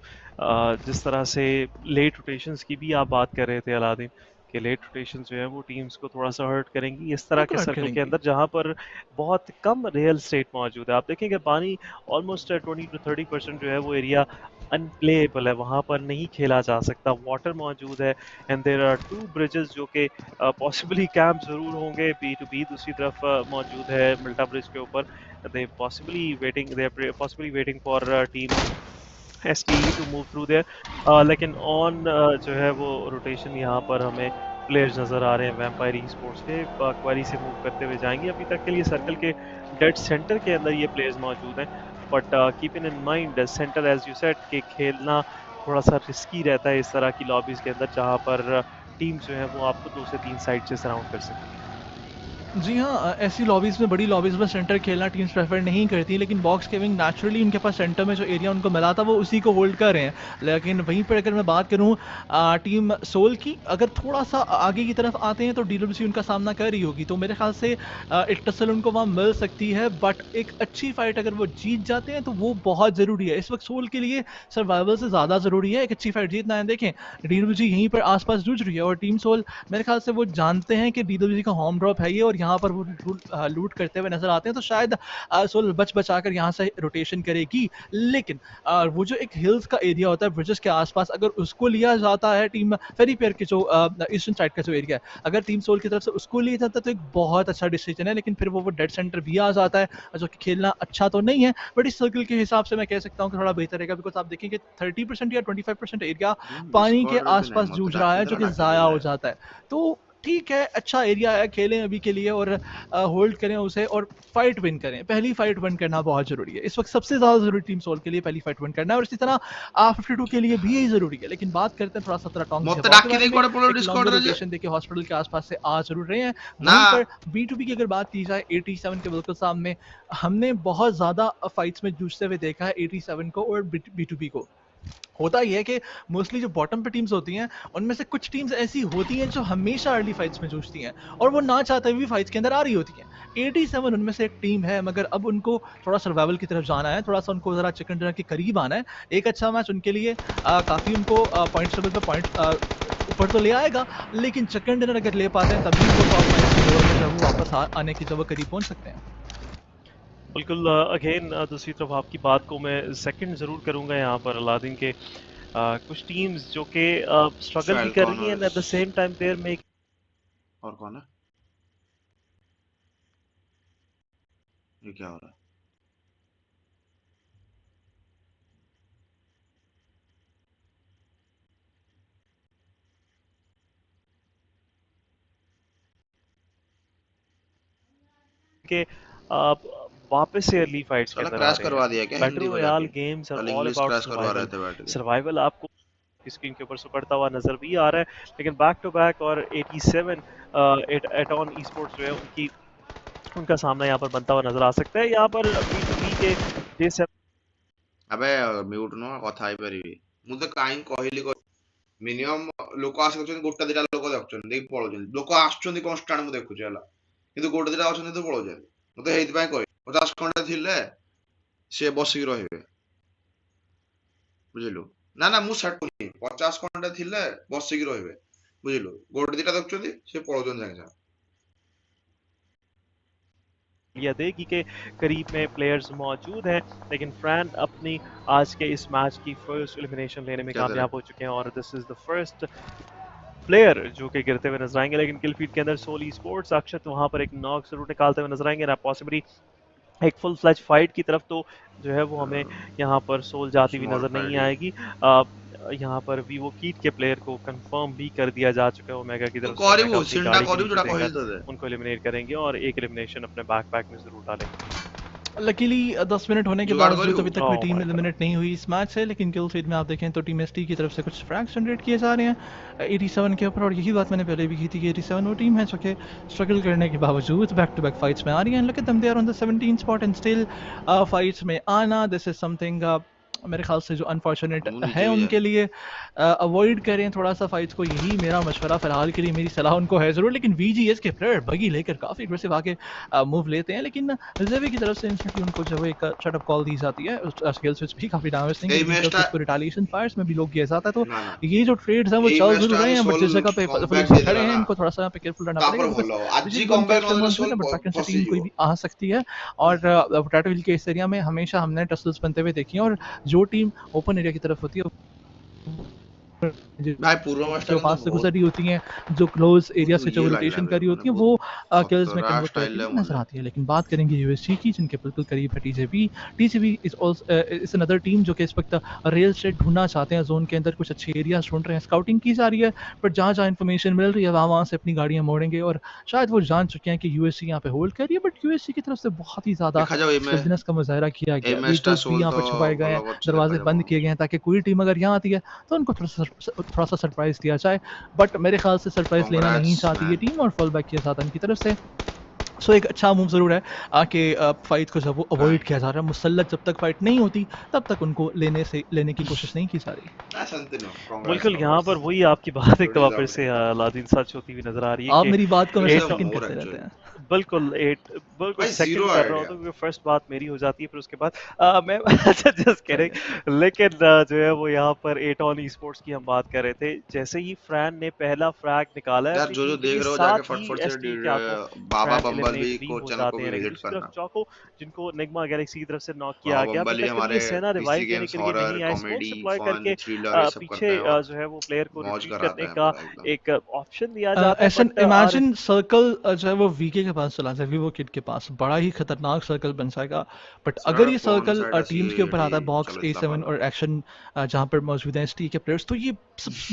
जिस तरह से लेट रोटेशंस की भी आप बात कर रहे थे अलादीन, कि लेट रोटेशन जो है वो टीम्स को थोड़ा सा हर्ट करेंगी इस तरह के सर्कल के अंदर जहां पर बहुत कम रियल स्टेट मौजूद है। आप देखेंगे पानी ऑलमोस्ट 20 to 30% जो है वो एरिया अनप्लेएबल है, वहाँ पर नहीं खेला जा सकता। वाटर मौजूद है, एंड देयर आर 2 ब्रिजेस जो कि पॉसिबली कैंप जरूर होंगे। B2B दूसरी तरफ मौजूद है मिल्टा ब्रिज के ऊपर। they are possibly waiting for team STE to move through there, लेकिन ऑन जो है वो रोटेशन यहाँ पर हमें प्लेयर्स नज़र आ रहे हैं वैम्पायर ई-स्पोर्ट्स के, क्वारी से मूव करते हुए जाएंगे। अभी तक के लिए सर्कल के डेड सेंटर के अंदर ये प्लेयर्स मौजूद हैं, but keeping in mind centre as you said के खेलना थोड़ा सा रिस्की रहता है इस तरह की लॉबीज़ के अंदर जहाँ पर टीम जो है वो आपको 2 से 3 साइड से सराउंड कर सकती है। जी हाँ, ऐसी लॉबीज़ में, बड़ी लॉबीज़ में सेंटर खेलना टीम्स प्रेफर नहीं करती, लेकिन बॉक्स गेमिंग नेचुरली उनके पास सेंटर में जो एरिया उनको मिला था वो उसी को होल्ड कर रहे हैं। लेकिन वहीं पर अगर मैं बात करूँ टीम सोल की, अगर थोड़ा सा आगे की तरफ आते हैं तो DWC उनका सामना कर रही होगी, तो मेरे ख्याल से एक टसल उनको वहाँ मिल सकती है। बट एक अच्छी फाइट अगर वो जीत जाते हैं तो वो बहुत ज़रूरी है। इस वक्त सोल के लिए सर्वाइवल से ज़्यादा ज़रूरी है एक अच्छी फाइट जीतना है। देखें DWC यहीं पर आसपास जूझ रही है और टीम सोल मेरे ख्याल से वो जानते हैं कि DWC का होम ड्रॉप है ये, और यहाँ पर वो लूट करते हुए नजर आते हैं, तो शायद सोल बचा कर यहाँ से रोटेशन करेगी। लेकिन वो जो एक हिल्स का एरिया होता है ब्रिजेस के आसपास, अगर उसको लिया जाता है टीम फेरीपियर के जो ईस्टर्न साइड का जो एरिया है, अगर टीम सोल की तरफ से उसको लिया जाता है तो एक बहुत अच्छा डिसीजन है। लेकिन फिर वो डेड सेंटर भी आ जाता है जो कि खेलना अच्छा तो नहीं है, बट इस सर्कल के हिसाब से मैं कह सकता हूँ कि थोड़ा बेहतर रहेगा, बिकॉज आप देखेंगे 30% या 25% एरिया पानी के आसपास जूझ रहा है जो कि ज़ाया हो जाता है। तो ठीक है, अच्छा एरिया है, खेलें अभी के लिए और होल्ड करें उसे और फाइट विन करें। पहली फाइट विन करना बहुत जरूरी है इस वक्त, सबसे ज़्यादा जरूरी टीम सोल के लिए पहली फाइट विन करना है, और इसी तरह 52 के लिए भी यही जरूरी है। लेकिन बात करते हैं थोड़ा सा रोटेशन देखिए हॉस्पिटल के आसपास से आ जरूर रहे हैं। वहीं पर B2B की अगर बात की जाए 87 के बिल्कुल सामने हमने बहुत ज़्यादा फाइट्स में जूझते हुए देखा है 87 को और B2B को। होता ही है कि मोस्टली जो बॉटम पे टीम्स होती हैं उनमें से कुछ टीम्स ऐसी होती हैं जो हमेशा अर्ली फाइट्स में जूझती हैं और वो ना चाहते हुए भी फाइट्स के अंदर आ रही होती हैं। 87 उनमें से एक टीम है, मगर अब उनको थोड़ा सर्वाइवल की तरफ जाना है, थोड़ा सा उनको ज़रा चिकन डिनर के करीब आना है। एक अच्छा मैच उनके लिए काफ़ी उनको पॉइंट टेबल पर पॉइंट ऊपर तो ले आएगा, लेकिन चिकन डिनर अगर ले पाते हैं तभी वो वापस आने की जब करीब पहुँच सकते हैं। बिल्कुल, अगेन दूसरी तरफ आपकी बात को मैं सेकंड ज़रूर करूंगा यहाँ पर अलादीन के कुछ टीम्स जो कि स्ट्रगल भी कर रही हैं at the same time their make. और कौन है? ये क्या हो रहा है? के वापस से अर्ली फाइट्स के अंदर क्रैश करवा दिया क्या? बैटल रॉयल गेम्स और ऑल अबाउट सर्वाइवल। आपको आपकी स्क्रीन के ऊपर सुकड़ता हुआ नजर भी आ रहा है। लेकिन बैक टू बैक और 87 एटॉन esports जो है उनका सामना यहाँ पर बनता हुआ नजर आ सकता है। यहाँ पर B2B के J7 अबे म्यूट नो कथा आइ परिबी मु तो काइन कहली मिनिमम लोक आस गोटा दिटा लोक देखुछन देख पळोछन लोक आछुछन कन्स्टांट मु देखुछ हला किंतु गोटे दिटा अछन तो पळोछन मते हेइत पय कहि 50 खंडे थिले से बसिक रहिबे बुझिलु ना ना मु सेट कोनी 50 खंडे थिले बसिक रहिबे बुझिलु गोटे दिटा देखुछन से पळोछन जाय या देगी के करीब में प्लेयर्स मौजूद हैं, लेकिन फ्रैन अपनी आज के इस मैच की फर्स्ट एलिमिनेशन लेने में कामयाब हो चुके हैं और this is the first player जो कि गिरते हुए नजर आएंगे। लेकिन किल फीड के अंदर सोल esports अक्षत वहां पर एक नॉक जरूर निकालते हुए नजर आएंगे ना पॉसिबली एक फुल फ्लैश फाइट की तरफ तो जो है वो हमें यहाँ पर सोल जाती हुई नजर नहीं आएगी। यहाँ पर वीवो कीट के प्लेयर को कंफर्म भी कर दिया जा चुका है ओमेगा की तरफ उनको एलिमिनेट करेंगे और एक एलिमिनेशन अपने बैकपैक में जरूर डालेंगे। लकीली 10 मिनट होने के बावजूद अभी तक कोई टीम एलिमिनेट नहीं हुई इस मैच से, लेकिन किल फीड में आप देखें तो टीम एसटी की तरफ से कुछ फ्रैग्स जनरेट किए जा रहे हैं 87 के ऊपर। और यही बात मैंने पहले भी की थी कि 87 वो टीम है जो कि स्ट्रगल करने के बावजूद बैक टू बैक फाइट्स में आ रही है। Look at them, they are on the 17 spot and still fights में आना, दिस इज समथिंग मेरे ख्याल से जो अनफॉर्चुनेट है उनके लिए। अवॉइड करें थोड़ा सा फाइट्स को, यही मेरा मशवरा फिलहाल के लिए, मेरी सलाह उनको है ज़रूर। लेकिन VGS के प्लेयर बगी लेकर काफ़ी एग्रेसिव आके मूव लेते हैं, लेकिन रिजर्वी की तरफ से इंस्टेंटली उनको जो है एक शटअप कॉल दी जाती है। स्किल स्विच भी काफ़ी डैमेज नहीं, रिटालिएशन फायर्स में भी लोग किया जाता है। तो ये जो ट्रेड्स हैं वो चल जरूर रहे हैं, बट जिस जगह पे खड़े हैं इनको थोड़ा सा केयरफुल रहना पड़ेगा। टीम कोई भी आ सकती है और पोटैटो हिल के इस एरिया में हमेशा हमने टसल्स बनते हुए देखी हैं। और जो टीम ओपन एरिया की तरफ होती है जो पास से गुजर रही होती हैं, जो क्लोज एरिया से जो रोटेशन कर रही होती हैं, वो किल्स में कन्वर्ट करती हुई नजर आती है। लेकिन बात करेंगे यूएसजी की, जिनके बिल्कुल करीब है टीजेबी इज अनदर टीम जो कि इस वक्त रियल स्टेट ढूंढना चाहते हैं, जोन के अंदर कुछ अच्छे एरिया ढूंढ रहे हैं, स्काउटिंग की जा रही है, बट जहाँ जहाँ इन्फॉर्मेशन मिल रही है वहाँ से अपनी गाड़ियाँ मोड़ेंगे। और शायद वो जान चुके हैं कि यूएसजी यहाँ पे होल्ड कर रही है, बट यूएसजी की तरफ से बहुत ही ज्यादा बिजनेस का मुजाहरा किया गया, यहाँ पर छुपाए गए हैं, दरवाजे बंद किए गए हैं ताकि कोई टीम अगर यहाँ आती है तो उनको थोड़ा सा सरप्राइज दिया जाए। बट मेरे ख्याल से सरप्राइज लेना नहीं चाहती ये टीम और फॉल बैक किया जाता है इनकी तरफ से। सो एक अच्छा मूव ज़रूर है कि फाइट को जब वो अवॉइड किया जा रहा है, मुसल्लत जब तक फाइट नहीं होती तब तक उनको लेने की कोशिश नहीं की जा रही। बिल्कुल यहाँ पर वही आपकी बात एक दफा फिर से लादिन सच होती हुई नजर आ रही है। आप मेरी बात को हमेशा सेकंड करते रहते हैं। बिल्कुल सेकंड कर रहा हूँ तो क्योंकि फर्स्ट बात मेरी हो जाती है, फिर उसके बाद मैं जस्ट कह रहे। लेकिन जो है वो यहाँ पर एटॉन esports की हम बात कर रहे थे, जैसे ही फ्रैन ने पहला फ्रैग निकाला है, जो देख रहे हो जाके फटफट से बाबा बम्बलबी को चैनल को विजिट करना। चौको जिनको निग्मा गैलेक्सी की तरफ से नॉक किया गया, हमारे सेना रिवाइव करने के लिए नहीं आए, स्मोक सप्लाई करके पीछे जो है वो प्लेयर को रिट्रीट करने का एक ऑप्शन दिया जाता है। इमेजिन सर्कल जो है वो वीके के पास चला जाए, वीवो किड के पास, बड़ा ही खतरनाक सर्कल बन जाएगा। बट अगर ये सर्कल टीम्स के ऊपर आता है, बॉक्स A7 और एक्शन जहां पर मौजूद हैं ST के प्लेयर्स, तो ये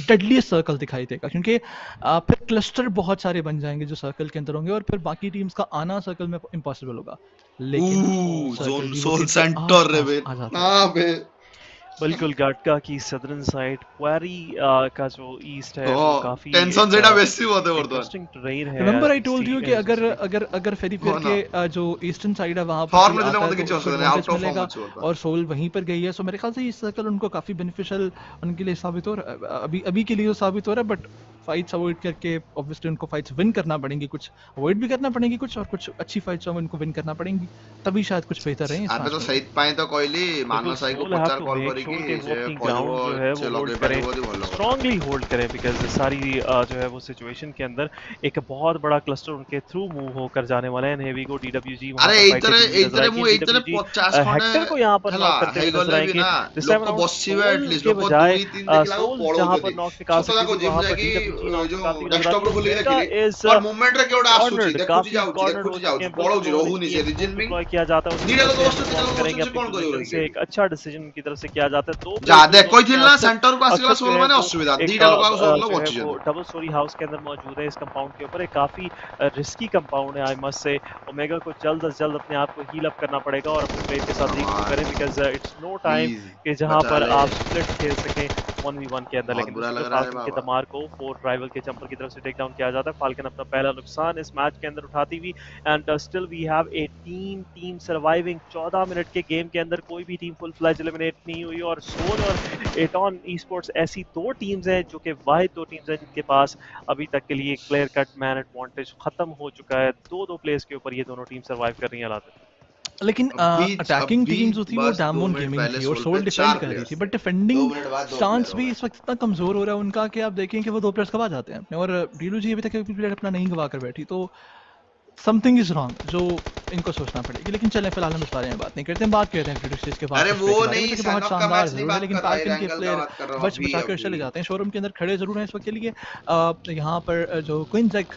डेडलीस्ट सर्कल दिखाई देगा, क्योंकि फिर क्लस्टर बहुत सारे बन जाएंगे जो सर्कल के अंदर होंगे और फिर बाकी टीम्स का आना सर्कल में इम्पॉसिबल होगा। लेकिन जोन सेंटर रे बे बिल्कुल गाटका की सदर्न साइड क्वेरी का जो ईस्ट है वो काफी टेंशन जेटा बेसी होते हैं इंटरेस्टिंग ट्रेन है। रिमेंबर आई टोल्ड यू कि अगर फेरीफेयर के जो ईस्टर्न साइड है वहां पर मिलेगा और सोल वहीं पर गई है, सो मेरे ख्याल से ये सर्कल उनको काफी बेनिफिशियल उनके लिए साबित हो रहा है, अभी के लिए साबित हो रहा है। बट फाइट्स अवॉइड करके ऑब्वियसली उनको फाइट्स विन करना पड़ेंगी, कुछ अवॉइड भी करना पड़ेंगी कुछ, और कुछ अच्छी फाइट्स उनको विन करना पड़ेंगी, तभी शायद कुछ बेहतर रहे। अबे तो सही पाए तो कोइली मानव साई को 50 कॉल करेगी ग्राउंड जो है वो होल्ड करें, स्ट्रांगली होल्ड करें, बिकॉज सारी जो है वो सिचुएशन के अंदर एक बहुत बड़ा क्लस्टर उनके थ्रू मूव होकर जाने वाला है। हेवी को DWG अरे इतने मु इतने 50 हेक्टर को यहां पर नॉक करते हुए नजर आएंगे। दिस टाइम बॉसिवे एटलीस्ट के बजाय सोल जहां पर नॉक निकाल सकते हैं वहां पर जो डेस्कटॉप रो बोली देखिले और मूवमेंट रे केवडा आसुची देखुची जाउची पळौची रहूनी से रीजन में किया जाता है नीडल को दोस्त करेंगे कौन करेगा से एक अच्छा डिसीजन की तरफ से किया जाता है तो जा देख कोई थिलना सेंटर को आसीला सोल माने असुविधा नीडल को सोल लो वॉच वो डबल स्टोरी हाउस के अंदर मौजूद है इस कंपाउंड के ऊपर एक काफी रिस्की कंपाउंड है आई मस्ट से ओमेगा को जल्द से जल्द अपने आप को हील अप करना पड़ेगा और अपने प्लेयर के साथ रीकू करें बिकॉज़ इट्स नो टाइम कि जहां पर आप स्प्लिट खेल सकें 1v1 के अंदर। लेकिन फाल्कन के दमार को 4 राइवल के जंपर की तरफ से टेक डाउन किया जाता है। फाल्कन अपना पहला नुकसान इस मैच के अंदर उठाती हुई and still we have 18 team surviving. 14 minute के गेम के अंदर कोई भी टीम फुल फ्लैज एलिमिनेट नहीं हुई और सोल और एटॉन ई-स्पोर्ट्स ऐसी दो टीम्स हैं जो कि वाहिद दो टीम्स हैं जिनके पास अभी तक के लिए एक क्लियर कट मैन एडवांटेज खत्म हो चुका है। दो प्लेयर्स के ऊपर ये दोनों टीम सर्वाइव कर रही हैं। लेकिन अटैकिंग टीम्स जो थी वो डैमोन गेमिंग थी और सोल डिफेंड कर रही थी, बट डिफेंडिंग स्टांस भी इस वक्त इतना कमजोर हो रहा है उनका कि आप देखें कि वो 2 प्लेयर्स गवा जाते हैं और डीलू जी अभी तक एक प्लेयर अपना नहीं गवा कर बैठी, तो समथिंग इज रॉन्ग जो इनको सोचना पड़ेगी। लेकिन चलें फिलहाल हम इस बारे में बात नहीं करते, हम बात करते हैं क्रिटिक्स के बाद। अरे वो नहीं बहुत शानदार जरूर है, लेकिन फाल्कन के प्लेयर बच बचाकर चले जाते हैं। शोरूम के अंदर खड़े जरूर हैं इस वक्त के लिए। यहाँ पर जो क्विंजैक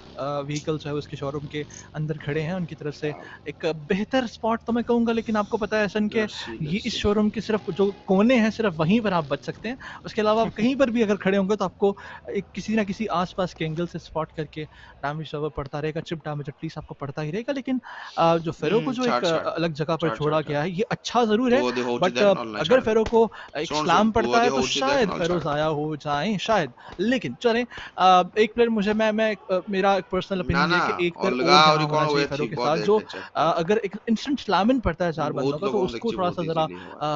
व्हीकल्स है उसके शोरूम के अंदर खड़े हैं, उनकी तरफ से एक बेहतर स्पॉट तो मैं कहूँगा, लेकिन आपको पता है ऐसा कि ये इस शोरूम के सिर्फ जो कोने हैं सिर्फ वहीं पर आप बच सकते हैं। उसके अलावा आप कहीं पर भी अगर खड़े होंगे तो आपको एक किसी ना किसी आसपास के एंगल से स्पॉट करके डैमेज पड़ता रहेगा, चिप डैमेज एटलीस्ट आपको पड़ता ही रहेगा। लेकिन जो फेरो को जो एक अलग जगह पर छोड़ा गया है ये अच्छा जरूर है, बट अगर फेरो को एक स्लैम पड़ता है तो शायद फेरो जाया हो जाए शायद। लेकिन चलें एक प्लेयर मुझे मैं मेरा एक पर्सनल ओपिनियन है कि एक प्लेयर फेरो के साथ जो अगर एक इंस्टेंट स्लैमिंग पड़ता है 4 बंदों का तो उसको थोड़ा सा जरा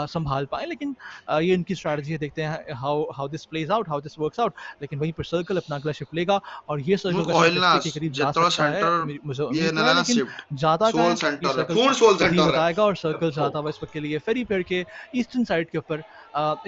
संभाल पाए। लेकिन ये इनकी स्ट्रेटजी है, देखते हैं how this plays out, how this works out. लेकिन वहीं पर सर्कल अपना अगला शिफ्ट लेगा और ये सर्कल के करीब जा सकता है, मुझे लेकिन ज्यादा बताएगा और सर्कल ज्यादा इस वक्त के लिए फेरी पेड़ के ईस्टर्न साइड के ऊपर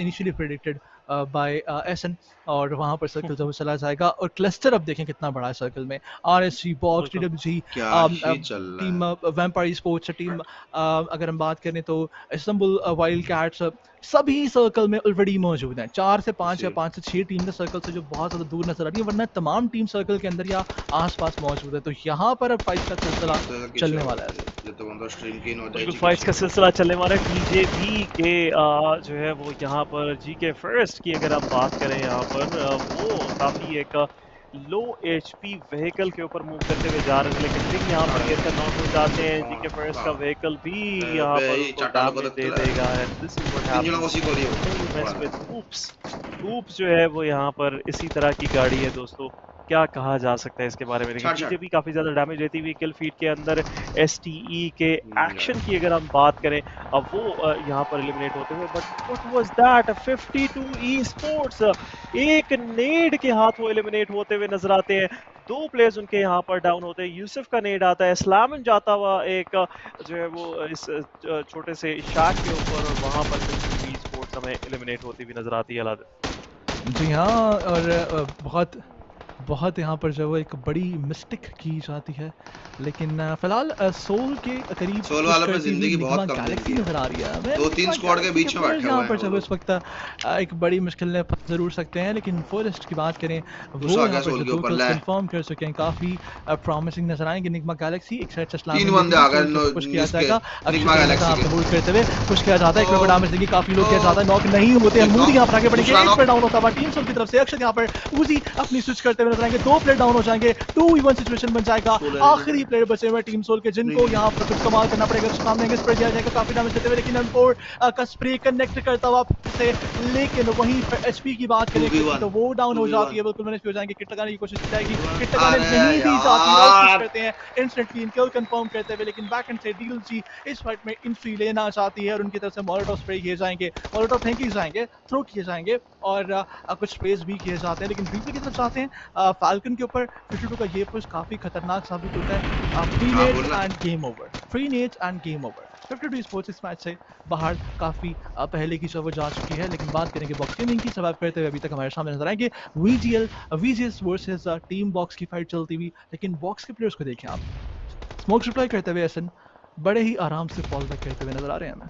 इनिशियली प्रेडिक्टेड बाय एसन, और वहां पर सर्कल जब चला जाएगा और क्लस्टर अब देखें कितना बड़ा है सर्कल में। RSG box TWG team vampire sports team अगर हम बात करें तो इस्तांबुल वाइल्ड कैट्स सभी सर्कल में ऑलरेडी मौजूद हैं। 4 से 5 या 5 से 6 टीम सर्कल से जो बहुत ज़्यादा दूर नजर आ रही है, वरना तमाम टीम सर्कल के अंदर या आसपास मौजूद है। तो यहाँ पर अब फाइट का सिलसिला चलने वाला है, फाइट का सिलसिला चलने वाला है। टीजेबी के जो है वो यहाँ पर जीके फर्स्ट की अगर आप बात करें यहाँ पर वो काफ़ी एक लो एचपी व्हीकल के ऊपर मूव करते हुए जा रहे हैं, लेकिन फिर यहाँ पर गिरकर नॉक हो जाते हैं। जीके फर्स्ट का व्हीकल भी यहाँ पर डैमेज दे देगा। This is what happens hoops जो है वो यहाँ पर इसी तरह की गाड़ी है दोस्तों, क्या कहा जा सकता है इसके बारे में। लेकिन भी काफी ज्यादा डैमेज देती हुई किल फीड के अंदर एसटीई के एक्शन की अगर हम बात करें अब वो यहाँ पर एलिमिनेट होते हुए, but what was that 52 esports एक नेड के हाथ वो एलिमिनेट होते हुए नजर आते हैं। 2 प्लेयर्स उनके यहाँ पर डाउन होते हैं। यूसुफ का नेड आता है, स्लैमन जाता हुआ एक जो है वो इस छोटे से शैक के ऊपर, और वहाँ पर ई-स्पोर्ट्स हमें एलिमिनेट होती हुई नजर आती है। जी हाँ, और बहुत यहाँ पर जो है एक बड़ी मिस्टेक की जाती है। लेकिन फिलहाल सोल के करीब सोल वालों पे जिंदगी बहुत कम गैलेक्सी नजर आ रही है। 2-3 स्क्वाड के बीच में बैठे हुए हैं यहाँ पर जब इस वक्त एक बड़ी मुश्किल में जरूर सकते हैं। लेकिन फॉरेस्ट की बात करें वो यहाँ पर जो कंफर्म कर सके हैं काफी प्रॉमिसिंग नजर आएंगे। निग्मा गैलेक्सी एक साइड से 3 बंदे आ गए पुश किया जाएगा, निग्मा गैलेक्सी आपको होल्ड करते हुए पुश किया जाता है। एक बार डैमेज देंगे, काफी लोग किया जाता है, नॉक नहीं होते हैं। मूड यहाँ पर आगे बढ़ेंगे, एक पर डाउन होता है टीम सोल की तरफ से। अक्षत यहाँ पर उजी अपनी स्विच करते हुए नजर आएंगे, 2 प्लेयर डाउन हो जाएंगे, 2v1 सिचुएशन बन जाएगा। आखिरी प्लेयर बचे हुए टीम सोल के जिनको यहाँ पर कुछ कमाल करना पड़ेगा। सामने स्प्रे दिया जाएगा, काफी डैमेज देते हुए, लेकिन M4 का स्प्रे कनेक्ट करता हुआ से। लेकिन वहीं पर एचपी की बात करें तो वो डाउन हो जाती है, बिल्कुल मैनेज हो जाएंगे। किट लगाने की कोशिश की जाएगी, किट लगाने नहीं दी जाती, करते हैं इंस्टेंटली इनकिल कंफर्म करते हुए। लेकिन बैक एंड से डील जी इस फाइट में एंट्री लेना चाहती है और उनकी तरफ से मोलोटोव स्प्रे किए जाएंगे, मोलोटोव फेंके जाएंगे, थ्रो किए जाएंगे और कुछ स्प्रेस भी किए जाते हैं। लेकिन बीपी की तरफ चाहते हैं फाल्कन के ऊपर 52 का ये पुश काफी खतरनाक साबित होता है। Free net and game over, free net and game over. 52 sports इस मैच से बाहर काफी पहले की वो जा चुकी है। लेकिन बात करेंगे बॉक्स गेमिंग की, सर्वाइव करते हुए अभी तक हमारे सामने नजर आएंगे VGS वर्सेस टीम बॉक्स की फाइट चलती हुई। लेकिन बॉक्स के प्लेयर्स को देखें आप, स्मोक सप्लाई करते हुए एसन बड़े ही आराम से फॉल बैक करते हुए नजर आ रहे हैं हमें।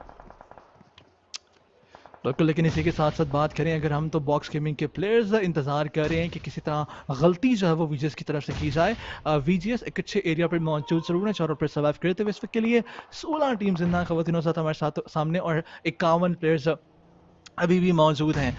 बिल्कुल, लेकिन इसी के साथ-साथ बात करें अगर हम तो बॉक्स गेमिंग के प्लेयर्स इंतज़ार कर रहे हैं कि किसी तरह गलती जो है वो वीजीएस की तरफ से की जाए। वीजीएस एक अच्छे एरिया पर मौजूद ज़रूर है, चारों पर सर्वाइव करते हुए इस वक्त के लिए 16 टीम्स जिंदा ख़वातीन साथ हमारे साथ सामने और 51 प्लेयर्स अभी भी मौजूद हैं।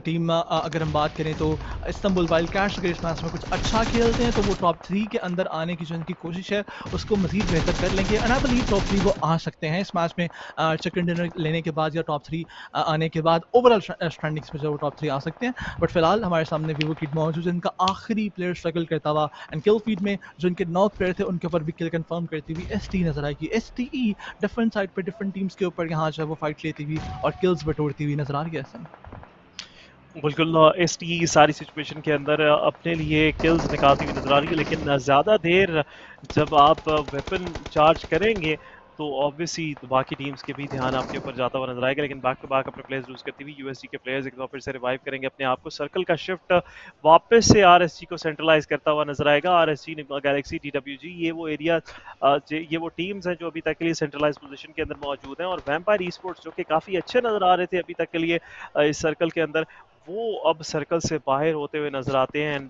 टीम अगर हम बात करें तो इस्तांबुल वाइल्ड कैट्स अगर इस मैच में कुछ अच्छा खेलते हैं तो वो टॉप 3 के अंदर आने की जो उनकी कोशिश है उसको मजीद बेहतर कर लेंगे एंड आई बिलीव टॉप 3 वो आ सकते हैं इस मैच में। चिकन डिनर लेने के बाद या टॉप 3 आने के बाद ओवरऑल स्टैंडिंग्स में जो वो टॉप 3 आ सकते हैं। बट फिलहाल हमारे सामने वीवो किड मौजूद है, इनका आखिरी प्लेयर स्ट्रगल करता हुआ एंड किल फीड में जो इनके नॉक प्लेयर थे उनके ऊपर भी किल कंफर्म करती हुई ST नजर आएगी। STE डिफरेंट साइड पर डिफरेंट टीम्स के ऊपर यहाँ जो है वो फाइट लेती हुई और किल्स बटोरती हुई नजर आ रही है। बिल्कुल, STE सारी सिचुएशन के अंदर अपने लिए किल्स निकालती हुई नजर आ रही है, लेकिन ज़्यादा देर जब आप वेपन चार्ज करेंगे तो ऑब्वियसली बाकी टीम्स के भी ध्यान आपके ऊपर जाता हुआ नजर आएगा। लेकिन बैक टू बैक अपने प्लेयर्स लूज करती हुई यूएससी के प्लेयर्स एक बार फिर से रिवाइव करेंगे अपने आप को। सर्कल का शिफ्ट वापस से RSG को सेंट्रलाइज करता हुआ नजर आएगा। RSG, गैलेक्सी, DWG ये वो एरिया ये वो टीम्स हैं जो अभी तक के लिए सेंट्रलाइज पोजीशन के अंदर मौजूद हैं। और वैम्पायर ईस्पोर्ट्स जो कि काफ़ी अच्छे नजर आ रहे थे अभी तक के लिए इस सर्कल के अंदर, वो अब सर्कल से बाहर होते हुए नजर आते हैं एंड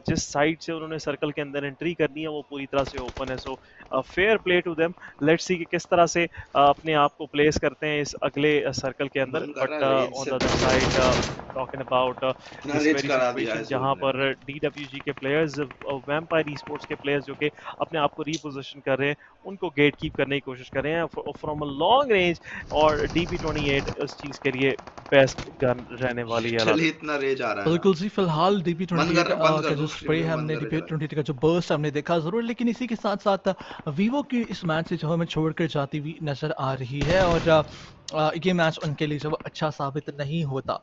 जिस साइड से उन्होंने सर्कल के अंदर एंट्री करनी है वो पूरी तरह से ओपन है। So fair play to them, let's see कि किस तरह से अपने आप को प्लेस करते हैं इस अगले सर्कल के अंदर। But on the other side talking about this very situation जहां पर DWG के प्लेयर्स, वैम्पायर ईस्पोर्ट्स के प्लेयर्स जो कि अपने आप को रीपोजिशन कर रहे हैं उनको गेट कीप करने की कोशिश कर रहे हैं फ्रॉम अ लॉन्ग रेंज। और DP28 उस चीज के लिए बेस्ट गन रहने वाली है। चलिए, इतना रेज आ रहा है। बिल्कुल जी, फिलहाल DP28 का जो स्प्रे है हमने DP28 का जो बर्स्ट हमने देखा जरूर, लेकिन इसी के साथ साथ वीवो की इस मैच से जो हमें छोड़कर जाती हुई नजर आ रही है और ये मैच उनके लिए जो अच्छा साबित नहीं होता।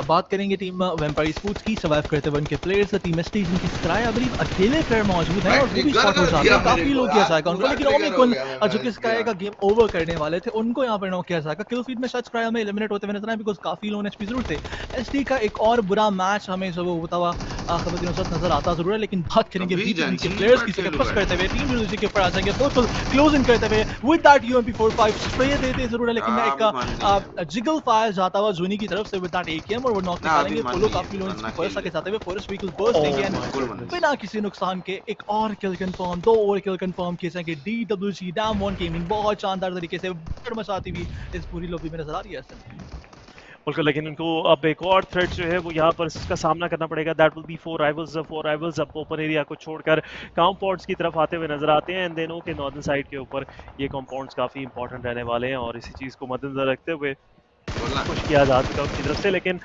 बात करेंगे टीम वैम्पायर ईस्पोर्ट्स की, सर्वाइव करते हुए उनके प्लेयर्स टीम ST जिनकी स्काई आई बिलीव अकेले प्लेयर मौजूद हैं और वो भी स्पॉट हो जाते हैं, काफी लोग किया जाएगा उनको। लेकिन ओमिकुन जो कि स्काई का गेम ओवर करने वाले थे उनको यहाँ पर नॉक किया जाएगा। किल फीड में शायद स्काई में एलिमिनेट होते हुए नजर आए बिकॉज काफी लो एचपी जरूर थे। ST का एक और बुरा मैच हमें जो वो होता हुआ खबरों साथ नजर आता जरूर है। लेकिन बात करेंगे BTV के प्लेयर्स की फोकस करते हुए टीम यूनिवर्सिटी के ऊपर आ जाएंगे फुल क्लोजिंग करते हुए विद दैट UMP45 स्प्रे देते जरूर है, लेकिन एक जिगल फायर जाता हुआ जूनी की तरफ से विद दैट AKM और वो नॉक निकालेंगे। पोलो काफी लो फर्स्ट आके जाते हुए फॉरेस्ट व्हीकल बर्स्ट देंगे बिना किसी नुकसान के। एक और किल कंफर्म, 2 और किल कंफर्म किए जाएंगे। DWG डैम वन गेमिंग बहुत शानदार तरीके से मचाती हुई इस पूरी लॉबी में नजर आ रही है। बिल्कुल, लेकिन उनको अब एक और थ्रेट जो है वो यहाँ पर इसका सामना करना पड़ेगा। दैट विल बी 4 राइवल्स अब ओपन एरिया को छोड़कर कंपाउंड्स की तरफ आते हुए नजर आते हैं एंड देनों के नॉर्दर्न साइड के ऊपर ये कंपाउंड्स काफ़ी इंपॉर्टेंट रहने वाले हैं और इसी चीज़ को मद्देनजर रखते हुए कुछ किया जा चुका उनकी तरफ से। लेकिन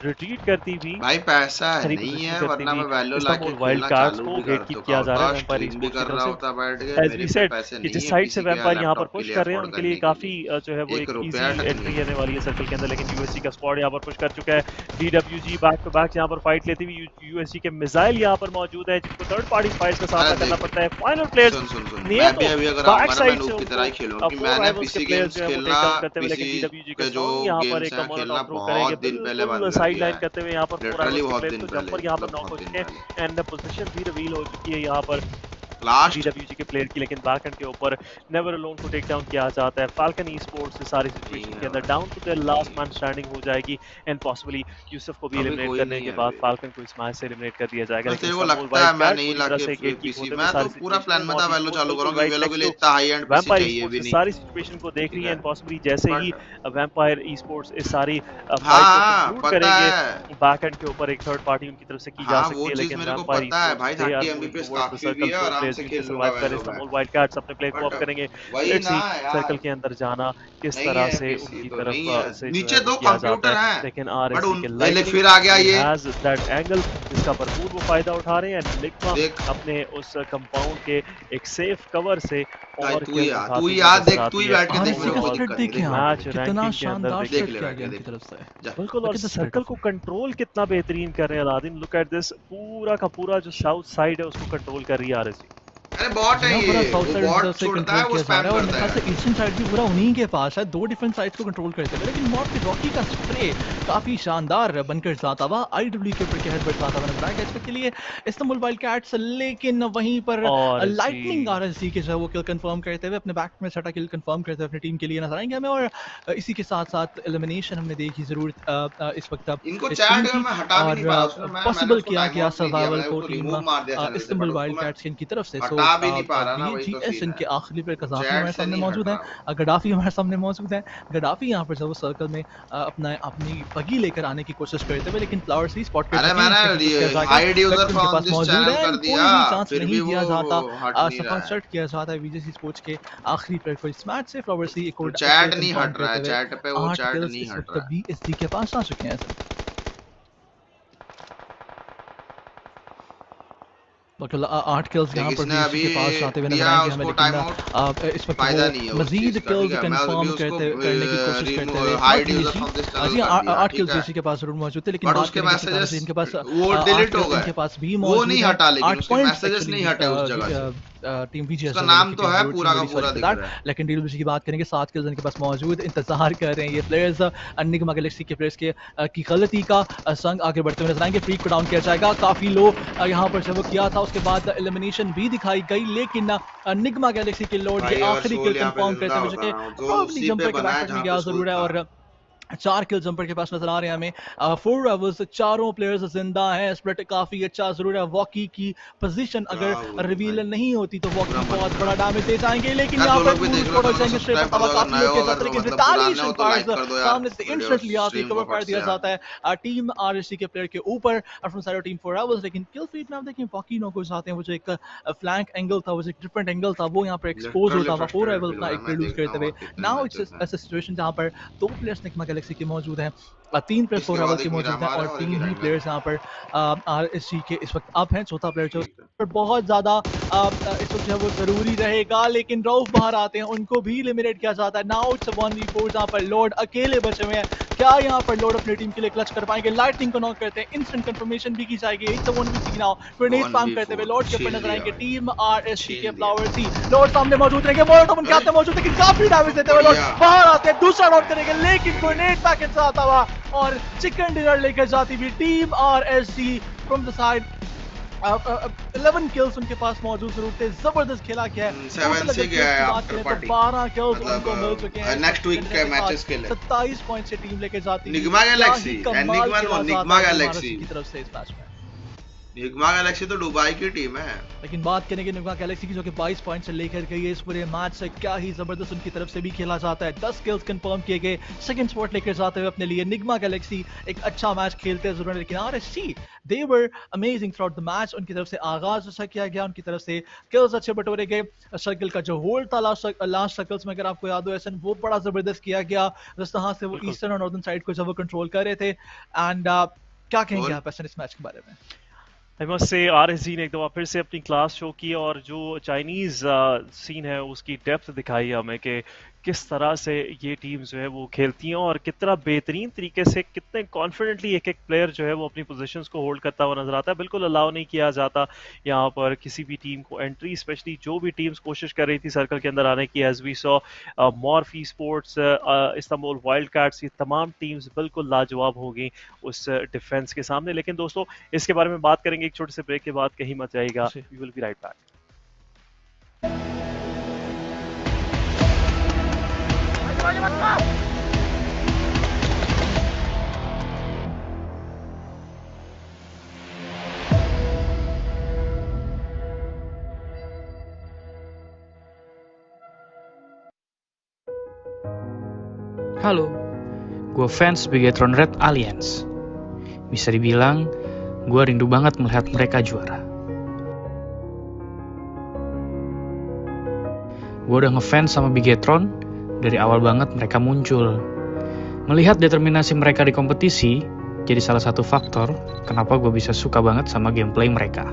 रिट्रीट करती भी भाई पैसा नहीं है वरना मैं वैल्यू लाके वाइल्ड कार्ड्स को गेट कीप किया जा रहा है वैम्पायर भी कर रहा होता बैठ गए। एज वी सेड कि जिस साइड से वैम्पायर यहां पर पुश कर रहे हैं उनके लिए काफी जो है वो एक इजी एंट्री रहने वाली है सर्कल के अंदर। लेकिन यूएससी का स्क्वाड यहां पर पुश कर चुका है। DWG बैक टू बैक यहां पर फाइट लेती हुई, यूएससी के मिसाइल यहां पर मौजूद है जिनको थर्ड पार्टी फाइट्स का सामना करना पड़ता है। फाइनल प्लेयर मैं भी अभी अगर बैक साइड से की तरह ही खेलूं कि मैंने पीसी गेम्स खेलना पीसी के जो गेम्स खेलना बहुत दिन पहले बंद साइड लाइन करते हुए यहाँ पर लिटरली बहुत दिन जंपर यहाँ पर नॉक हो चुके हैं एंड पोजीशन भी रिवील हो चुकी है यहाँ पर लास्ट DWG के प्लेयर की। लेकिन बैकएंड के ऊपर नेवर अलोन को टेक डाउन किया जाता है। फाल्कन ईस्पोर्ट्स से सारी सिचुएशन के अंदर down to their last man standing हो जाएगी एंड पॉसिबली यूसुफ को भी एलिमिनेट करने के बाद फाल्कन को इस मैच से एलिमिनेट कर दिया जाएगा। लेकिन वो लगता है मैं नहीं लाके पीसी में तो पूरा प्लान में था वैल्यू चालू करूंगा कि वेलो के लिए इतना हाई एंड पीसी चाहिए भी नहीं। सारी सिचुएशन को देख रही है एंड पॉसिबली जैसे ही वैम्पायर ईस्पोर्ट्स इस सारी फाइट को करेंगे बैकएंड के ऊपर एक थर्ड पार्टी उनकी तरफ से की जा सकती है। लेकिन वैम्पायर ईस्पोर्ट्स भाई 30 एमबीपीएस काफी भी है आराम से खेल लूंगा। इस्तांबुल वाइल्ड कैट्स अपने प्ले को ऑफ करेंगे। लेट्स सी सर्कल के अंदर जाना किस तरह से उनकी तरफ से नीचे 2 कंप्यूटर हैं लेकिन RSG के लाइट फिर आ गया ये हैज दैट एंगल जिसका भरपूर वो फायदा उठा रहे हैं। लिग्मा अपने उस कंपाउंड के एक सेफ कवर से और तू याद देख तू ही बैठ के देख मैच कितना शानदार शॉट किया गया उनकी तरफ से। बिल्कुल, और सर्कल को कंट्रोल कितना बेहतरीन कर रहे हैं अलादीन। लुक एट दिस, पूरा का पूरा जो साउथ साइड है उसको कंट्रोल कर रही है RSG। अरे बॉट है ये, वो बॉट छोड़ता है, वो स्पैम करता है। ईस्टर्न साइड भी पूरा उन्हीं के पास है, 2 डिफरेंट साइड्स को कंट्रोल करते हुए, लेकिन मॉड की रॉकी का स्प्रे काफी शानदार बनकर जाता हुआ आईडब्ल्यू के ऊपर कहर बरसाता हुआ नजर आएगा इसके लिए इस्तांबुल वाइल्डकैट्स, लेकिन वहीं पर लाइटनिंग आरएसजी के जो है वो किल कंफर्म करते हुए अपने बैक में सटा किल कंफर्म करते हुए अपनी टीम के लिए नजर आएंगे हमें। और इसी के साथ साथ एलिमिनेशन हमने देखी जरूर इस वक्त इनको चैट में हटा भी नहीं पा रहा, पॉसिबल किया गया सर्वाइवल को टीम इस्तांबुल वाइल्डकैट्स की तरफ से। जीएस इनके आखिरी पे कज़ाफी हमारे सामने मौजूद है, गडाफी हमारे सामने मौजूद है। गडाफी यहाँ पर जब सर्कल में अपनी पगी लेकर आने की कोशिश करते हुए, लेकिन फ्लावर सी स्पॉट पे मौजूद है, कोई भी चांस नहीं दिया जाता, सफल स्टार्ट किया जाता है वीजेसी स्पोर्ट्स के आखिरी प्लेयर को इस मैच से। फ्लावर सी एक और चैट नहीं हट रहा है, चैट पे वो चैट नहीं हट रहा है, बीएसडी के पास आ चुके हैं। बिल्कुल 8 किल्स यहाँ पर के पास जाते हुए नजर आएंगे हमें, लेकिन इस वक्त मजीद किल्स कंफर्म करने की कोशिश करते हुए। जी 8 किल्स जेसी के पास जरूर मौजूद थे, लेकिन उसके मैसेजेस इनके पास वो डिलीट हो गए, इनके पास भी वो नहीं हटा, लेकिन 8 उसके मैसेजेस नहीं हटे उस जगह से। टीम बीजीएस का नाम तो है पूरा का पूरा दिख रहा है, लेकिन डीडब्ल्यूसी की बात करेंगे 7 किल्स इनके पास मौजूद, इंतजार कर रहे हैं ये प्लेयर्स एनिग्मा गैलेक्सी के प्लेयर्स के की गलती का संग आगे बढ़ते हुए नजर आएंगे। फ्रीक को डाउन किया जाएगा, काफी लो यहाँ पर जब किया था, उसके बाद एलिमिनेशन भी दिखाई गई, लेकिन एनिग्मा गैलेक्सी के लोड ये आखिरी किल कंफर्म करते हुए चुके जंपर के बैक में गया जरूर है, और 4 किल जंपर के पास नजर आ रहे हैं हमें। 4 रेवल्स, चारों प्लेयर्स जिंदा हैं। स्प्लिट काफी अच्छा जरूर है। वॉकी की पोजीशन अगर रिवील नहीं होती तो वॉकी बहुत बड़ा डैमेज दे जाएंगे, लेकिन यहाँ पर सामने से इंस्टेंटली आके कवर कर दिया जाता है टीम आरएससी के प्लेयर के ऊपर from side of team 4 reveals. लेकिन किल फीड में आप देखें वॉकी नो को जाते हैं, वो जो एक फ्लैंक एंगल था, वो जो एक डिफरेंट एंगल था, वो यहाँ पर एक्सपोज होता हुआ 4 रेवल का एक प्रोड्यूस करते हुए। नाउ इट्स ऐसा सिचुएशन जहाँ पर 2 प्लेयर्स निग्मा गैलेक्सी के मौजूद हैं, 3 प्लेयर्स 4 रेवल के मौजूद हैं, और 3 ही प्लेयर्स यहाँ पर आरएससी के इस वक्त अप हैं। चौथा प्लेयर जो बहुत ज्यादा इस वक्त जो है वो जरूरी रहेगा, लेकिन रऊफ बाहर आते हैं, उनको भी एलिमिनेट किया जाता है। नाउ इट्स 1v4 जहाँ पर लॉर्ड अकेले बचे हुए हैं। क्या यहाँ पर लॉर्ड अपनी टीम के लिए क्लच कर पाएंगे? लाइटनिंग को नॉक करते हैं, इंस्टेंट कंफर्मेशन भी की जाएगी। It's 1v3 now, grenade spam करते हुए लॉर्ड के ऊपर नजर आएंगे टीम आरएससी के फ्लावर सी। लॉर्ड सामने मौजूद रहेंगे, मोल्टोन उनके हाथ में मौजूद, लेकिन काफी डैमेज देते हुए लॉर्ड बाहर आते हैं, दूसरा नॉक करेंगे, लेकिन ग्रेनेड पैकेट से आता हुआ और चिकन डिनर लेकर जाती हुई team RSC from the side. 11 kills उनके पास मौजूद जरूर थे, जबरदस्त खेला क्या है। 7 से गया है आफ्टर पार्टी, 12 किल्स उनको मिल चुके हैं नेक्स्ट वीक के मैचेस के लिए। 27 पॉइंट से टीम लेके जाती है निग्मा गैलेक्सी, निग्मा गैलेक्सी की तरफ से इस मैच में। निग्मा गैलेक्सी तो दुबई की टीम है, लेकिन बात करेंगे निग्मा गैलेक्सी की, जो कि 22 पॉइंट से लेकर गई है इस पूरे मैच से। क्या ही जबरदस्त उनकी तरफ से भी खेला जाता है। 10 किल्स कंफर्म किए गए, सेकंड स्पॉट लेकर जाते हुए अपने लिए। निग्मा गैलेक्सी एक अच्छा मैच खेलते हैं जरूर, लेकिन RSC they were amazing through out the match. उनकी तरफ से आगाज अच्छा किया गया, उनकी तरफ से किल्स अच्छे बटोरे गए। सर्कल का जो होल्ड था लास्ट सर्कल्स में, अगर आपको याद हो ऐसा, वो बड़ा जबरदस्त किया गया, जिस तरह से वो ईस्टर्न और नॉर्दर्न साइड को जब वो कंट्रोल कर रहे थे। एंड क्या कहेंगे आप ऐसा इस मैच के बारे में? आई मस्ट से आरएसजी ने एक दफ़ा फिर से अपनी क्लास शो की, और जो चाइनीज़ सीन है उसकी डेप्थ दिखाई हमें कि किस तरह से ये टीम जो है वो खेलती हैं, और कितना बेहतरीन तरीके से, कितने कॉन्फिडेंटली एक एक प्लेयर जो है वो अपनी पोजीशंस को होल्ड करता हुआ नजर आता है। बिल्कुल अलाउ नहीं किया जाता यहाँ पर किसी भी टीम को एंट्री, स्पेशली जो भी टीम्स कोशिश कर रही थी सर्कल के अंदर आने की, as we saw Morphy sports, Istanbul Wildcats, ये तमाम टीम्स बिल्कुल लाजवाब हो गई उस डिफेंस के सामने। लेकिन दोस्तों इसके बारे में बात करेंगे एक छोटे से ब्रेक के बाद, कहीं मत जाइएगा, we will be right back. Halo, gue fans Bigetron Red Alliance. Bisa dibilang, gue rindu banget melihat mereka juara. Gue udah ngefans sama Bigetron dari awal banget mereka muncul. Melihat determinasi mereka di kompetisi, jadi salah satu faktor kenapa gue bisa suka banget sama gameplay mereka.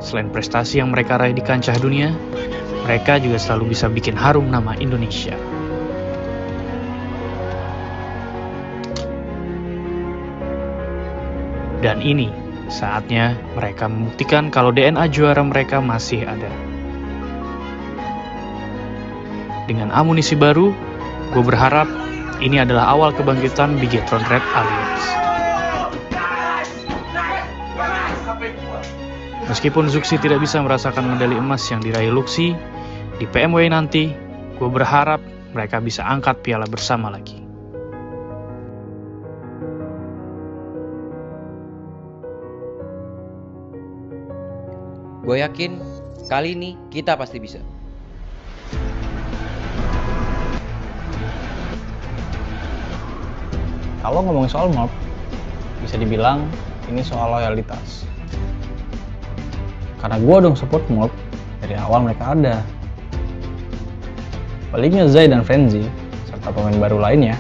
Selain prestasi yang mereka raih di kancah dunia, mereka juga selalu bisa bikin harum nama Indonesia. Dan ini saatnya mereka membuktikan kalau DNA juara mereka masih ada. Dengan amunisi baru, gue berharap ini adalah awal kebangkitan Bigetron Red Alliance. Meskipun Zuxi tidak bisa merasakan medali emas yang diraih Luxi, di PMWI nanti, gue berharap mereka bisa angkat piala bersama lagi. Gue yakin kali ini kita pasti bisa. Kalau ngomongin soal mob, bisa dibilang ini soal loyalitas. Karena gue dong support mob dari awal mereka ada. Baliknya Zai dan Frenzy, serta pemain baru lainnya,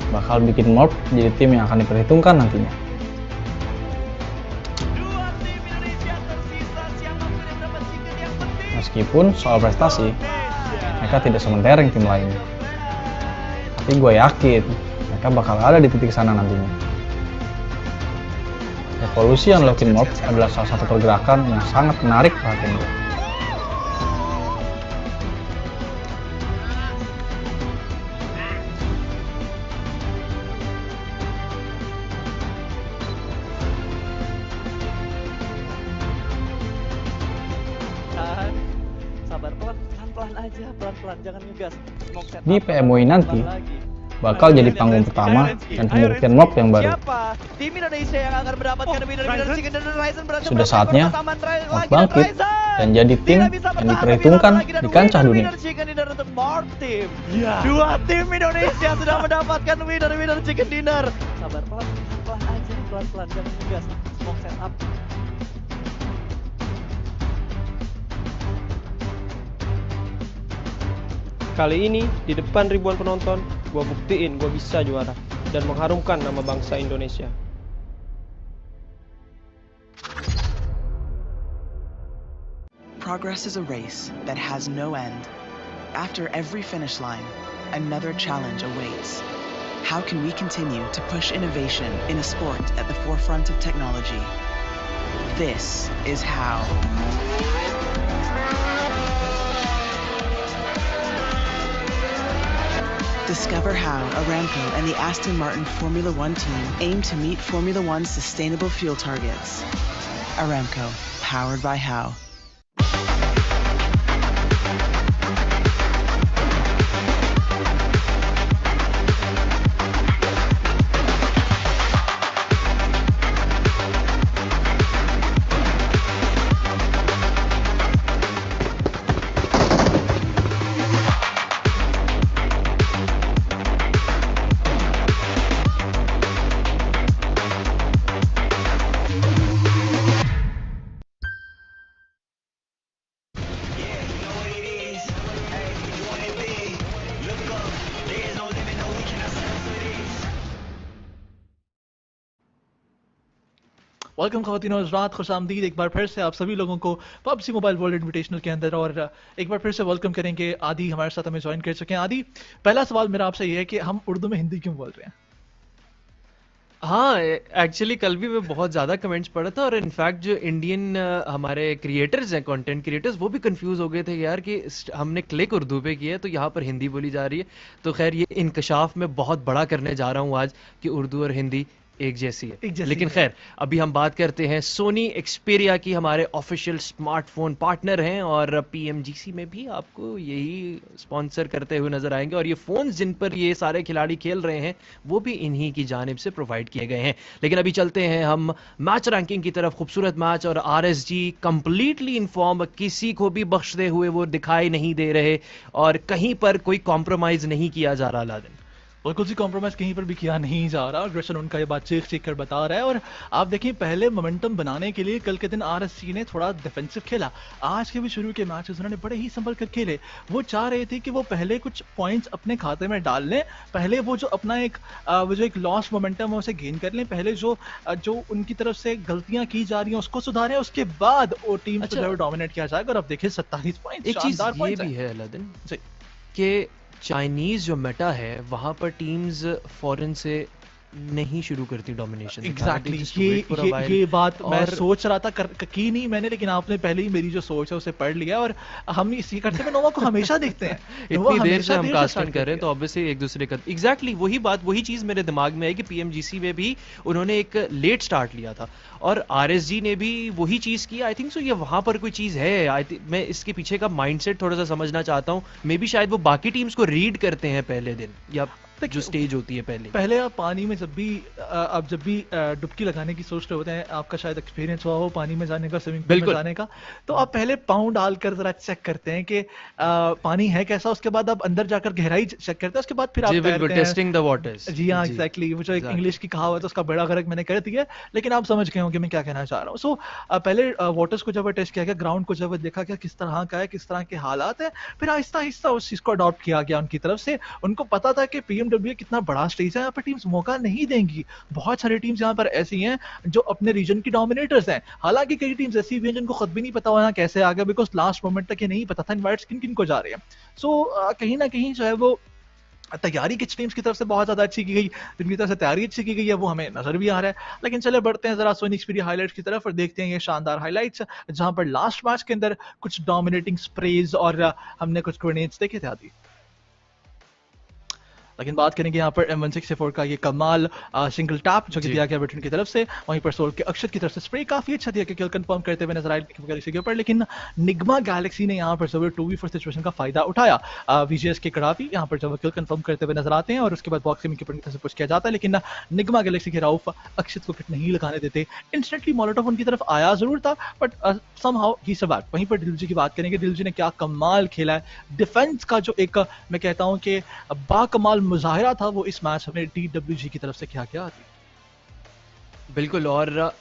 bakal bikin mob jadi tim yang akan diperhitungkan nantinya. Meskipun soal prestasi, mereka tidak sementereng tim lainnya. Tapi gue yakin, mereka bakal ada di titik sana nantinya. Evolusi yang dilakukan mob adalah salah satu pergerakan yang sangat menarik perhatian gue. Di PMWI nanti bakal jadi panggung pertama dan pembuktian mob yang baru. Sudah saatnya mob bangkit dan jadi tim yang diperhitungkan di kancah dunia. Dua tim Indonesia sudah mendapatkan winner chicken dinner. Sabar, pelan aja, pelan jangan ngegas. Smoke set up. Kali ini, di depan ribuan penonton, gue buktiin gue bisa juara dan mengharumkan nama bangsa Indonesia. Progress is a race that has no end. After every finish line, another challenge awaits. How can we continue to push innovation in a sport at the forefront of technology? This is how. Discover how Aramco and the Aston Martin Formula One team aim to meet Formula One's sustainable fuel targets. Aramco, powered by How. Welcome ख़वातीन और हज़रात, खुशामदीद एक बार फिर से आप सभी लोगों को PUBG mobile world invitational के अंदर। और एक बार फिर से वेलकम करेंगे। आदि हमारे साथ हमें ज्वाइन कर चुके हैं। आदि, पहला सवाल मेरा आपसे ये है कि हम उर्दू में हिंदी क्यों बोल रहे हैं? हाँ, एक्चुअली कल भी मैं बहुत ज़्यादा कमेंट्स पढ़ा था और इनफैक्ट जो इंडियन हमारे क्रिएटर्स हैं, कंटेंट क्रिएटर्स, वो भी कंफ्यूज हो गए थे यार कि हमने क्लिक उर्दू पे किया है तो यहाँ पर हिंदी बोली जा रही है। तो खैर ये इंकशाफ में बहुत बड़ा करने जा रहा हूँ आज कि उर्दू और हिंदी एक जैसी है। लेकिन खैर अभी हम बात करते हैं सोनी एक्सपीरिया की, हमारे ऑफिशियल स्मार्टफोन पार्टनर हैं और पीएमजीसी में भी आपको यही स्पॉन्सर करते हुए नजर आएंगे। और ये फोन्स जिन पर ये सारे खिलाड़ी खेल रहे हैं वो भी इन्हीं की जानिब से प्रोवाइड किए गए हैं। लेकिन अभी चलते हैं हम मैच रैंकिंग की तरफ। खूबसूरत मैच और आरएसजी कंप्लीटली इन्फॉर्म, किसी को भी बख्शते हुए वो दिखाई नहीं दे रहे और कहीं पर कोई कॉम्प्रोमाइज नहीं किया जा रहा। लादिन, बिल्कुल सी कॉम्प्रोमाइज कहीं पर भी किया नहीं जा रहा। ग्रेसन उनका ये बात चीख कर बता रहा है। और आप देखिए, पहले मोमेंटम बनाने के लिए कल के दिन आरएससी ने थोड़ा डिफेंसिव खेला। आज के भी शुरू के मैचेस उन्होंने बड़े ही संभल कर खेले। वो चाह रहे थे कि वो पहले कुछ पॉइंट्स अपने खाते में डाल लें, पहले वो जो अपना एक लॉस मोमेंटम है उसे गेन कर लें, पहले जो उनकी तरफ से गलतियां की जा रही हैं उसको सुधारें, उसके बाद वो टीम को जो डोमिनेट किया जाएगा। और अब देखिए 27 पॉइंट। एक चीज ये भी है लादिन कि चाइनीज जो मेटा है वहां पर टीम्स फॉरेन से नहीं शुरू करती डोमिनेशन। एग्जैक्टली ये बात मैं सोच रहा था की नहीं मैंने, लेकिन आपने पहले ही मेरी जो सोच है उसे पढ़ लिया। और हम इसी करते हुए नोवा को हमेशा देखते हैं इतनी देर से हम कास्टिंग कर रहे हैं तो ऑब्वियसली एक दूसरे का एग्जैक्टली वही बात वही चीज मेरे दिमाग में है कि पीएमजीसी में भी उन्होंने एक लेट स्टार्ट लिया था और आरएसजी ने भी वही चीज की। आई थिंक सो ये वहां पर कोई चीज है। मैं इसके पीछे का माइंडसेट थोड़ा सा समझना चाहता हूँ। मे बी शायद वो बाकी टीम्स को रीड करते हैं पहले दिन या जो स्टेज होती है पहले आप पानी में जब भी डुबकी लगाने की सोच रहे होते हैं, आपका शायद एक्सपीरियंस हुआ हो पानी में जाने का, स्विमिंग पूल में जाने का, तो आप पहले पाँव डालकर जरा चेक करते हैं कि पानी है कैसा, उसके बाद आप अंदर जाकर गहराई चेक करते हैं, उसके बाद फिर आप तैरते हैं। Testing the waters. जी हाँ एग्जैक्टली, वो जो एक इंग्लिश की कहावत है उसका बड़ा गरक मैंने कर दिया, लेकिन आप समझ गए होंगे मैं क्या कहना चाह रहा हूँ। सो पहले वाटर्स को जब टेस्ट किया गया, ग्राउंड को जब देखा गया किस तरह का है, किस तरह के हालात है, फिर आहिस्ता आहिस्ता उस चीज को अडॉप्ट किया गया उनकी तरफ से। उनको पता था कि पीएमडब्ल्यू कितना बड़ा स्टेज है, यहाँ पर टीम्स मौका नहीं देंगी। बहुत सारी टीम्स यहाँ पर ऐसी हैं जो अपने रीजन की डोमिनेटर्स हैं। हालांकि कई टीम्स ऐसी भी हैं जिनको खुद भी नहीं पता यहाँ कैसे आ गया, बिकॉज लास्ट मोमेंट तक ये नहीं पता था इनवाइट्स किन किन को जा रहे हैं। सो कहीं ना कहीं जो है वो तैयारी किस टीम्स की तरफ से बहुत ज्यादा अच्छी की गई, जिनकी तरफ से तैयारी अच्छी की गई है वो हमें नजर भी आ रहा है। लेकिन चले बढ़ते हैं जरा सोनी एक्सपीरियंस हाइलाइट्स की तरफ और देखते हैं ये शानदार हाइलाइट्स जहां पर लास्ट मैच के अंदर कुछ डोमिनेटिंग स्प्रेज और हमने कुछ ग्रेनेड्स देखे थे आदि। लेकिन बात करेंगे यहाँ पर M16A4 का ये कमाल सिंगल टैप जो कि दिया गया वेटरन की तरफ से, वहीं पर सोल के अक्षत की तरफ से स्प्रे काफी अच्छा दिया किल कंफर्म करते हुए नजर आए गैलेक्सी के ऊपर। लेकिन निग्मा गैलेक्सी ने यहाँ पर जो 2v4 सिचुएशन का फायदा उठाया। VGS के कड़ापी यहाँ पर जब किल कंफर्म करते हुए नजर आते हैं और उसके बाद बॉक्सिंग की तरफ से पुश किया जाता है, लेकिन निग्मा गैलेक्सी के राउफ अक्षत को किट नहीं लगाने देते। इंस्टेंटली मोलोटोव उनकी तरफ आया जरूर था बट समहाउ ही सर्वाइव्ड। वहीं पर दिलजी की बात करेंगे, दिलजी ने क्या कमाल खेला है। डिफेंस का जो एक मैं कहता हूँ कि बाकमाल मुजाहिरा था वो इस मैच में TWG की तरफ से क्या क्या थी। बिल्कुल, और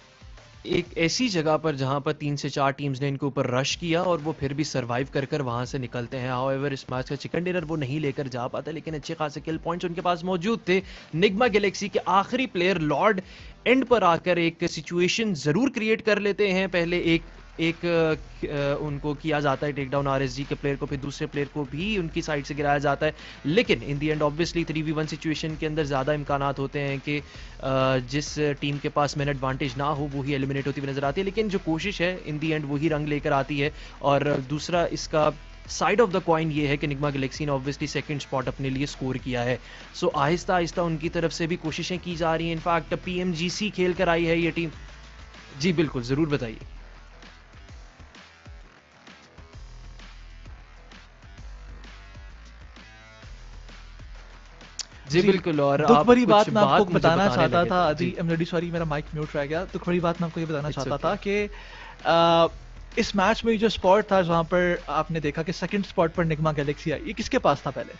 एक ऐसी जगह पर जहां पर 3 से 4 टीम्स ने इनके ऊपर रश किया और वो फिर भी सरवाइव कर वहां से निकलते हैं। हाउएवर इस मैच का चिकन डिनर वो नहीं लेकर जा पाता, लेकिन अच्छे खासे किल पॉइंट्स उनके पास मौजूद थे। निग्मा गैलेक्सी के आखिरी प्लेयर लॉर्ड एंड पर आकर एक सिचुएशन जरूर क्रिएट कर लेते हैं। पहले एक उनको किया जाता है टेक डाउन आरएसजी के प्लेयर को, फिर दूसरे प्लेयर को भी उनकी साइड से गिराया जाता है, लेकिन इन दी एंड ऑब्वियसली 3v1 सिचुएशन के अंदर ज़्यादा इम्कानात होते हैं कि जिस टीम के पास मैन एडवांटेज ना हो वो ही एलिमिनेट होती हुई नजर आती है। लेकिन जो कोशिश है इन दी एंड वही रंग लेकर आती है। और दूसरा इसका साइड ऑफ द कॉइन ये है कि निग्मा गैलेक्सी ने ऑब्वियसली सेकंड स्पॉट अपने लिए स्कोर किया है। सो आहिस्ता आहिस्ता उनकी तरफ से भी कोशिशें की जा रही हैं। इनफैक्ट PMGC खेल कर आई है ये टीम। जी बिल्कुल, ज़रूर बताइए। जी बिल्कुल, और दुख भरी बात मैं आपको बताना चाहता था। जी सॉरी मेरा माइक म्यूट रह गया। दुख भरी बात मैं आपको ये बताना चाहता था कि इस मैच में जो स्पॉट था जहां पर आपने देखा कि सेकंड स्पॉट पर निग्मा गैलेक्सी आई, ये किसके पास था पहले?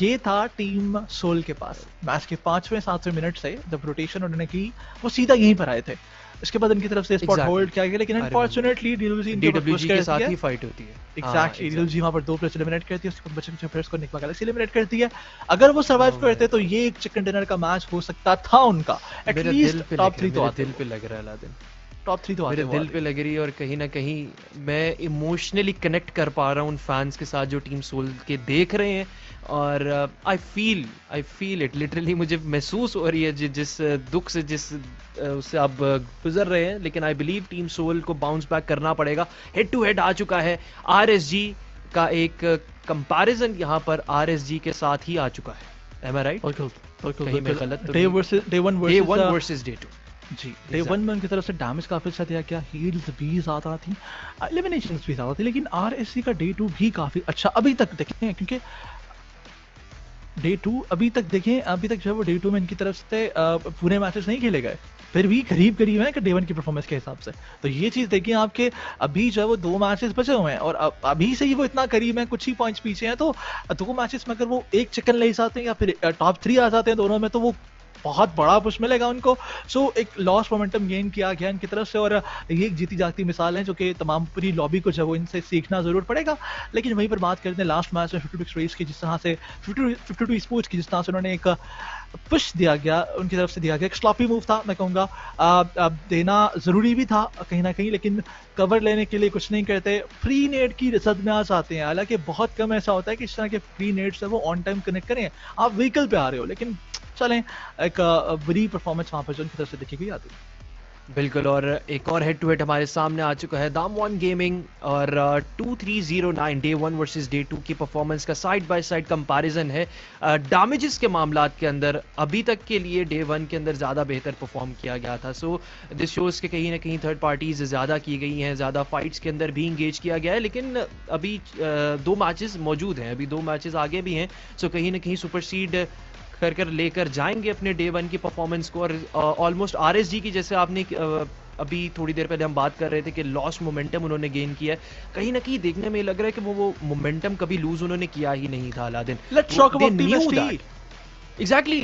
ये था टीम सोल के पास। मैच के 5वें-7वें मिनट से जब रोटेशन उन्होंने की वो सीधा यहीं पर आए थे। इसके बाद इनकी तरफ से स्पॉट होल्ड किया गया, लेकिन अनफॉर्चुनेटली DWG के साथ ही फाइट होती है। एग्जैक्टली, DWG वहां पर 2 प्लेयर्स एलिमिनेट करती है, उसके बाद बचे प्लेयर्स को निग्मा गैलेक्सी एलिमिनेट करती है। अगर वो सर्वाइव करते तो ये एक चिकन डिनर का मैच हो सकता था उनका। एटलीस्ट टॉप 3 तो आते। दिल पे लग रहा है लादिन, टॉप 3 तो आते, मेरे दिल पे लग रही है। और कहीं ना कहीं मैं इमोशनली कनेक्ट कर पा रहा हूँ उन फैंस के साथ जो टीम सोल के देख रहे हैं। और आई फील इट लिटरली, मुझे महसूस हो रही है जिस दुख से उससे आप गुजर रहे हैं। लेकिन आई बिलीव टीम सोल को बाउंस बैक करना पड़ेगा। हेड टू हेड आ चुका है RSG का एक कंपैरिजन यहाँ पर RSG के साथ ही आ चुका है। एम आई राइट? कहीं मैं गलत तो Day 1 वर्सेस Day 2 जी। Day 1 में उनकी तरफ से डैमेज काफी अच्छा दिया गया, हील्स भी ज्यादा थी, एलिमिनेशंस भी ज्यादा थी। लेकिन RSG का Day 2 भी काफी अच्छा अभी तक देखें, क्योंकि Day 2 अभी तक जो है वो Day 2 में इनकी तरफ से पूरे मैचेस नहीं खेले गए, फिर भी करीब है कि Day 1 की परफॉर्मेंस के हिसाब से। तो ये चीज देखिए आपके अभी जो है वो 2 मैचेस बचे हुए हैं और अभी से ही वो इतना करीब है, कुछ ही पॉइंट्स पीछे हैं। तो 2 मैचेस में अगर वो एक चिकन ले जाते हैं या फिर टॉप 3 आ जाते हैं दोनों में, तो वो बहुत बड़ा पुश मिलेगा उनको। सो एक लॉस्ट मोमेंटम गेन किया गया इनकी तरफ से और ये एक जीती जागती मिसाल है जो कि तमाम पूरी लॉबी को जो इनसे सीखना जरूर पड़ेगा। लेकिन वहीं पर बात करते हैं लास्ट मैच में 52 रेस की, जिस तरह से 52 स्पोर्ट्स की जिस तरह से उन्होंने एक पुश दिया गया, उनकी तरफ से दिया गया एक स्लॉपी मूव था, मैं कहूँगा देना ज़रूरी भी था कहीं ना कहीं, लेकिन कवर लेने के लिए कुछ नहीं करते, फ्री नेट की रसद में आ जाते हैं। हालांकि बहुत कम ऐसा होता है कि इस तरह के फ्री नेट्स है वो ऑन टाइम कनेक्ट करें। आप व्हीकल पे आ रहे हो, लेकिन चलें एक बुरी परफॉर्मेंस वहाँ पर जो उनकी तरफ से देखी गई आती है। बिल्कुल, और एक और हेड टू हेड हमारे सामने आ चुका है दाम वन गेमिंग और 2309 डे 1 वर्सेस डे 2 की परफॉर्मेंस का साइड बाय साइड कंपैरिजन है। डैमेजेस के मामलात के अंदर अभी तक के लिए डे 1 के अंदर ज़्यादा बेहतर परफॉर्म किया गया था। सो दिस शोज़ के कहीं ना कहीं थर्ड पार्टीज ज़्यादा की गई हैं, ज़्यादा फाइट्स के अंदर भी इंगेज किया गया है, लेकिन अभी 2 मैचेस मौजूद हैं, अभी 2 मैचेस आगे भी हैं। सो कहीं ना कहीं सुपरसीड कर लेकर जाएंगे अपने डे 1 की परफॉर्मेंस को। और ऑलमोस्ट आरएसजी की जैसे आपने अभी थोड़ी देर पहले हम बात कर रहे थे कि लॉस्ट मोमेंटम उन्होंने गेन किया है, कहीं ना कहीं देखने में लग रहा है कि वो मोमेंटम कभी लूज उन्होंने किया ही नहीं था Aladdin. Let's talk about team SP. Exactly,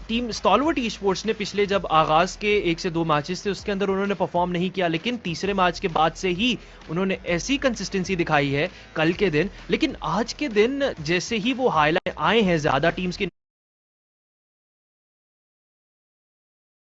team stalwart esports ने पिछले जब आगाज के 1 से 2 मैचेस थे उसके अंदर उन्होंने परफॉर्म नहीं किया, लेकिन तीसरे मैच के बाद से ही उन्होंने ऐसी कंसिस्टेंसी दिखाई है कल के दिन। लेकिन आज के दिन जैसे ही वो हाईलाइट आए हैं ज्यादा टीम्स के